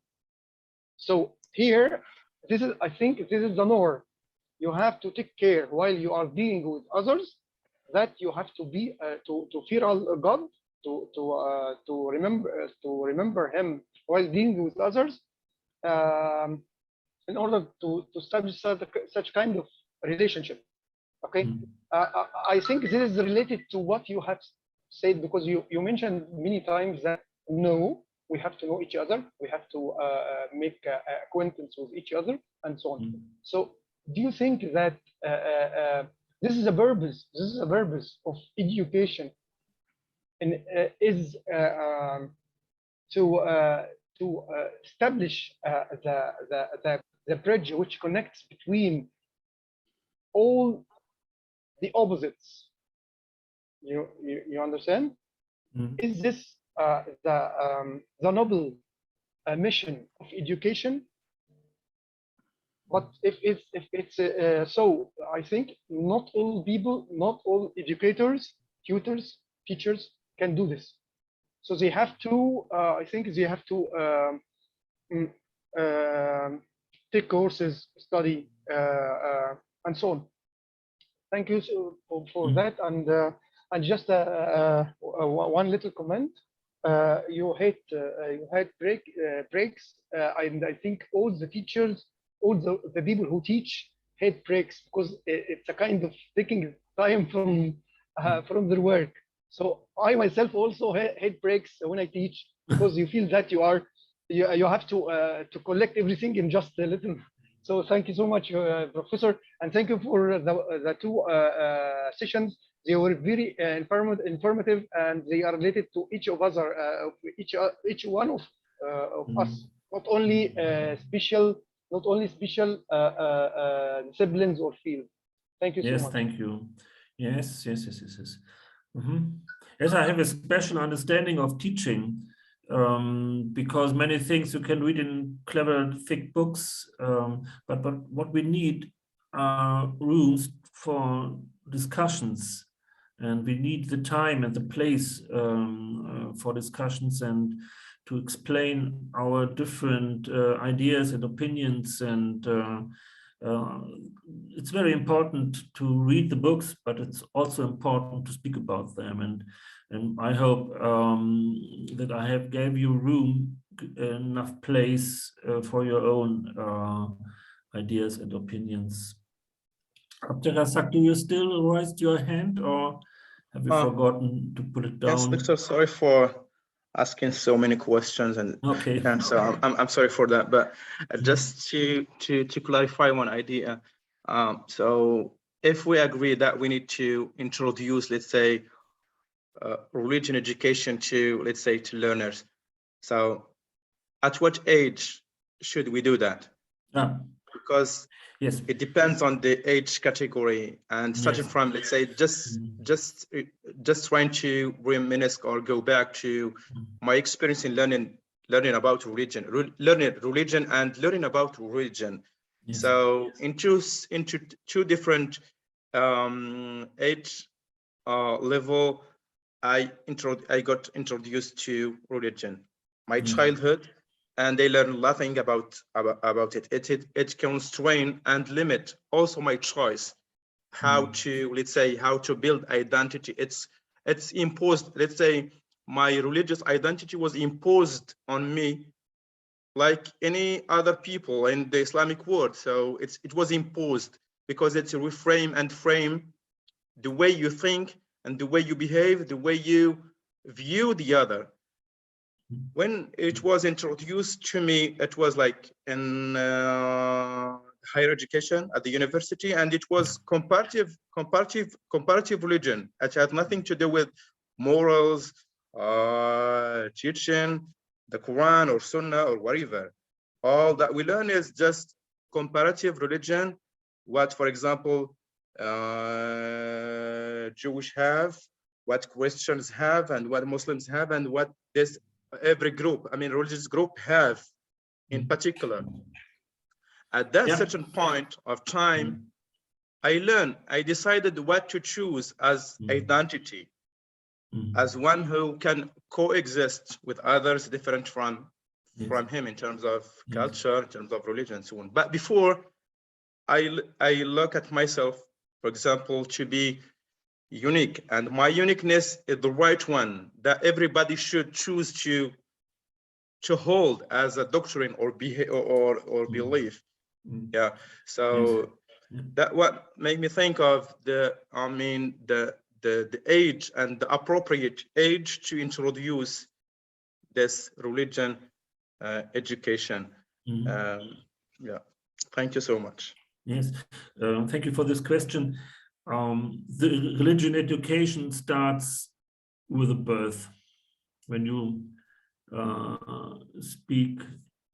So here, this is, I think, this is the norm. You have to take care while you are dealing with others, that you have to be to fear God, to remember Him while dealing with others, in order to establish such kind of relationship. Okay, I think this is related to what you have said, because you mentioned many times that no, we have to know each other, we have to make acquaintance with each other, and so on. So do you think that this is a purpose? This is a purpose of education, and is to establish the bridge which connects between all the opposites. You understand? Mm. Is this the noble mission of education? But if it's so, I think not all people, not all educators, tutors, teachers can do this. So they have to, I think they have to take courses, study, and so on. Thank you for that. And just one little comment. You hate breaks, and I think all the teachers, all the people who teach hate breaks, because it's a kind of taking time from their work. So I myself also hate breaks when I teach, because you feel that you have to collect everything in just a little. So thank you so much, Professor, and thank you for the two sessions. They were very informative, and they are related to each of us, each one of us. Not only special disciplines or fields. Thank you so much. Yes, thank you. Yes. Yes, I have a special understanding of teaching, because many things you can read in clever, thick books, but what we need are rooms for discussions, and we need the time and the place for discussions and to explain our different ideas and opinions. And it's very important to read the books, but it's also important to speak about them. And I hope that I have gave you room, enough place for your own ideas and opinions. Abderrazak, do you still raise your hand, or have you forgotten to put it down? Yes, Victor, sorry for asking so many questions, and okay. Yeah, so I'm sorry for that, but just to clarify one idea. So if we agree that we need to introduce, let's say, religion education to, let's say, to learners, so at what age should we do that? Because yes, it depends on the age category, and starting from, let's say, just trying to reminisce or go back to my experience in learning about religion, and learning about religion. Yes. So into two different age level, I got introduced to religion, my childhood, and they learn nothing about it. It constrain and limit also my choice, how to, let's say, how to build identity. It's imposed. Let's say my religious identity was imposed on me like any other people in the Islamic world. So it was imposed because it's a reframe and frame the way you think and the way you behave, the way you view the other. When it was introduced to me, it was like in higher education at the university, and it was comparative religion. It had nothing to do with morals, teaching, the Quran or Sunnah or whatever. All that we learn is just comparative religion. What, for example, Jewish have, what Christians have, and what Muslims have, and what this every group, I mean religious group, have in particular. At that certain point of time, I decided what to choose as identity, as one who can coexist with others different from him in terms of culture, in terms of religion, and so on. But before, I look at myself, for example, to be unique, and my uniqueness is the right one that everybody should choose to hold as a doctrine or belief. Yeah, so that what made me think of the age and the appropriate age to introduce this religion education. Yeah, thank you so much. Yes, thank you for this question. The religion education starts with a birth. When you speak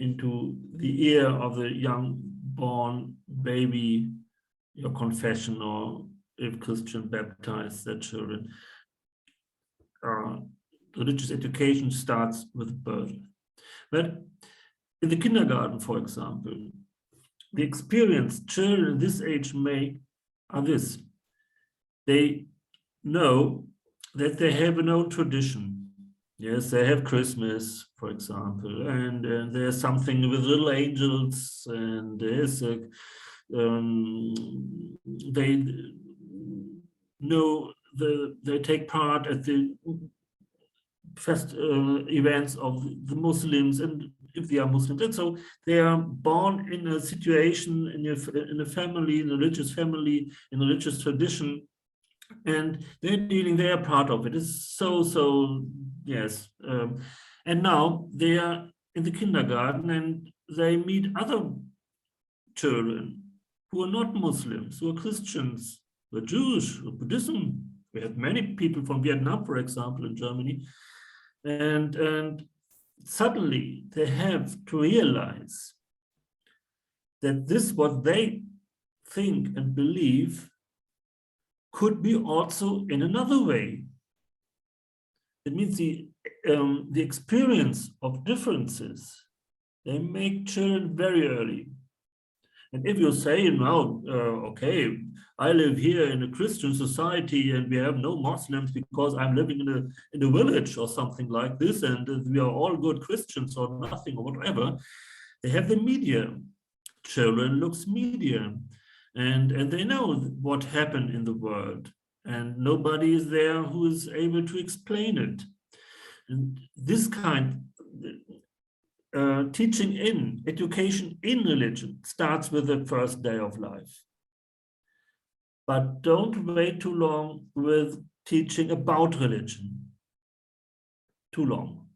into the ear of the young born baby, your confession, or if Christian baptize their children, religious education starts with birth. But in the kindergarten, for example, the experience children this age make are this. They know that they have an old tradition. Yes, they have Christmas, for example, and there's something with little angels, and there's they know they take part at the events of the Muslims, and if they are Muslims, and so they are born in a situation, in a family, in a religious family, in a religious tradition, and they're part of it. It's so yes. And now they are in the kindergarten, and they meet other children who are not Muslims, who are Christians, who are Jewish, who are Buddhism. We have many people from Vietnam, for example, in Germany. And suddenly they have to realize that this, what they think and believe, could be also in another way. It means the experience of differences, they make children very early. And if you say, okay, I live here in a Christian society and we have no Muslims because I'm living in a village or something like this, and we are all good Christians or nothing or whatever, they have the media. Children looks media, and they know what happened in the world, and nobody is there who is able to explain it. And this kind teaching in education in religion starts with the first day of life. But don't wait too long with teaching about religion. Too long.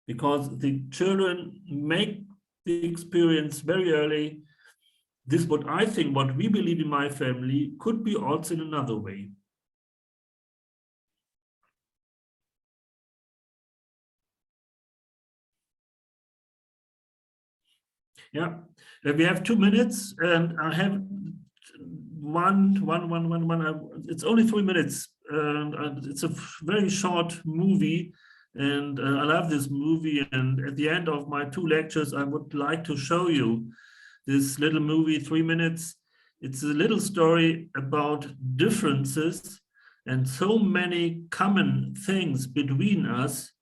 Because the children make the experience very early. This, what I think, what we believe in my family, could be also in another way. Yeah, we have 2 minutes, and I have one. It's only 3 minutes, and it's a very short movie, and I love this movie. And at the end of my 2 lectures, I would like to show you this little movie, 3 minutes. It's a little story about differences and so many common things between us,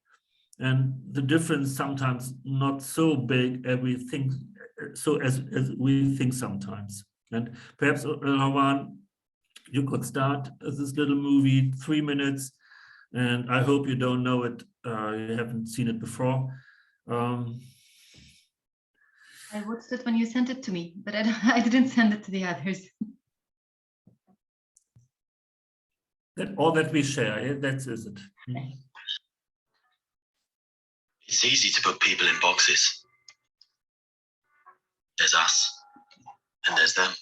and the difference sometimes not so big everything. So as we think sometimes. And perhaps, Rawan, you could start this little movie, 3 minutes, and I hope you don't know it, you haven't seen it before. I watched it when you sent it to me, but I didn't send it to the others. All that we share, yeah, that's it. It's easy to put people in boxes. There's us, and there's them.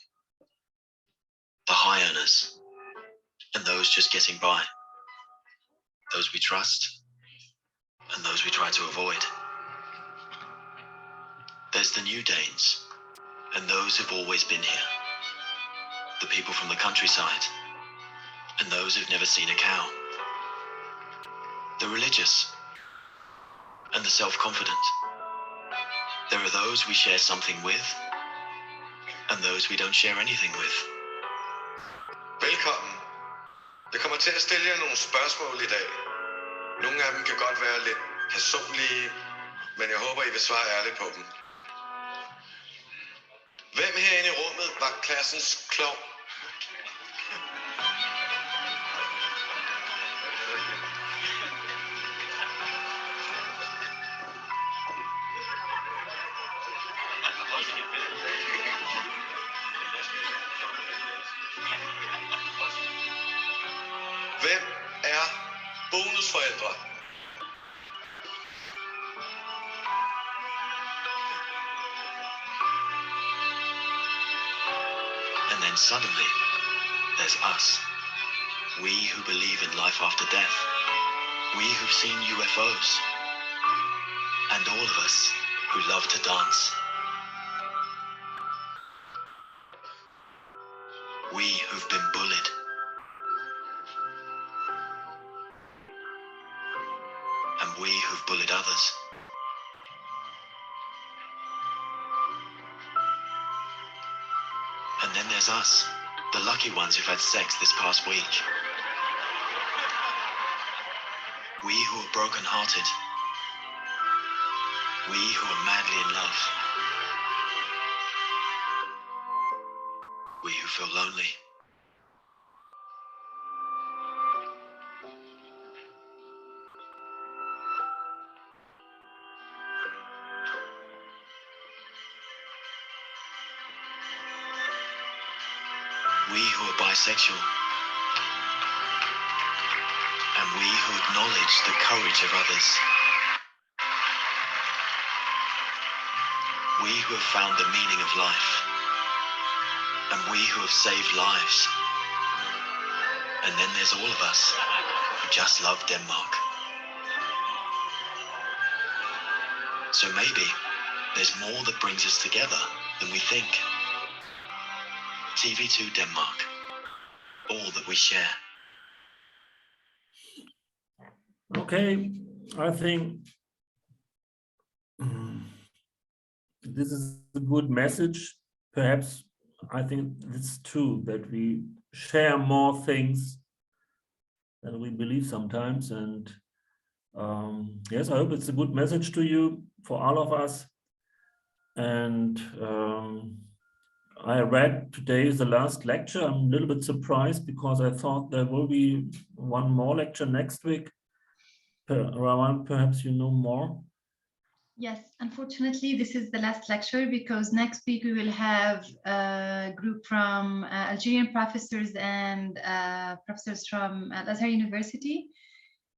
The high earners, and those just getting by. Those we trust, and those we try to avoid. There's the new Danes, and those who've always been here. The people from the countryside, and those who've never seen a cow. The religious, and the self-confident. There are those we share something with, and those we don't share anything with. Velkommen. Jeg kommer til at stille jer nogle spørgsmål i dag. Nogle af dem kan godt være lidt personlige, men jeg håber, I vil svare ærligt på dem. Hvem herinde i rummet var klassens klovn? Hvem er bonusforældre? then suddenly, there's us. We who believe in life after death. We who've seen UFOs. And all of us who love to dance. We who've been bullied. And we who've bullied others. And then there's us, the lucky ones who've had sex this past week. We who are broken-hearted. We who are madly in love. We who feel lonely. We who are bisexual. And we who acknowledge the courage of others. We who have found the meaning of life. And we who have saved lives. And then there's all of us who just love Denmark. So maybe there's more that brings us together than we think. TV2 Denmark. All that we share. Okay, I think this is a good message. Perhaps I think it's true that we share more things than we believe sometimes. And yes, I hope it's a good message to you, for all of us. And I read today is the last lecture. I'm a little bit surprised because I thought there will be one more lecture next week. Rawan, perhaps you know more. Yes, unfortunately, this is the last lecture because next week we will have a group from Algerian professors and professors from Al-Azhar University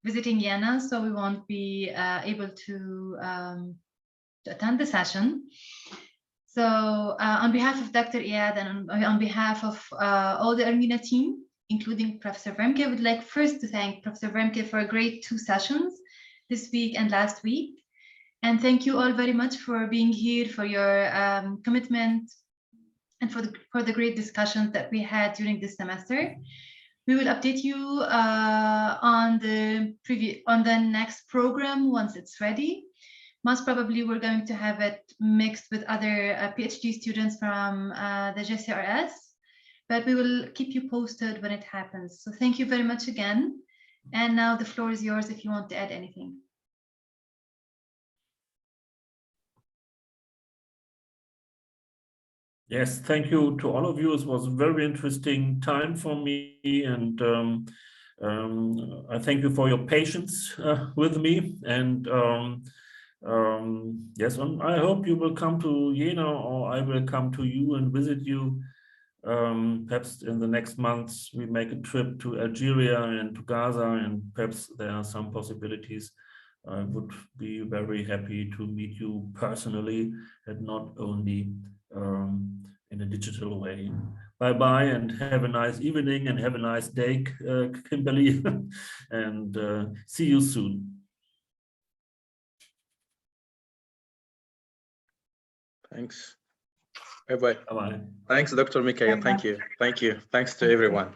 visiting Vienna, so we won't be able to attend the session. So on behalf of Dr. Iyad and on behalf of all the Armenia team, including Professor Wermke, I would like first to thank Professor Wermke for a great 2 sessions this week and last week. And thank you all very much for being here, for your commitment, and for the great discussions that we had during this semester. We will update you on the next program once it's ready. Most probably we're going to have it mixed with other PhD students from the JCRS, but we will keep you posted when it happens. So thank you very much again. And now the floor is yours if you want to add anything. Yes, thank you to all of you. It was a very interesting time for me, and I thank you for your patience with me. And yes, I hope you will come to Jena, or I will come to you and visit you. Perhaps in the next months we make a trip to Algeria and to Gaza, and perhaps there are some possibilities. I would be very happy to meet you personally and not only in a digital way. Bye-bye and have a nice evening and have a nice day, Kimberly, and see you soon. Thanks. Bye-bye. Bye-bye. Thanks, Dr. Mikhail. Thank you. Thank you. Thanks to everyone.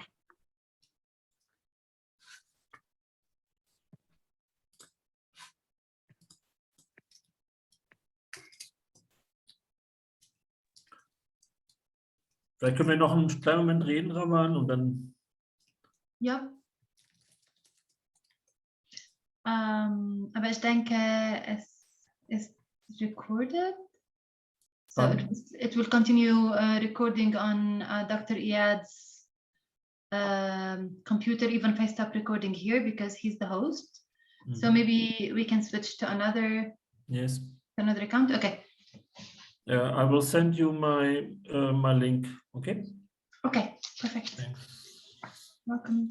Vielleicht können wir noch einen kleinen Moment reden, Raman, und dann... Ja. Aber ich denke, es ist recorded. So it will continue recording on Dr. Iyad's computer, even if I stop recording here because he's the host. Mm-hmm. So maybe we can switch to another account. Okay. I will send you my my link. Okay. Okay. Perfect. Thanks. Welcome.